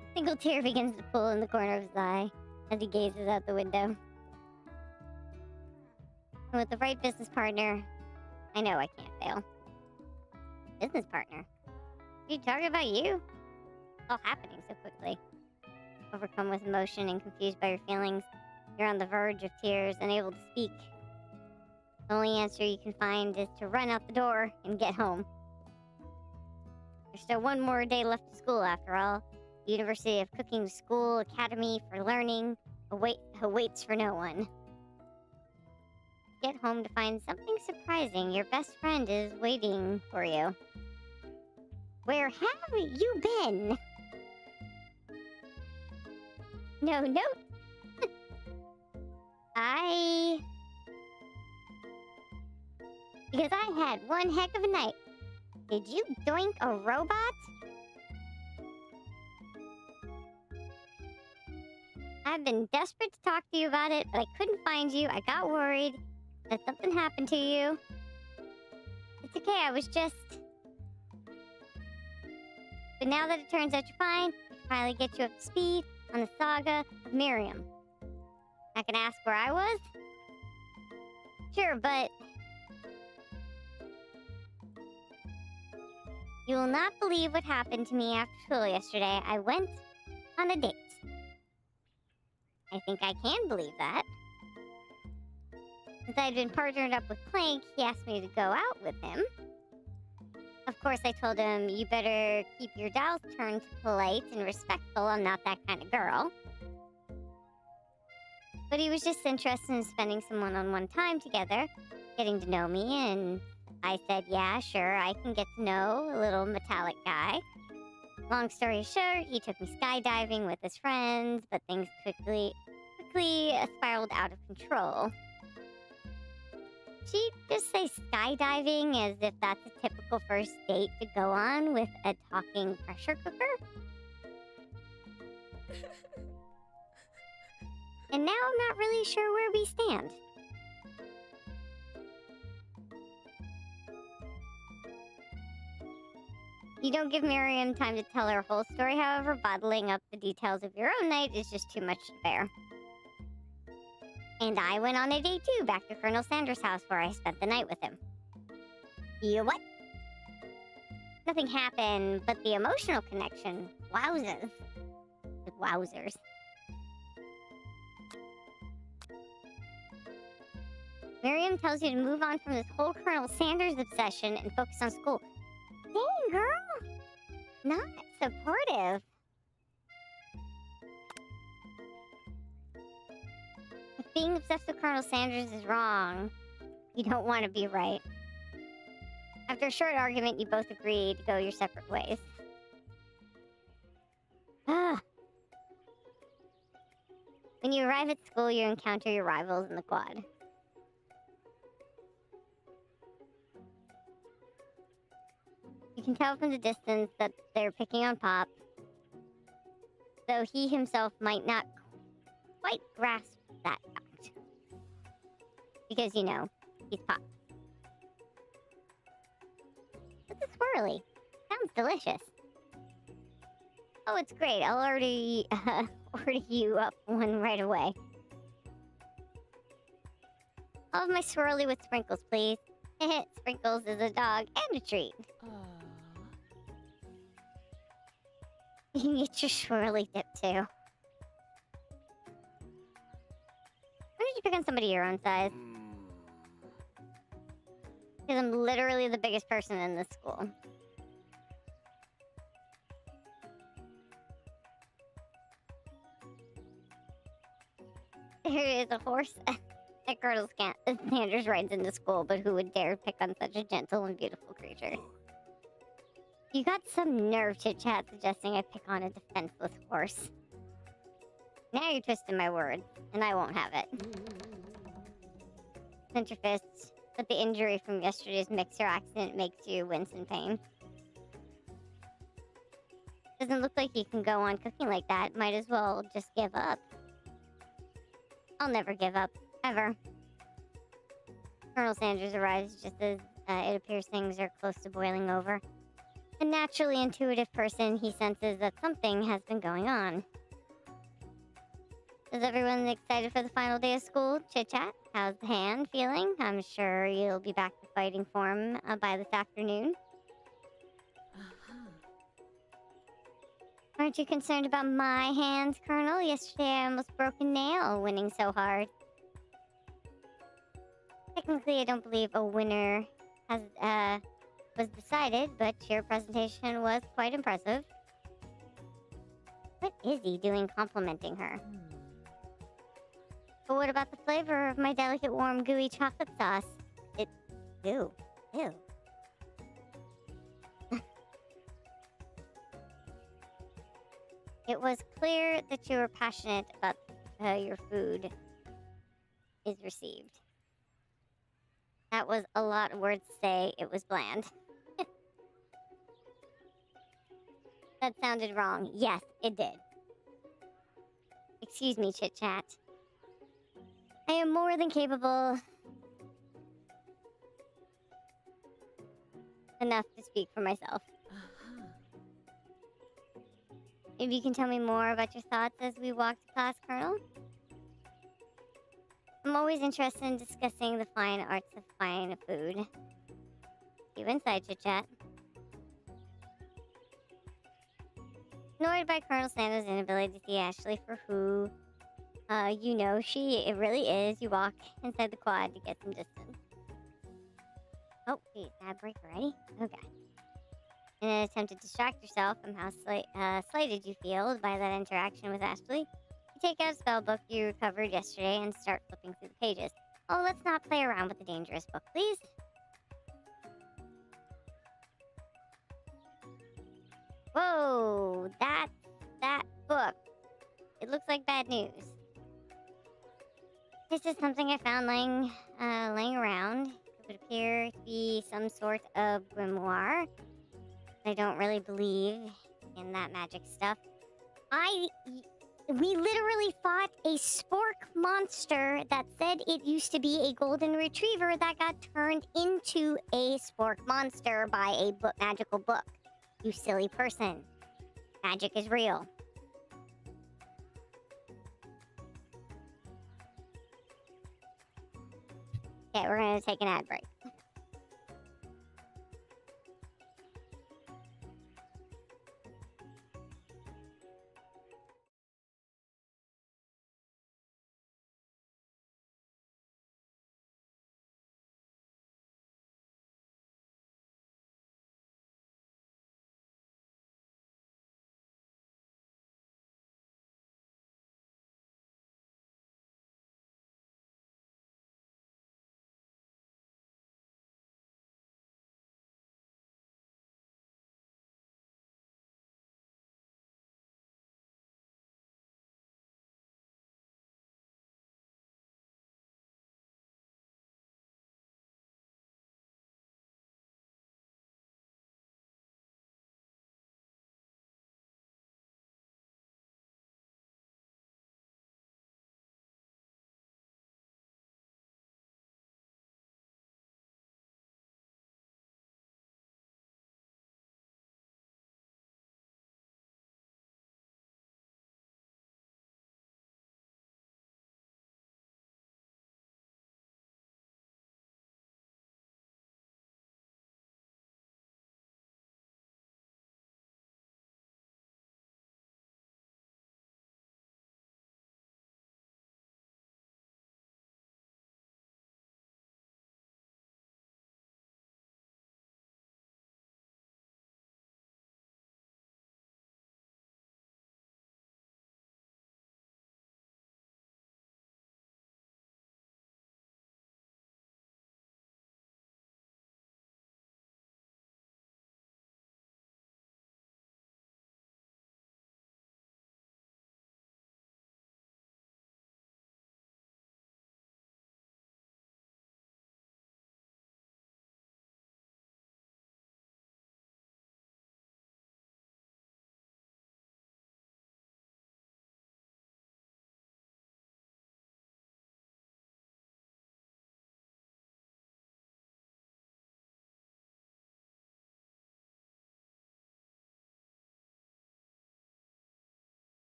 A single tear begins to pool in the corner of his eye as he gazes out the window. And with the right business partner, I know I can't fail. Business partner? Are you talking about you? It's all happening so quickly. Overcome with emotion and confused by your feelings, you're on the verge of tears, unable to speak. The only answer you can find is to run out the door and get home. There's still one more day left of school after all. The University of Cooking School Academy for Learning awaits for no one. Get home to find something surprising. Your best friend is waiting for you. Where have you been? No note. Because I had one heck of a night. Did you doink a robot? I've been desperate to talk to you about it, but I couldn't find you. I got worried that something happened to you. It's okay, I was just... But now that it turns out you're fine, I can finally get you up to speed on the saga of Miriam. I can ask where I was? Sure, but... You will not believe what happened to me after school yesterday. I went on a date. I think I can believe that. Since I'd been partnered up with Clank, he asked me to go out with him. Of course, I told him, you better keep your dials turned polite and respectful. I'm not that kind of girl. But he was just interested in spending some one-on-one time together, getting to know me, and I said, yeah, sure, I can get to know a little metallic guy. Long story short, he took me skydiving with his friends, but things quickly spiraled out of control. She just say skydiving as if that's a typical first date to go on with a talking pressure cooker? And now I'm not really sure where we stand. You don't give Miriam time to tell her whole story, however, bottling up the details of your own night is just too much to bear. And I went on a date too, back to Colonel Sanders' house where I spent the night with him. You what? Nothing happened, but the emotional connection, wowzers. Wowzers. Miriam tells you to move on from this whole Colonel Sanders obsession and focus on school. Dang, girl! Not supportive. If being obsessed with Colonel Sanders is wrong, you don't want to be right. After a short argument, you both agreed to go your separate ways. When you arrive at school, you encounter your rivals in the quad. You can tell from the distance that they're picking on Pop, though he himself might not quite grasp that fact. Because, you know, he's Pop. What's a swirly? Sounds delicious. Oh, it's great. I'll order you up one right away. I'll have my swirly with sprinkles, please. Sprinkles is a dog and a treat. You can get your swirly dip, too. Why did you pick on somebody your own size? Because I'm literally the biggest person in this school. There is a horse that Colonel Sanders rides into school, but who would dare pick on such a gentle and beautiful creature? You got some nerve, ChitChat, suggesting I pick on a defenseless horse. Now you're twisting my words, and I won't have it. Clench your fists, but the injury from yesterday's mixer accident makes you wince in pain. Doesn't look like you can go on cooking like that. Might as well just give up. I'll never give up. Ever. Colonel Sanders arrives just as it appears things are close to boiling over. A naturally intuitive person, he senses that something has been going on. Is everyone excited for the final day of school? ChitChat? How's the hand feeling? I'm sure you'll be back to fighting form by this afternoon. Aren't you concerned about my hands, Colonel? Yesterday I almost broke a nail winning so hard. Technically, I don't believe a winner has was decided, but your presentation was quite impressive. What is he doing complimenting her? But what about the flavor of my delicate, warm, gooey chocolate sauce? Ew. It was clear that you were passionate about your food is received. That was a lot of words to say it was bland. That sounded wrong. Yes, it did. Excuse me, ChitChat. I am more than capable enough to speak for myself. Maybe you can tell me more about your thoughts as we walk to class, Colonel? I'm always interested in discussing the fine arts of fine food. See you inside, ChitChat. Annoyed by Colonel Sando's inability to see Ashley for who, you know it really is, you walk inside the quad to get some distance. Oh, wait, ad break already? Okay. In an attempt to distract yourself from how slighted you feel by that interaction with Ashley, you take out a spell book you recovered yesterday and start flipping through the pages. Oh, let's not play around with the dangerous book, please. Whoa, that book. It looks like bad news. This is something I found laying around. It would appear to be some sort of grimoire. I don't really believe in that magic stuff. We literally fought a spork monster that said it used to be a golden retriever that got turned into a spork monster by a magical book. You silly person. Magic is real. Okay, we're gonna take an ad break.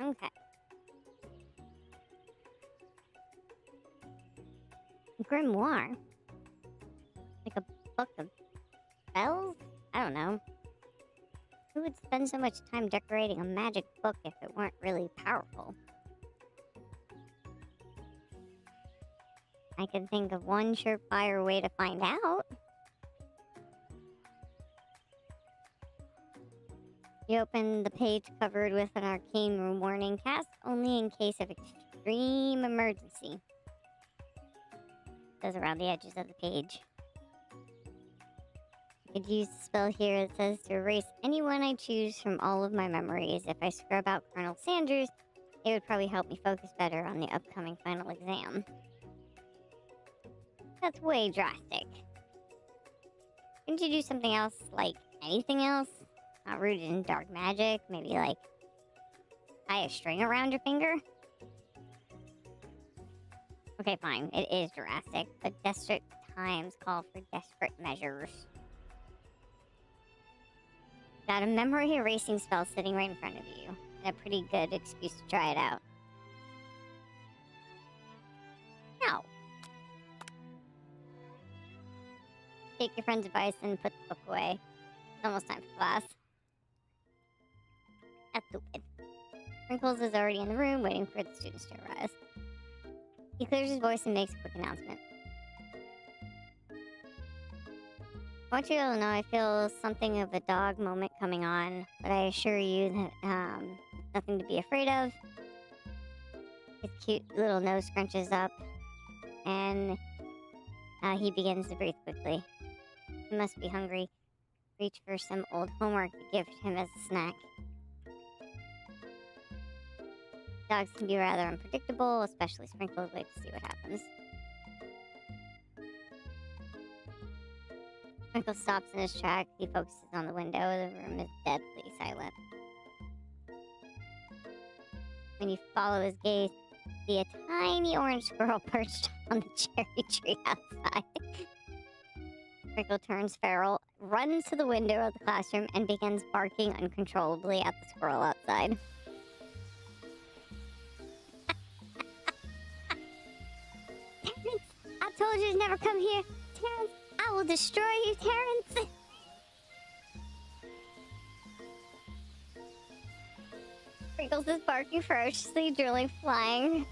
Okay. Grimoire? Like a book of spells? I don't know. Who would spend so much time decorating a magic book if it weren't really powerful? I could think of one surefire way to find out. You open the page covered with an arcane room warning, cast only in case of extreme emergency. It goes around the edges of the page. I could use the spell here that says to erase anyone I choose from all of my memories. If I scrub out Colonel Sanders, it would probably help me focus better on the upcoming final exam. That's way drastic. Couldn't you do something else, like anything else? Not rooted in dark magic? Maybe like tie a string around your finger? Okay, fine. It is drastic, but desperate times call for desperate measures. Got a memory erasing spell sitting right in front of you, and a pretty good excuse to try it out. No. Take your friend's advice and put the book away. It's almost time for class. That's stupid. Sprinkles is already in the room, waiting for the students to arrive. He clears his voice and makes a quick announcement. I want you all to know I feel something of a dog moment coming on, but I assure you that nothing to be afraid of. His cute little nose scrunches up, and he begins to breathe quickly. He must be hungry. Reach for some old homework to give him as a snack. Dogs can be rather unpredictable, especially Sprinkles. Wait to see what happens. Sprinkles stops in his track. He focuses on the window. The room is deadly silent. When you follow his gaze, you see a tiny orange squirrel perched on the cherry tree outside. Sprinkle turns feral, runs to the window of the classroom, and begins barking uncontrollably at the squirrel outside. Terrence, I told you to never come here. Terrence, I will destroy you, Terrence. Sprinkles is barking ferociously, drilling flying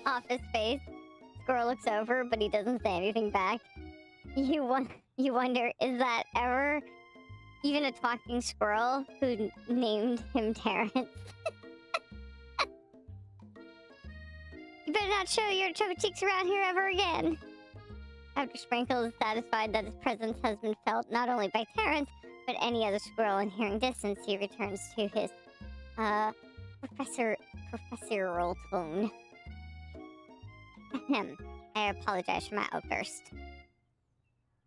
off his face. Squirrel looks over, but he doesn't say anything back. You wonder, is that ever even a talking squirrel who named him Terrence? You better not show your chubby cheeks around here ever again. After Sprinkle is satisfied that his presence has been felt not only by Terrence, but any other squirrel in hearing distance, he returns to his, professorial tone. Ahem. I apologize for my outburst.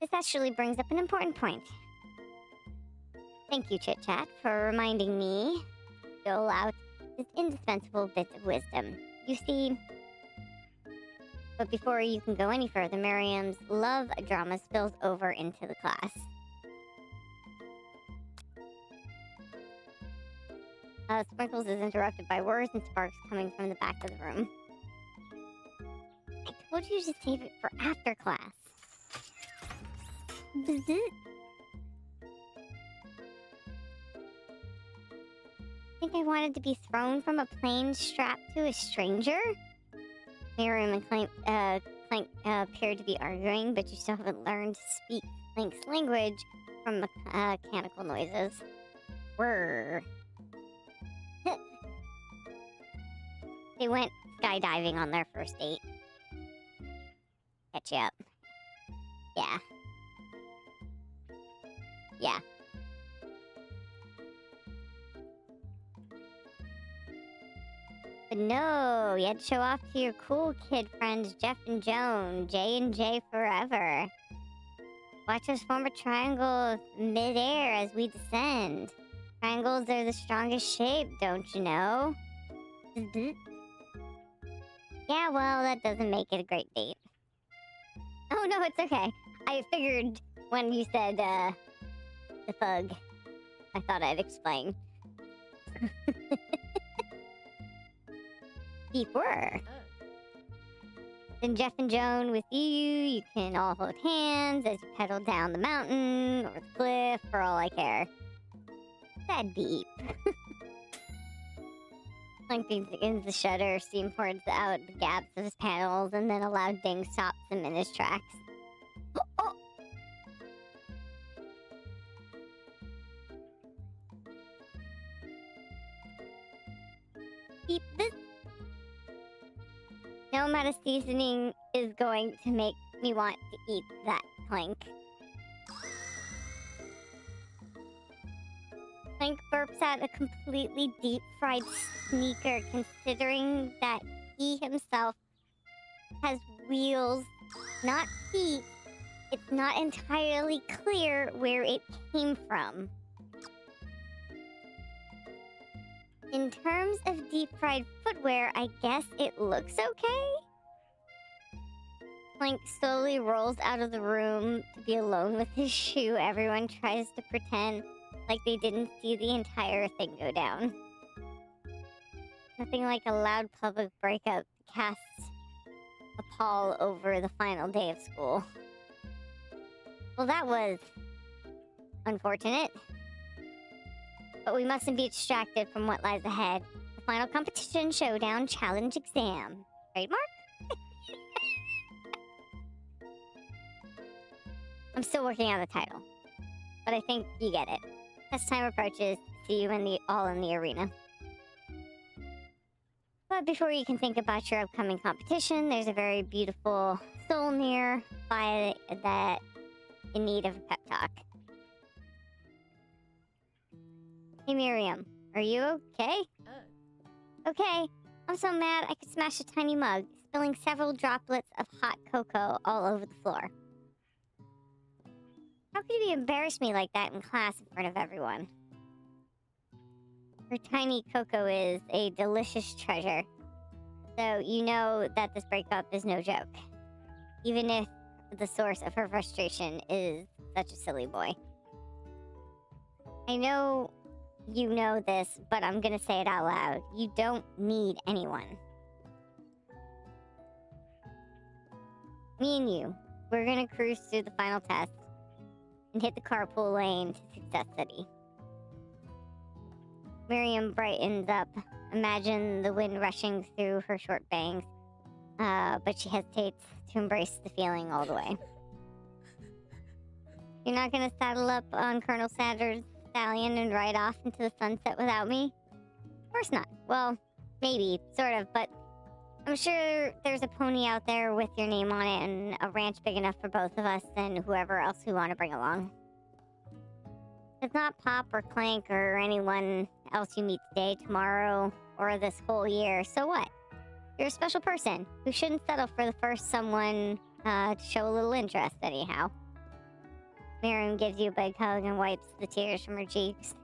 This actually brings up an important point. Thank you, ChitChat, for reminding me to dole out this indispensable bit of wisdom. You see, but before you can go any further, Miriam's love drama spills over into the class. Sprinkles is interrupted by words and sparks coming from the back of the room. I told you to save it for after class. Think I wanted to be thrown from a plane strapped to a stranger? Miriam and Clank appeared to be arguing, but you still haven't learned to speak Clank's language from mechanical noises. Whirr. They went skydiving on their first date. Catch you up. Yeah. Yeah. But no, you had to show off to your cool kid friends Jeff and Joan, J and J forever. Watch us form a triangle mid-air as we descend. Triangles are the strongest shape, don't you know? Yeah, well, that doesn't make it a great date. Oh, no, it's okay. I figured when you said, the thug, I thought I'd explain. deep were. Then Jeff and Joan with you can all hold hands as you pedal down the mountain or the cliff for all I care. That deep. Clank begins to shudder, steam pours out the gaps of his panels, and then a loud ding stops him in his tracks. Oh! Eat this. No amount of seasoning is going to make me want to eat that, Clank. Clank burps out a completely deep-fried sneaker, considering that he himself has wheels, not feet. It's not entirely clear where it came from. In terms of deep-fried footwear, I guess it looks okay? Clank slowly rolls out of the room to be alone with his shoe. Everyone tries to pretend like they didn't see the entire thing go down. Nothing like a loud public breakup casts a pall over the final day of school. Well, that was unfortunate. But we mustn't be distracted from what lies ahead. The final competition, showdown, challenge, exam. Trademark? I'm still working on the title, but I think you get it. As time approaches, see you all in the arena. But before you can think about your upcoming competition, there's a very beautiful soul nearby that in need of a pep talk. Hey Miriam, are you okay? Okay, I'm so mad I could smash a tiny mug, spilling several droplets of hot cocoa all over the floor. How could you embarrass me like that in class in front of everyone? Her tiny cocoa is a delicious treasure, so you know that this breakup is no joke, even if the source of her frustration is such a silly boy. I know you know this, but I'm gonna say it out loud. You don't need anyone. Me and you, we're gonna cruise through the final test and hit the carpool lane to Success City. Miriam brightens up. Imagine the wind rushing through her short bangs, but she hesitates to embrace the feeling all the way. You're not gonna saddle up on Colonel Sanders' stallion and ride off into the sunset without me? Of course not. Well, maybe, sort of, but I'm sure there's a pony out there with your name on it and a ranch big enough for both of us and whoever else we want to bring along. If it's not Pop or Clank or anyone else you meet today, tomorrow, or this whole year, so what? You're a special person who shouldn't settle for the first someone to show a little interest anyhow. Miriam gives you a big hug and wipes the tears from her cheeks.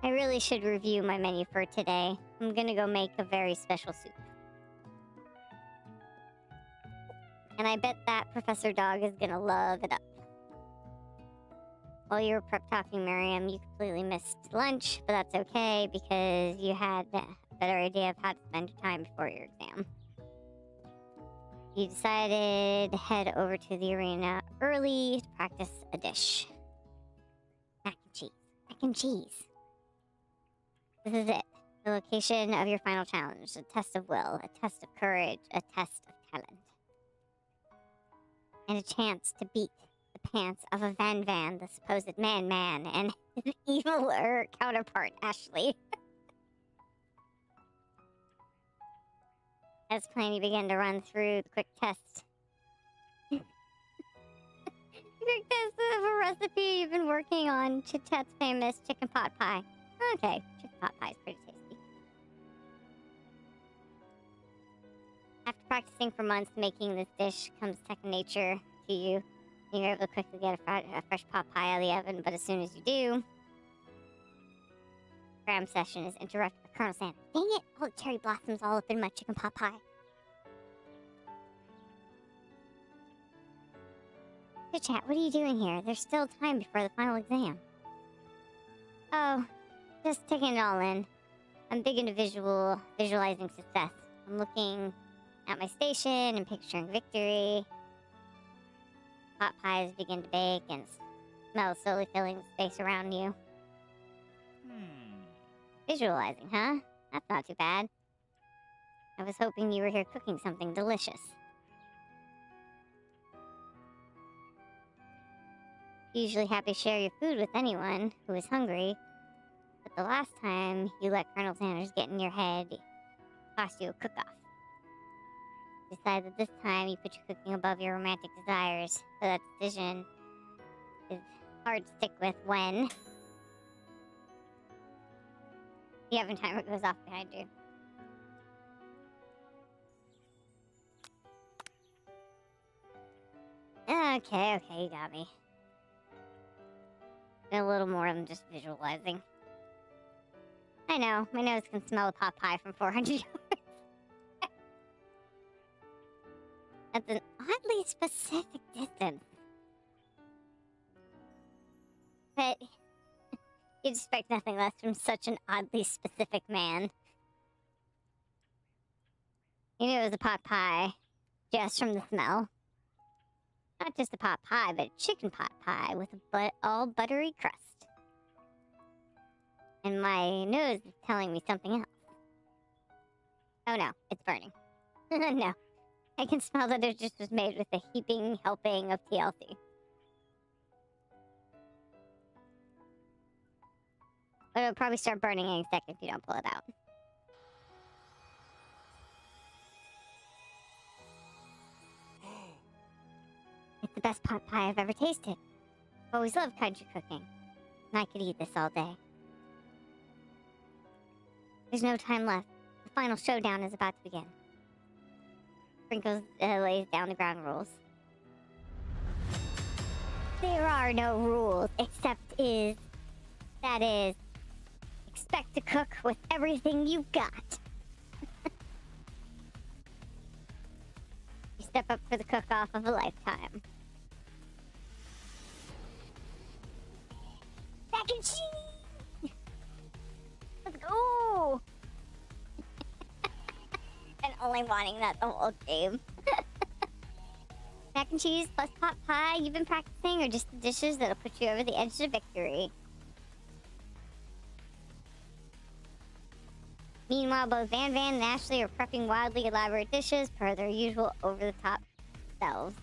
I really should review my menu for today. I'm gonna go make a very special soup. And I bet that Professor Dog is gonna love it up. While you were prep talking, Miriam, you completely missed lunch, but that's okay because you had a better idea of how to spend your time before your exam. You decided to head over to the arena early to practice a dish. Mac and cheese. Mac and cheese. This is it. The location of your final challenge. A test of will, a test of courage, a test of talent. And a chance to beat the pants of a Van, the supposed man, and his eviler counterpart, Ashley. As Planny began to run through the quick test. Quick test of a recipe you've been working on, ChitChat's famous chicken pot pie. Okay, chicken pot pie is pretty tasty. After practicing for months, making this dish comes second nature to you. You're able to quickly get a fresh pot pie out of the oven, but as soon as you do, cram session is interrupted by Colonel Sanders. Dang it! All the cherry blossoms all up in my chicken pot pie. ChitChat, what are you doing here? There's still time before the final exam. Oh, just taking it all in. I'm big into visualizing success. I'm looking at my station and picturing victory. Pot pies begin to bake and smell slowly filling the space around you. Visualizing, huh? That's not too bad. I was hoping you were here cooking something delicious. Usually happy to share your food with anyone who is hungry, but the last time you let Colonel Sanders get in your head, it cost you a cook-off. Decide that this time you put your cooking above your romantic desires, so that decision is hard to stick with when the oven timer goes off behind you. Okay, you got me. A little more than just visualizing. I know, my nose can smell a pot pie from 400 yards. That's an oddly specific distance. But you'd expect nothing less from such an oddly specific man. You knew it was a pot pie just from the smell. Not just a pot pie, but a chicken pot pie with a all buttery crust. And my nose is telling me something else. Oh no, it's burning. No, I can smell that it just was made with a heaping helping of TLC. But it'll probably start burning any second if you don't pull it out. It's the best pot pie I've ever tasted. I've always loved country cooking, and I could eat this all day. There's no time left. The final showdown is about to begin. Sprinkles lays down the ground rules. There are no rules, except that is, expect to cook with everything you've got. You step up for the cook-off of a lifetime. Mac and cheese! Let's go! And only wanting that the whole game. Mac and cheese plus pot pie you've been practicing, or just the dishes that'll put you over the edge to victory? Meanwhile, both Van and Ashley are prepping wildly elaborate dishes per their usual over-the-top selves.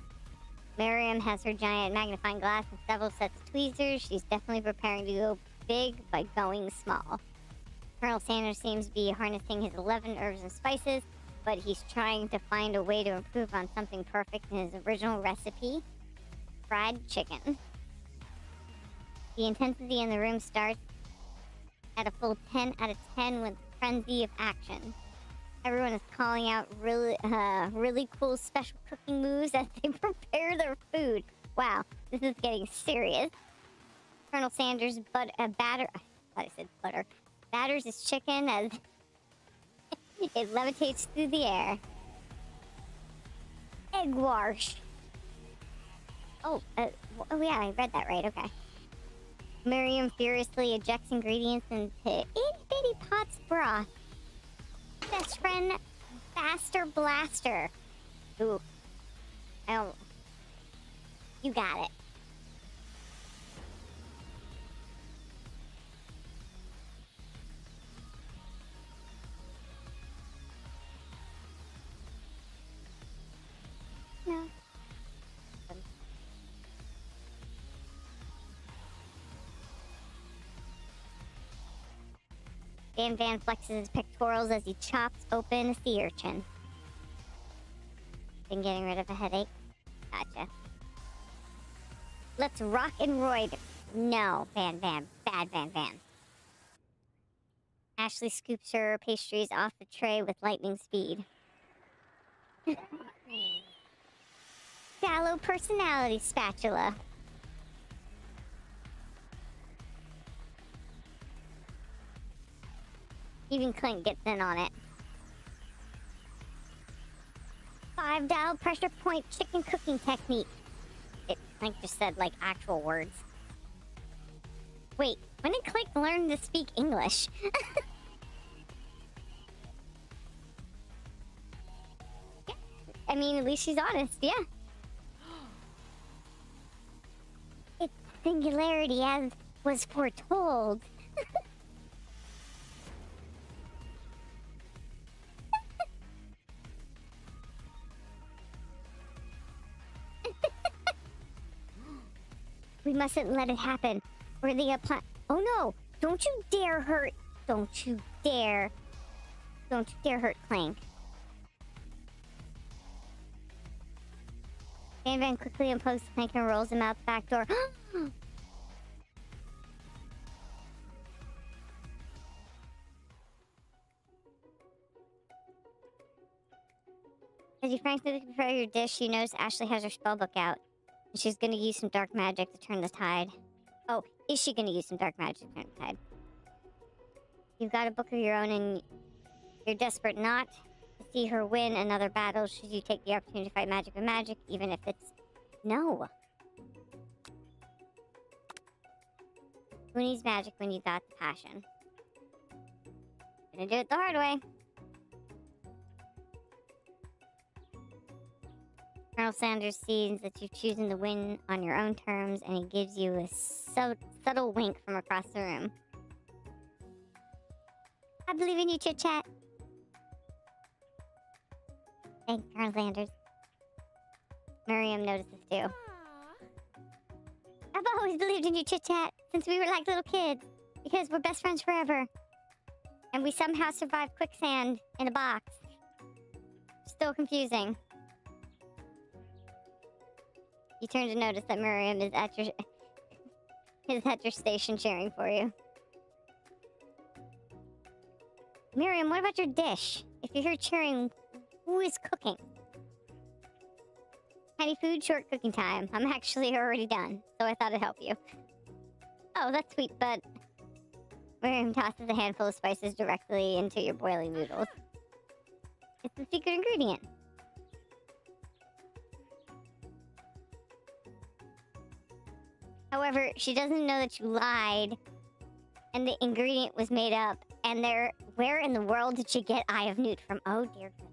Miriam has her giant magnifying glass and several sets of tweezers. She's definitely preparing to go big by going small. Colonel Sanders seems to be harnessing his 11 herbs and spices, but he's trying to find a way to improve on something perfect in his original recipe: fried chicken. The intensity in the room starts at a full 10 out of 10 with frenzy of action. Everyone is calling out really cool special cooking moves as they prepare their food. Wow, this is getting serious. Colonel Sanders batters his chicken as it levitates through the air. Egg wash. Oh yeah, I read that right, okay. Miriam furiously ejects ingredients into itty-bitty pots of broth. Best friend, Faster Blaster. Ooh. Oh. You got it. No. Van flexes his pectorals as he chops open a sea urchin. Been getting rid of a headache? Gotcha. Let's rock and roid. No, Bad Van. Ashley scoops her pastries off the tray with lightning speed. Shallow personality spatula. Even Clint gets in on it. $5 pressure point chicken cooking technique. It Clint just said like actual words. Wait, when did Clint learn to speak English? I mean, at least she's honest, yeah. It's singularity as was foretold. We mustn't let it happen. Or the oh no! Don't you dare hurt! Don't you dare! Don't you dare hurt Clank. Van Van quickly unplugs Clank and rolls him out the back door. As you frantically prepare your dish, you notice Ashley has her spellbook out. And she's gonna use some dark magic to turn the tide. Oh, is she gonna use some dark magic to turn the tide? You've got a book of your own and you're desperate not to see her win another battle should you take the opportunity to fight magic with magic, even if it's... No. Who needs magic when you got the passion? Gonna do it the hard way. Colonel Sanders sees that you've chosen to win on your own terms, and he gives you a subtle wink from across the room. I believe in you, ChitChat. Thanks, Colonel Sanders. Miriam notices too. Aww. I've always believed in you, ChitChat, since we were like little kids, because we're best friends forever. And we somehow survived quicksand in a box. Still confusing. You turn to notice that Miriam is at your station cheering for you. Miriam, what about your dish? If you're here cheering, who is cooking? Tiny food, short cooking time. I'm actually already done, so I thought I'd help you. Oh, that's sweet, but... Miriam tosses a handful of spices directly into your boiling noodles. It's the secret ingredient. However, she doesn't know that you lied and the ingredient was made up. And where in the world did she get Eye of Newt from? Oh, dear goodness.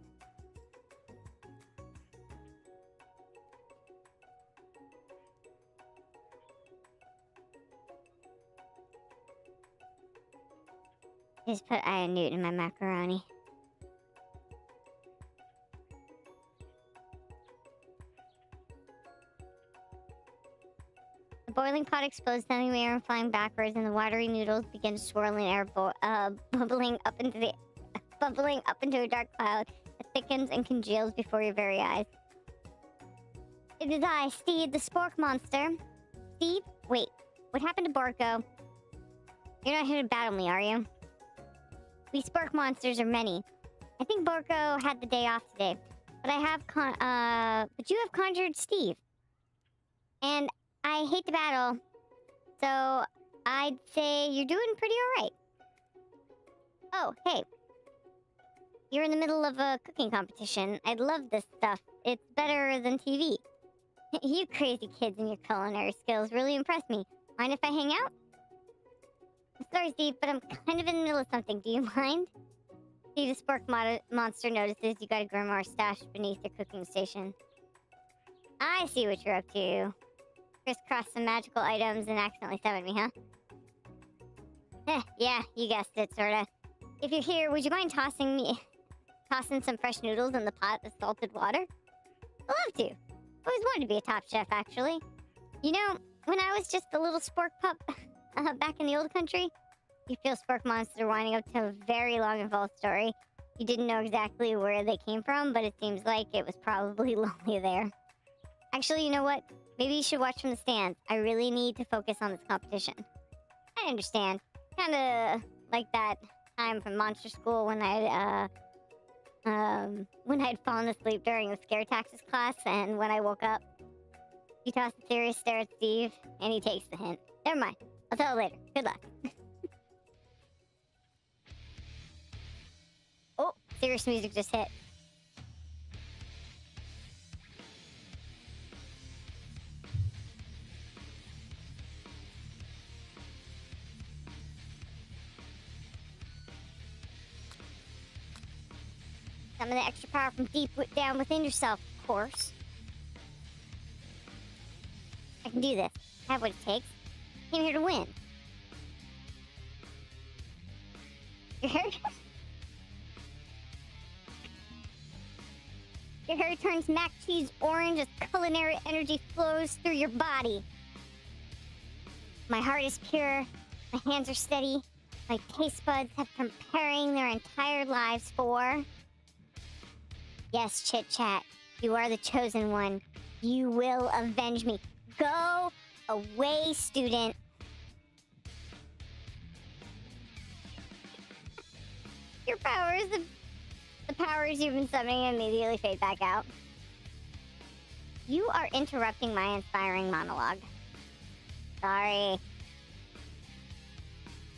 Just put Eye of Newt in my macaroni. The boiling pot explodes, sending the air flying backwards, and the watery noodles begin swirling air, bubbling up into a dark cloud that thickens and congeals before your very eyes. It is I, Steve, the spork monster. Steve, wait, what happened to Borko? You're not here to battle me, are you? We spork monsters are many. I think Borko had the day off today, but but you have conjured Steve. And I hate to battle, so I'd say you're doing pretty alright. Oh, hey. You're in the middle of a cooking competition. I love this stuff. It's better than TV. You crazy kids and your culinary skills really impress me. Mind if I hang out? Sorry, Steve, but I'm kind of in the middle of something. Do you mind? Steve, the spork monster notices you got a grimoire stashed beneath your cooking station. I see what you're up to. Crisscross some magical items and accidentally summoned me, huh? Yeah, you guessed it, sorta. If you're here, would you mind tossing some fresh noodles in the pot of salted water? I'd love to. Always wanted to be a top chef, actually. You know, when I was just a little spork pup back in the old country, you feel spork monster winding up to a very long involved story. You didn't know exactly where they came from, but it seems like it was probably lonely there. Actually, you know what? Maybe you should watch from the stands. I really need to focus on this competition. I understand. Kinda like that time from monster school when I'd fallen asleep during the scare tactics class, and when I woke up, you toss a serious stare at Steve, and he takes the hint. Never mind. I'll tell you later. Good luck. Oh, serious music just hit. Some of the extra power from deep down within yourself, of course. I can do this. I have what it takes. Came here to win. Your hair... Your hair turns mac cheese orange as culinary energy flows through your body. My heart is pure. My hands are steady. My taste buds have been preparing their entire lives for... Yes, ChitChat, you are the chosen one. You will avenge me. Go away, student. Your powers, the powers you've been summoning immediately fade back out. You are interrupting my inspiring monologue. Sorry.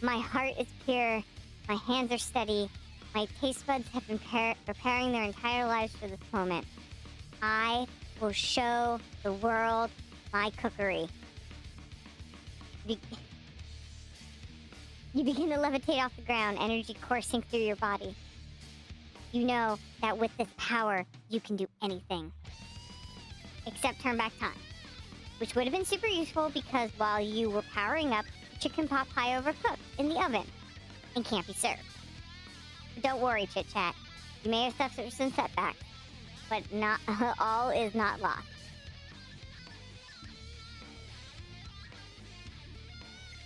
My heart is pure. My hands are steady. My taste buds have been preparing their entire lives for this moment. I will show the world my cookery. You begin to levitate off the ground, energy coursing through your body. You know that with this power, you can do anything. Except turn back time. Which would have been super useful because while you were powering up, chicken pot pie overcooked in the oven and can't be served. But don't worry, ChitChat. You may have suffered some setbacks, but not all is not lost.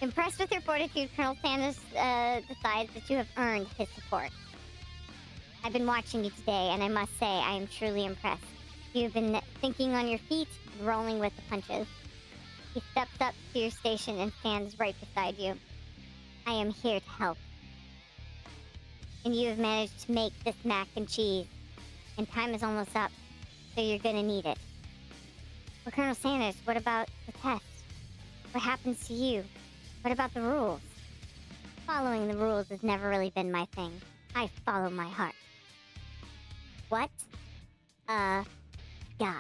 Impressed with your fortitude, Colonel Sanders decides that you have earned his support. I've been watching you today, and I must say I am truly impressed. You've been thinking on your feet, rolling with the punches. He steps up to your station and stands right beside you. I am here to help. And you have managed to make this mac and cheese. And time is almost up, so you're gonna need it. But Colonel Sanders, what about the test? What happens to you? What about the rules? Following the rules has never really been my thing. I follow my heart. What? A guy.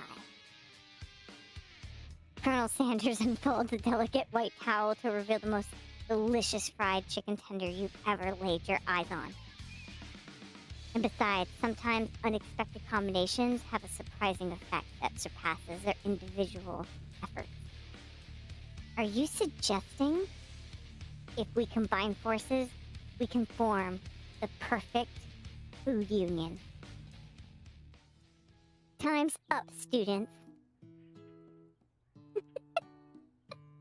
Colonel Sanders unfolds a delicate white towel to reveal the most delicious fried chicken tender you've ever laid your eyes on. And besides, sometimes unexpected combinations have a surprising effect that surpasses their individual efforts. Are you suggesting if we combine forces, we can form the perfect food union? Time's up, students.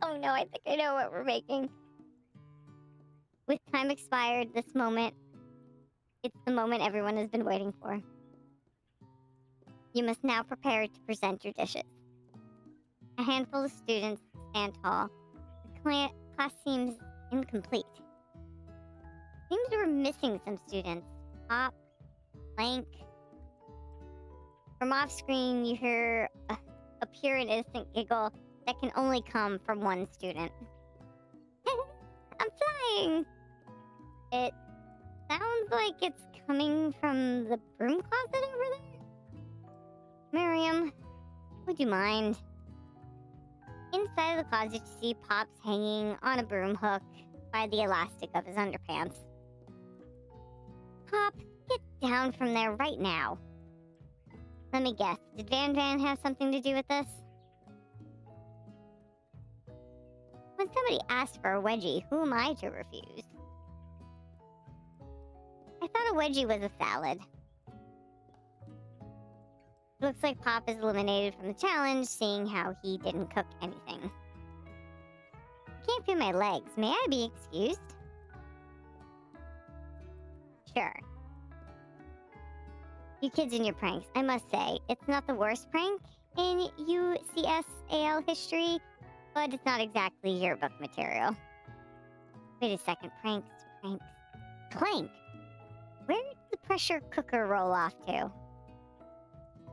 Oh no, I think I know what we're making. With time expired, this moment, it's the moment everyone has been waiting for. You must now prepare to present your dishes. A handful of students stand tall. The class seems incomplete. Seems we're missing some students. Pop, Blank. From off screen, you hear a pure and innocent giggle that can only come from one student. I'm flying! It sounds like it's coming from the broom closet over there. Miriam, would you mind? Inside of the closet, you see Pops hanging on a broom hook by the elastic of his underpants. Pop, get down from there right now. Let me guess, did Van have something to do with this? When somebody asks for a wedgie, who am I to refuse? I thought a wedgie was a salad. Looks like Pop is eliminated from the challenge, seeing how he didn't cook anything. I can't feel my legs. May I be excused? Sure. You kids and your pranks. I must say, it's not the worst prank in UCSAL history, but it's not exactly yearbook material. Wait a second. Pranks. Plank! Where did the pressure cooker roll off to?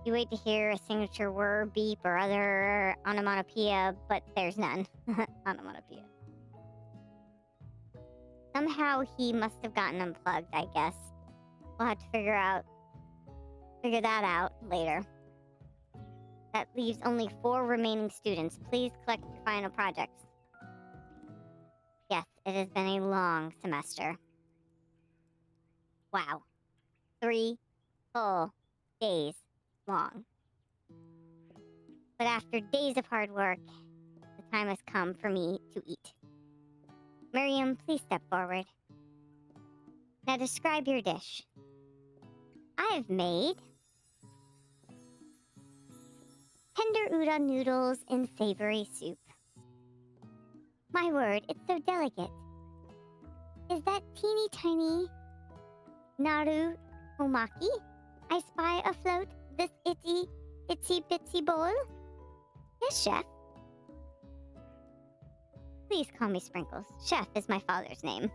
You wait to hear a signature word, beep, or other onomatopoeia, but there's none. Onomatopoeia. Somehow he must have gotten unplugged, I guess. We'll have to figure that out later. That leaves only 4 remaining students. Please collect your final projects. Yes, it has been a long semester. Wow. 3 full days long. But after days of hard work, the time has come for me to eat. Miriam, please step forward. Now describe your dish. I have made tender udon noodles in savory soup. My word, it's so delicate. Is that teeny tiny naru omaki I spy afloat this itsy bitsy bowl? Yes, chef. Please call me Sprinkles. Chef is my father's name.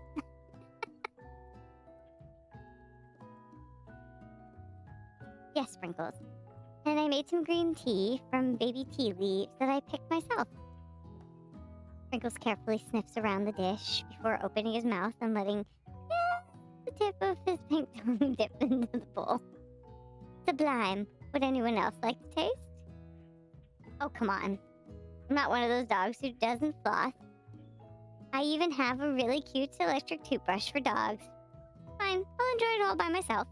Yes, Sprinkles. And I made some green tea from baby tea leaves that I picked myself. Sprinkles carefully sniffs around the dish before opening his mouth and letting the tip of his pink tongue dip into the bowl. Sublime. Would anyone else like to taste? Oh, come on. I'm not one of those dogs who doesn't floss. I even have a really cute electric toothbrush for dogs. Fine, I'll enjoy it all by myself.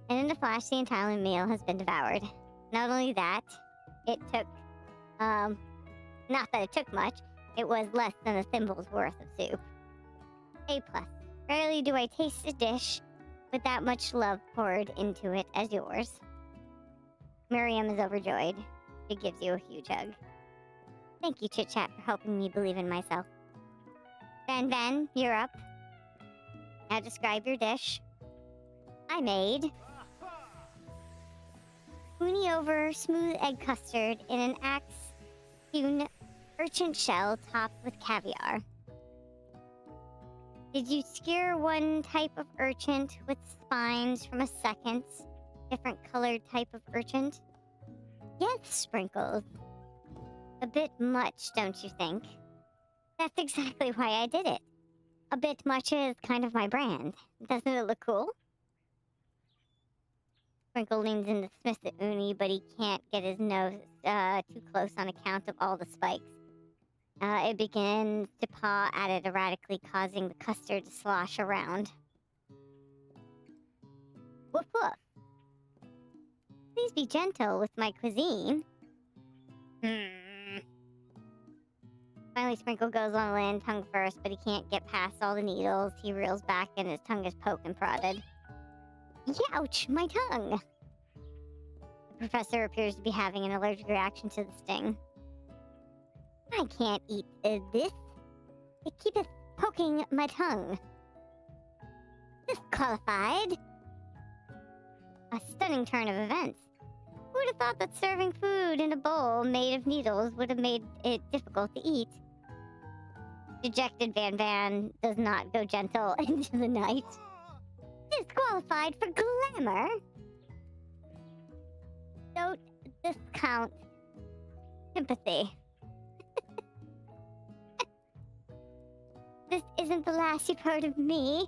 And in a flash, the entire meal has been devoured. Not only that, it took, not that it took much, it was less than a thimble's worth of soup. A+. Rarely do I taste a dish with that much love poured into it as yours. Miriam is overjoyed. She gives you a huge hug. Thank you, ChitChat, for helping me believe in myself. Van, you're up. Now describe your dish. I made uni over smooth egg custard in an axe-hewn urchin shell topped with caviar. Did you skewer one type of urchin with spines from a second, different colored type of urchin? Yes, Sprinkles. A bit much, don't you think? That's exactly why I did it. A bit much is kind of my brand. Doesn't it look cool? Sprinkle leans in to sniff the uni, but he can't get his nose too close on account of all the spikes. It begins to paw at it erratically, causing the custard to slosh around. Woof woof. Please be gentle with my cuisine. Finally, Sprinkle goes on land tongue first, but he can't get past all the needles. He reels back and his tongue is poked and prodded. Ouch, my tongue! The professor appears to be having an allergic reaction to the sting. I can't eat this. It keepeth poking my tongue. Disqualified. A stunning turn of events. Who would have thought that serving food in a bowl made of needles would have made it difficult to eat? Dejected Van does not go gentle into the night. Disqualified for glamour. Don't discount sympathy. This isn't the last you've heard of me.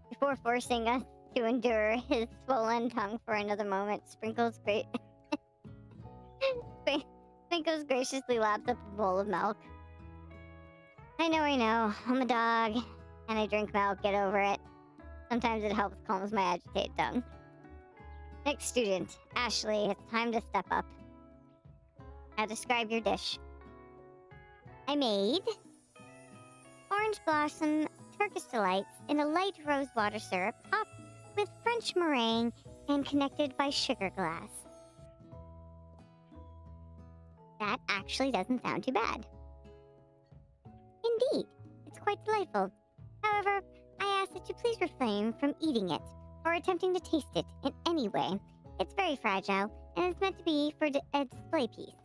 Before forcing us to endure his swollen tongue for another moment, Sprinkles graciously laps up a bowl of milk. I know. I'm a dog, and I drink milk. Get over it. Sometimes it helps calms my agitated tongue. Next student, Ashley, it's time to step up. Now describe your dish. I made orange blossom Turkish delights in a light rose water syrup topped with French meringue and connected by sugar glass. That actually doesn't sound too bad. Indeed, it's quite delightful. However, I ask that you please refrain from eating it or attempting to taste it in any way. It's very fragile and it's meant to be for a display piece.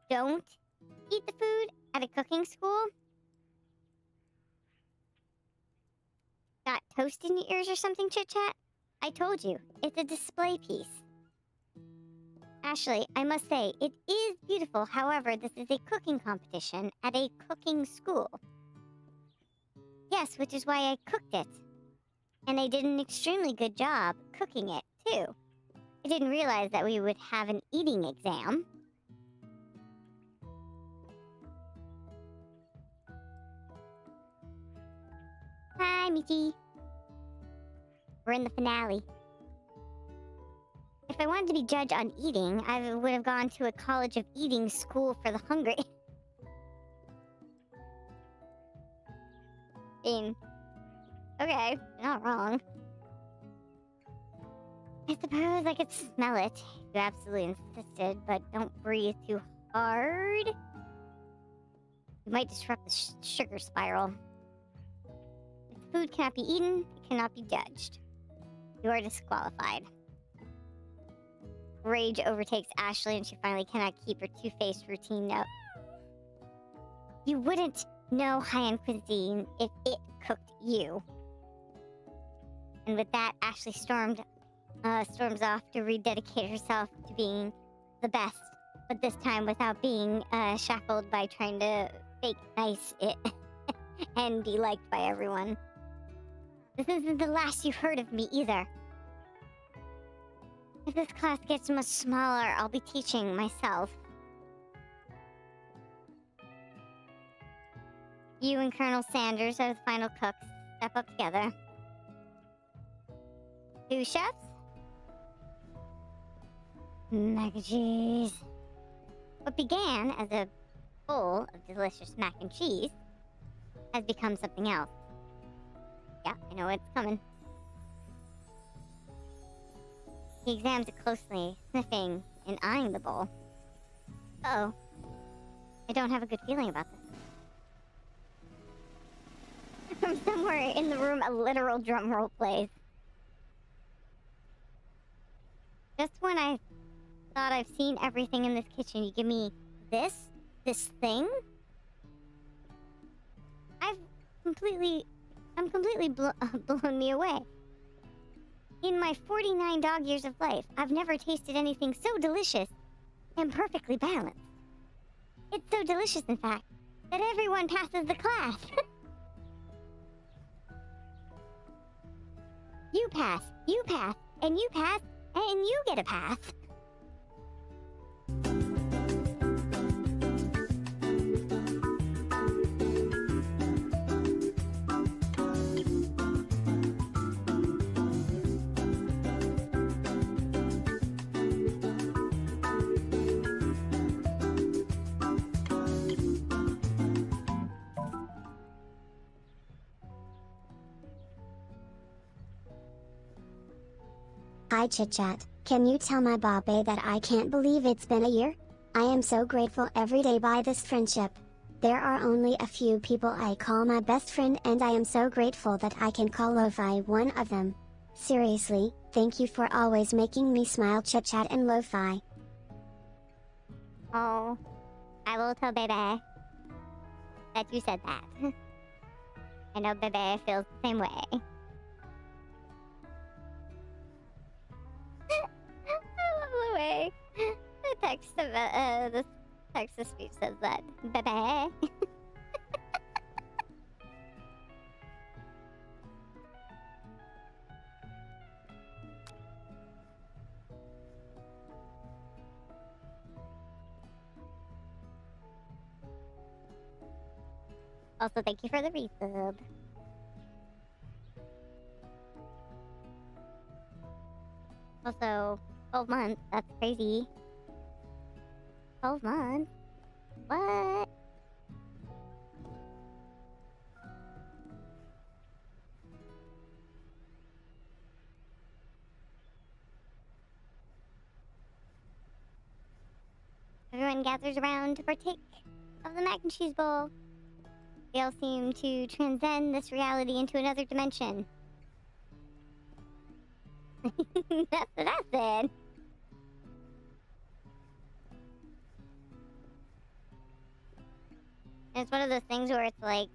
Don't eat the food at a cooking school. Got toast in your ears or something, ChitChat? I told you, it's a display piece. Ashley, I must say, it is beautiful. However, this is a cooking competition at a cooking school. Yes, which is why I cooked it. And I did an extremely good job cooking it, too. I didn't realize that we would have an eating exam. Meaty. We're in the finale. If I wanted to be judged on eating, I would have gone to a college of eating school for the hungry. Okay, you're not wrong. I suppose I could smell it if you absolutely insisted, but don't breathe too hard. You might disrupt the sugar spiral. If food cannot be eaten, it cannot be judged. You are disqualified. Rage overtakes Ashley and she finally cannot keep her two-faced routine note. You wouldn't know high-end cuisine if it cooked you. And with that, Ashley storms off to rededicate herself to being the best, but this time without being shackled by trying to fake nice it and be liked by everyone. This isn't the last you've heard of me either. If this class gets much smaller, I'll be teaching myself. You and Colonel Sanders are the final cooks. Step up together. 2 chefs? Mac and cheese. What began as a bowl of delicious mac and cheese has become something else. Yeah, I know it's coming. He examines it closely, sniffing and eyeing the bowl. Uh-oh. I don't have a good feeling about this. From somewhere in the room, a literal drum roll plays. Just when I thought I've seen everything in this kitchen, you give me this thing? completely blown me away. In my 49 dog years of life, I've never tasted anything so delicious and perfectly balanced. It's so delicious, in fact, that everyone passes the class. You pass, and you pass, and you get a pass. Hi ChitChat, can you tell my Babe that I can't believe it's been a year? I am so grateful every day by this friendship. There are only a few people I call my best friend and I am so grateful that I can call Lo-Fi one of them. Seriously, thank you for always making me smile ChitChat and Lo-Fi. Oh, I will tell Bebe that you said that. I know Bebe feels the same way. I love the way the text to speech says that. Bebe. Also, thank you for the resub. Also, 12 months. That's crazy. 12 months? What? Everyone gathers around to partake of the mac and cheese bowl. They all seem to transcend this reality into another dimension. That's what I said. And it's one of those things where it's like,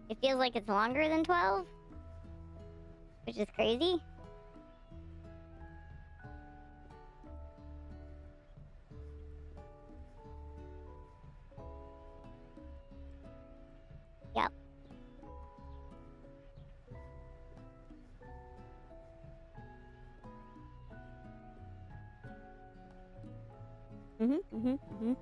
it feels like it's longer than 12, which is crazy. Yep. Mm-hmm.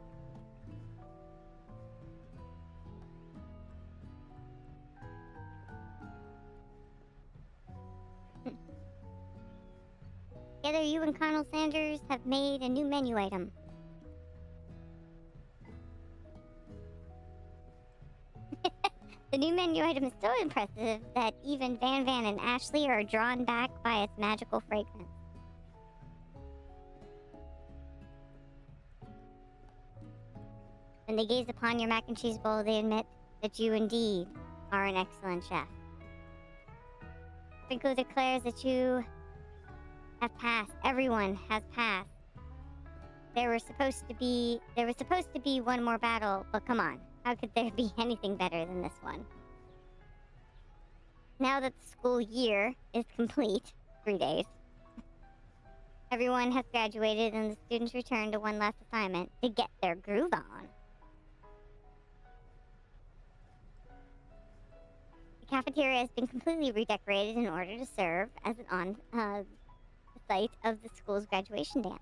Together, you and Colonel Sanders have made a new menu item. The new menu item is so impressive that even Van Van and Ashley are drawn back by its magical fragrance. When they gaze upon your mac and cheese bowl, they admit that you indeed are an excellent chef. Sprinkle declares that you have passed. Everyone has passed. There was supposed to be one more battle, but come on. How could there be anything better than this one? Now that the school year is complete, 3 days, everyone has graduated and the students return to one last assignment to get their groove on. The cafeteria has been completely redecorated in order to serve as the site of the school's graduation dance.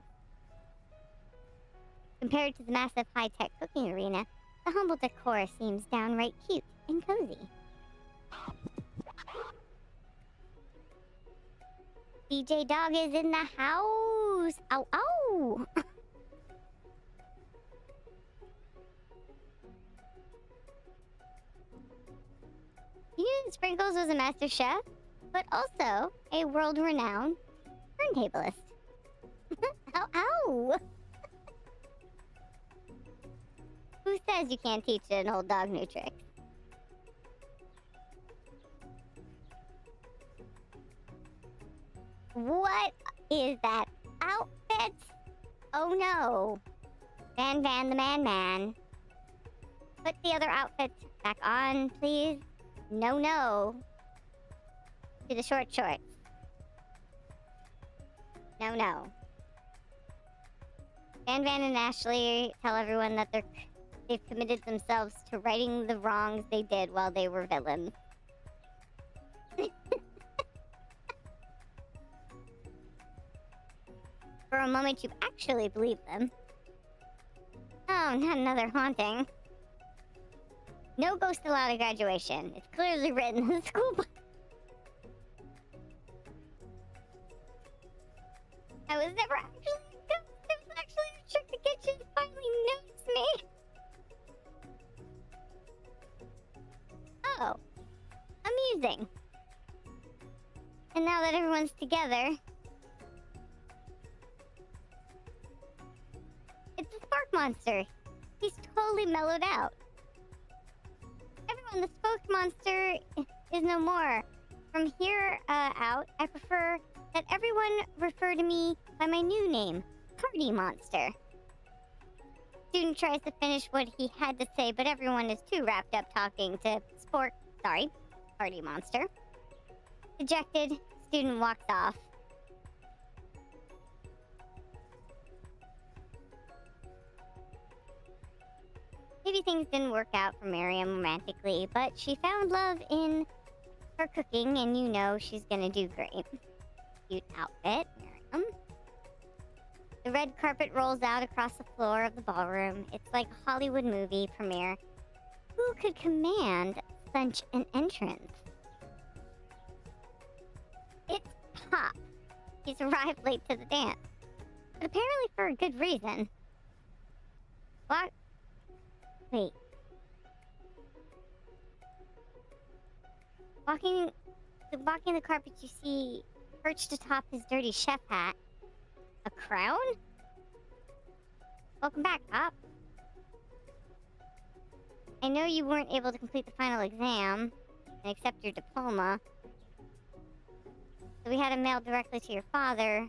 Compared to the massive high-tech cooking arena, the humble decor seems downright cute and cozy. DJ Dog is in the house! Ow, ow! You knew that Sprinkles was a master chef, but also a world-renowned turntablist. Ow, ow! Who says you can't teach an old dog new tricks? What is that outfit? Oh no. Van Van the Man. Put the other outfit back on, please. No, no. To the short shorts. No, no. Van Van and Ashley tell everyone that they've committed themselves to righting the wrongs they did while they were villains. For a moment, you actually believe them. Oh, not another haunting. No ghost allowed at graduation. It's clearly written in the school book. I was never actually a ghost. It was actually a trick to get you to finally notice me. Oh. Amusing. And now that everyone's together, it's the Spark Monster. He's totally mellowed out. Everyone, the Spark Monster is no more. From here out, I prefer that everyone refer to me by my new name, Party Monster. Student tries to finish what he had to say, but everyone is too wrapped up talking to Party Monster. Dejected, student walks off. Maybe things didn't work out for Miriam romantically, but she found love in her cooking, and you know she's gonna do great. Cute outfit, Miriam. The red carpet rolls out across the floor of the ballroom. It's like a Hollywood movie premiere. Who could command such an entrance? It's Pop. He's arrived late to the dance, but apparently for a good reason. What? Wait. Walking the carpet, you see perched atop his dirty chef hat, a crown? Welcome back, Pop. I know you weren't able to complete the final exam and accept your diploma, so we had it mailed directly to your father.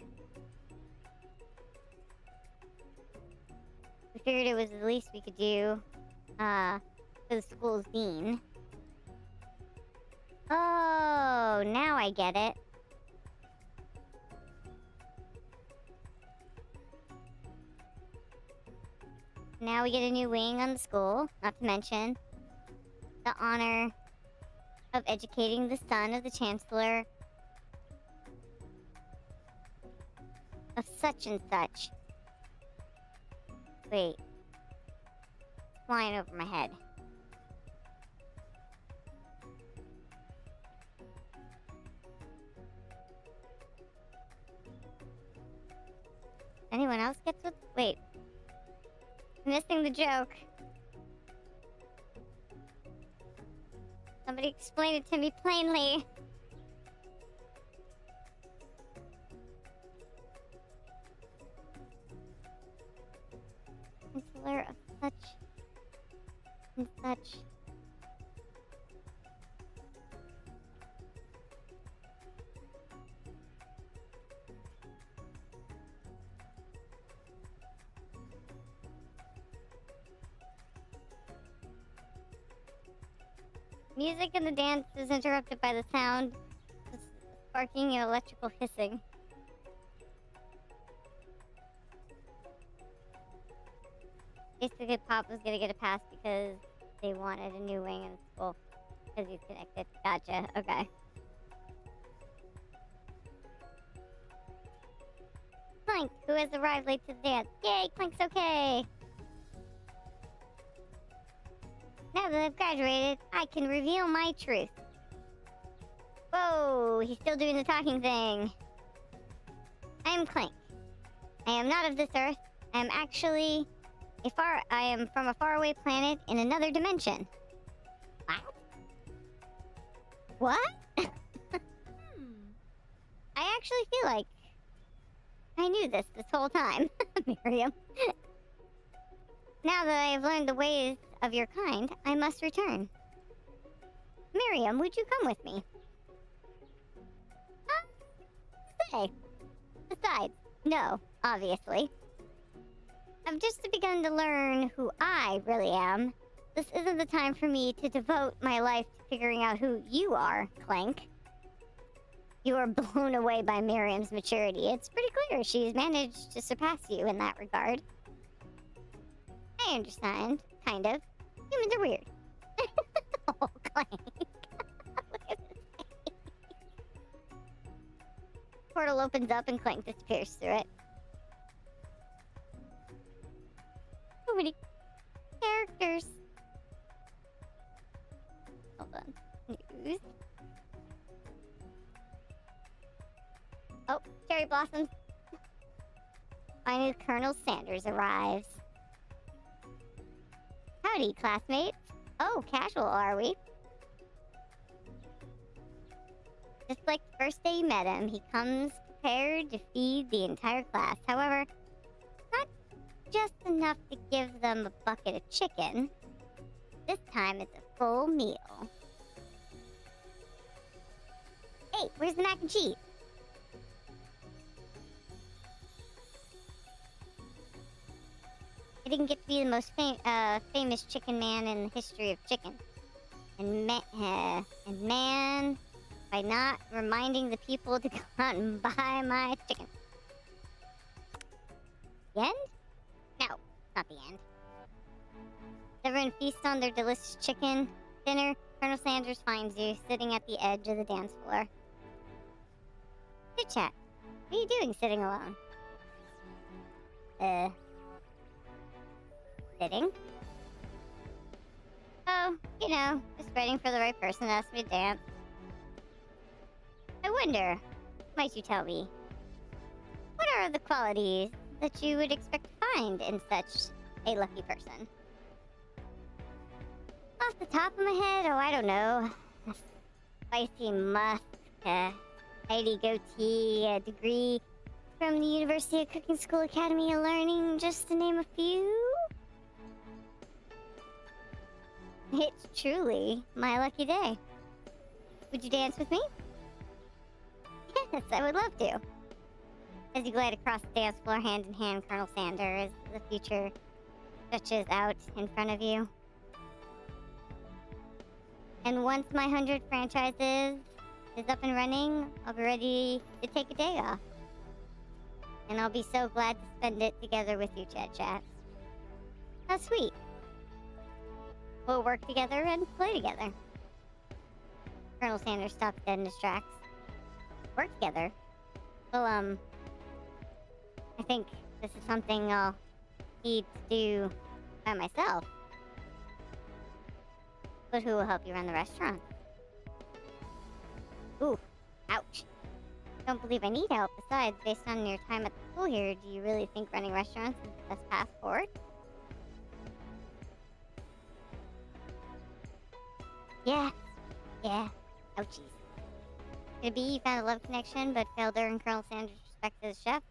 We figured it was the least we could do for the school's dean. Oh, now I get it. Now we get a new wing on the school, not to mention the honor of educating the son of the chancellor of such and such. Wait. It's flying over my head. Anyone else gets what? Wait. I'm missing the joke. Somebody explain it to me plainly. Consular of such and such. Music in the dance is interrupted by the sound of sparking and electrical hissing. Basically, Pop was gonna get a pass because they wanted a new wing in school because he's connected. Gotcha. Okay. Clank, who has arrived late to the dance. Yay, Clank's okay. Now that I've graduated, I can reveal my truth. Whoa, he's still doing the talking thing. I am Clank. I am not of this earth. I am actually I am from a faraway planet in another dimension. What? I actually feel like I knew this whole time, Miriam. Now that I have learned the ways of your kind, I must return. Miriam, would you come with me? Say. Besides, no, obviously. I've just begun to learn who I really am. This isn't the time for me to devote my life to figuring out who you are, Clank. You are blown away by Miriam's maturity. It's pretty clear she's managed to surpass you in that regard. I understand, kind of. Humans are weird. Oh, Clank. Look at this face. Portal opens up and Clank disappears through it. So many characters. Hold on. News. Oh, cherry blossoms. Finally, Colonel Sanders arrives. Howdy, classmates. Oh, casual, are we? Just like the first day you met him, he comes prepared to feed the entire class. However, not just enough to give them a bucket of chicken. This time, it's a full meal. Hey, where's the mac and cheese? I didn't get to be the most famous chicken man in the history of chicken. And man, by not reminding the people to go out and buy my chicken. The end? No, not the end. Everyone feasts on their delicious chicken dinner. Colonel Sanders finds you sitting at the edge of the dance floor. ChitChat, what are you doing sitting alone? Sitting? Oh, you know, just waiting for the right person to ask me to dance. I wonder, might you tell me, what are the qualities that you would expect to find in such a lucky person? Off the top of my head, oh, I don't know. A spicy musk, a tidy goatee, a degree from the University of Cooking School Academy of Learning, just to name a few. It's truly my lucky day. Would you dance with me? Yes, I would love to. As you glide across the dance floor hand in hand, Colonel Sanders, the future stretches out in front of you. And once my 100 franchises is up and running, I'll be ready to take a day off. And I'll be so glad to spend it together with you, ChitChat's. How sweet. We'll work together and play together. Colonel Sanders stops dead in his tracks. Work together? Well, I think this is something I'll need to do by myself. But who will help you run the restaurant? Ooh, ouch. Don't believe I need help. Besides, based on your time at the school here, do you really think running restaurants is the best path forward? Yeah. Yeah. Ouchies. Could it be you found a love connection but failed to earn Colonel Sanders' respect as chef?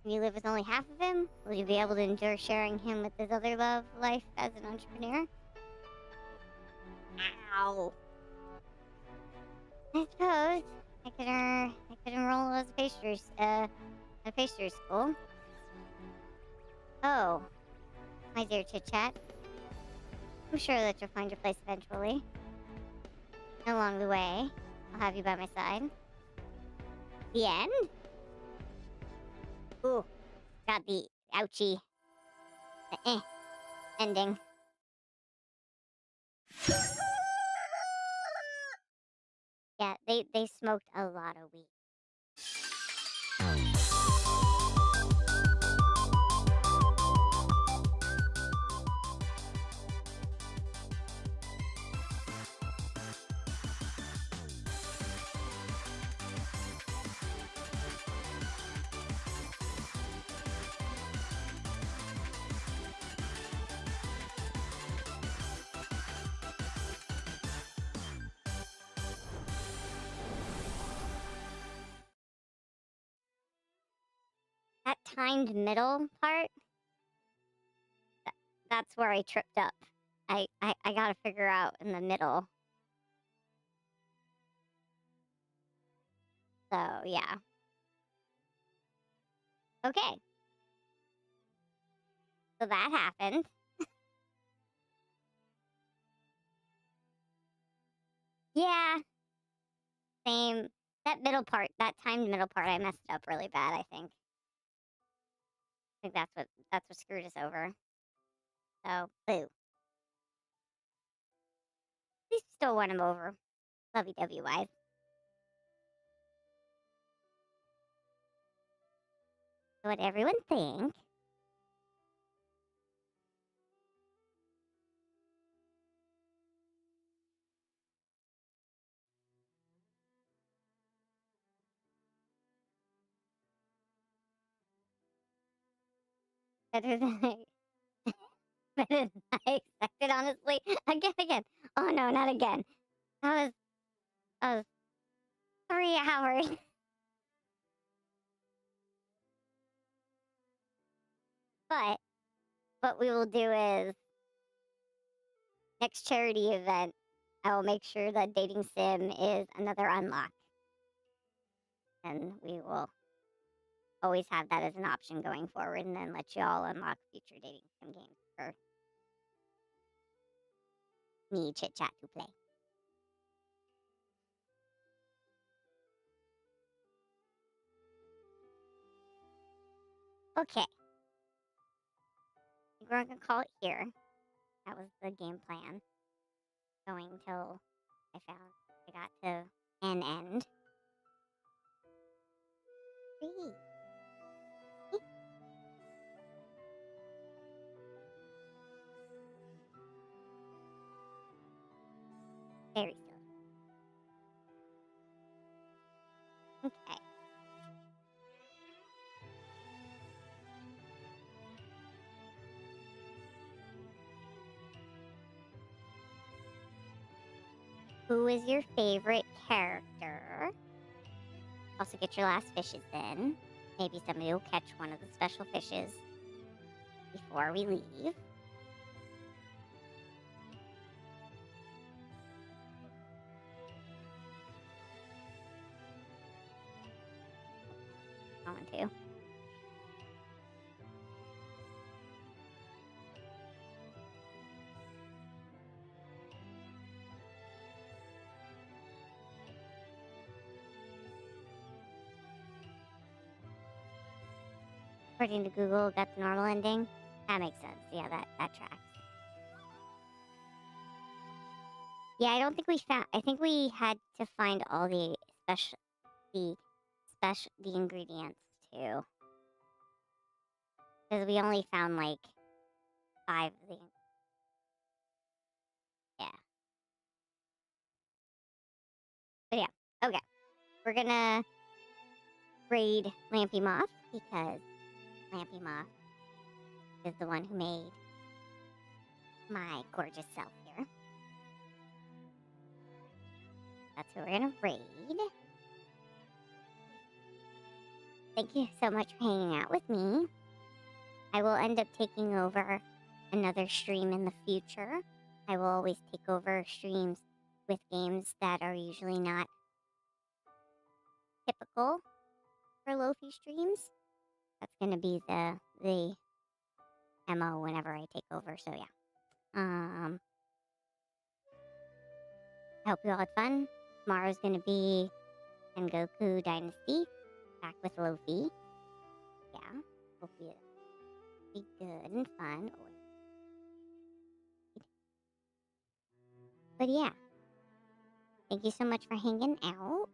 Can you live with only half of him? Will you be able to endure sharing him with his other love life as an entrepreneur? Ow. I suppose I could enroll as a pastry school. Oh, my dear ChitChat. I'm sure that you'll find your place eventually. And along the way, I'll have you by my side. The end? Ooh, got the ouchie. Ending. Yeah, they smoked a lot of weed. That timed middle part, that's where I tripped up. I gotta figure out in the middle. So, yeah. Okay. So that happened. Yeah. Same. That middle part, that timed middle part, I messed it up really bad, I think. I think that's what screwed us over. So, boo. At least we still won him over. Lovey-dovey wise. So what everyone think? Better than better than I expected, honestly. Again. Oh no, not again. That was 3 hours. But what we will do is next charity event, I will make sure that dating sim is another unlock. And we will always have that as an option going forward and then let you all unlock future dating sim games for me, ChitChat, to play. Okay. I think we're gonna call it here. That was the game plan. Going till I got to an end. 3. Very silly. Okay. Who is your favorite character? Also get your last fishes in. Maybe somebody will catch one of the special fishes before we leave. Going to. According to Google, got the normal ending. That makes sense. Yeah, that tracks. Yeah, I don't think we found. I think we had to find all the ingredients too, because we only found like 5 of the. Yeah. But yeah, okay. We're gonna raid Lampy Moth because Lampy Moth is the one who made my gorgeous self here. That's who we're gonna raid. Thank you so much for hanging out with me. I will end up taking over another stream in the future. I will always take over streams with games that are usually not typical for Lofi streams. That's gonna be the MO whenever I take over, so yeah. I hope you all had fun. Tomorrow's gonna be Sengoku Dynasty, back with Lofi. Yeah, hope you be good and fun. But yeah, thank you so much for hanging out.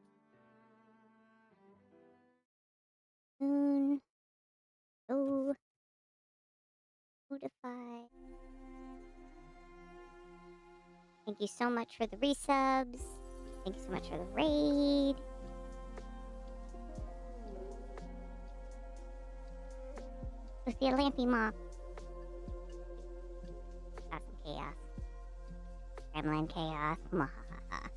Soon, go notify. Thank you so much for the resubs. Thank you so much for the raid. Go see a Lampy Moth. Got some chaos. Gremlin chaos. Mwahaha.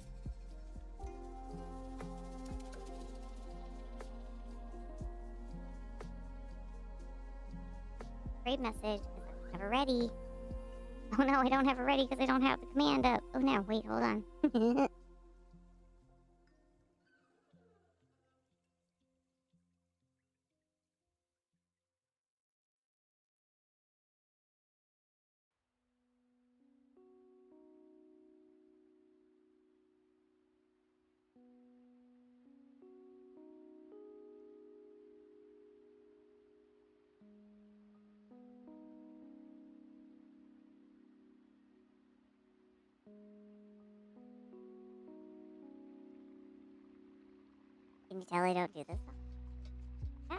Raid message. Have it ready. Oh no, I don't have it ready because I don't have the command up. Oh no, wait, hold on. Can you tell I don't do this? Yeah.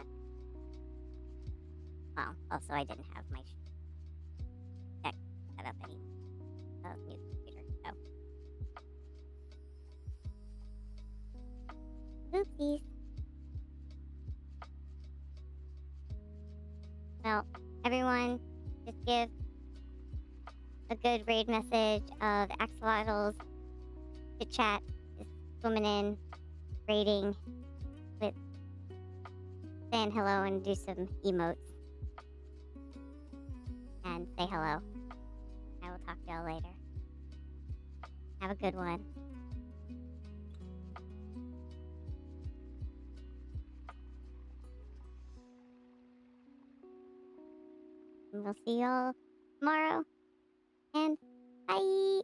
Well, also I didn't have my check set up anymore. Oh, new computer. Oh. Oopsies. Well, everyone, just give a good raid message of Axolotls. ChitChat is swimming in, raiding, with saying hello and do some emotes. And say hello. I will talk to y'all later. Have a good one. And we'll see y'all tomorrow. And bye!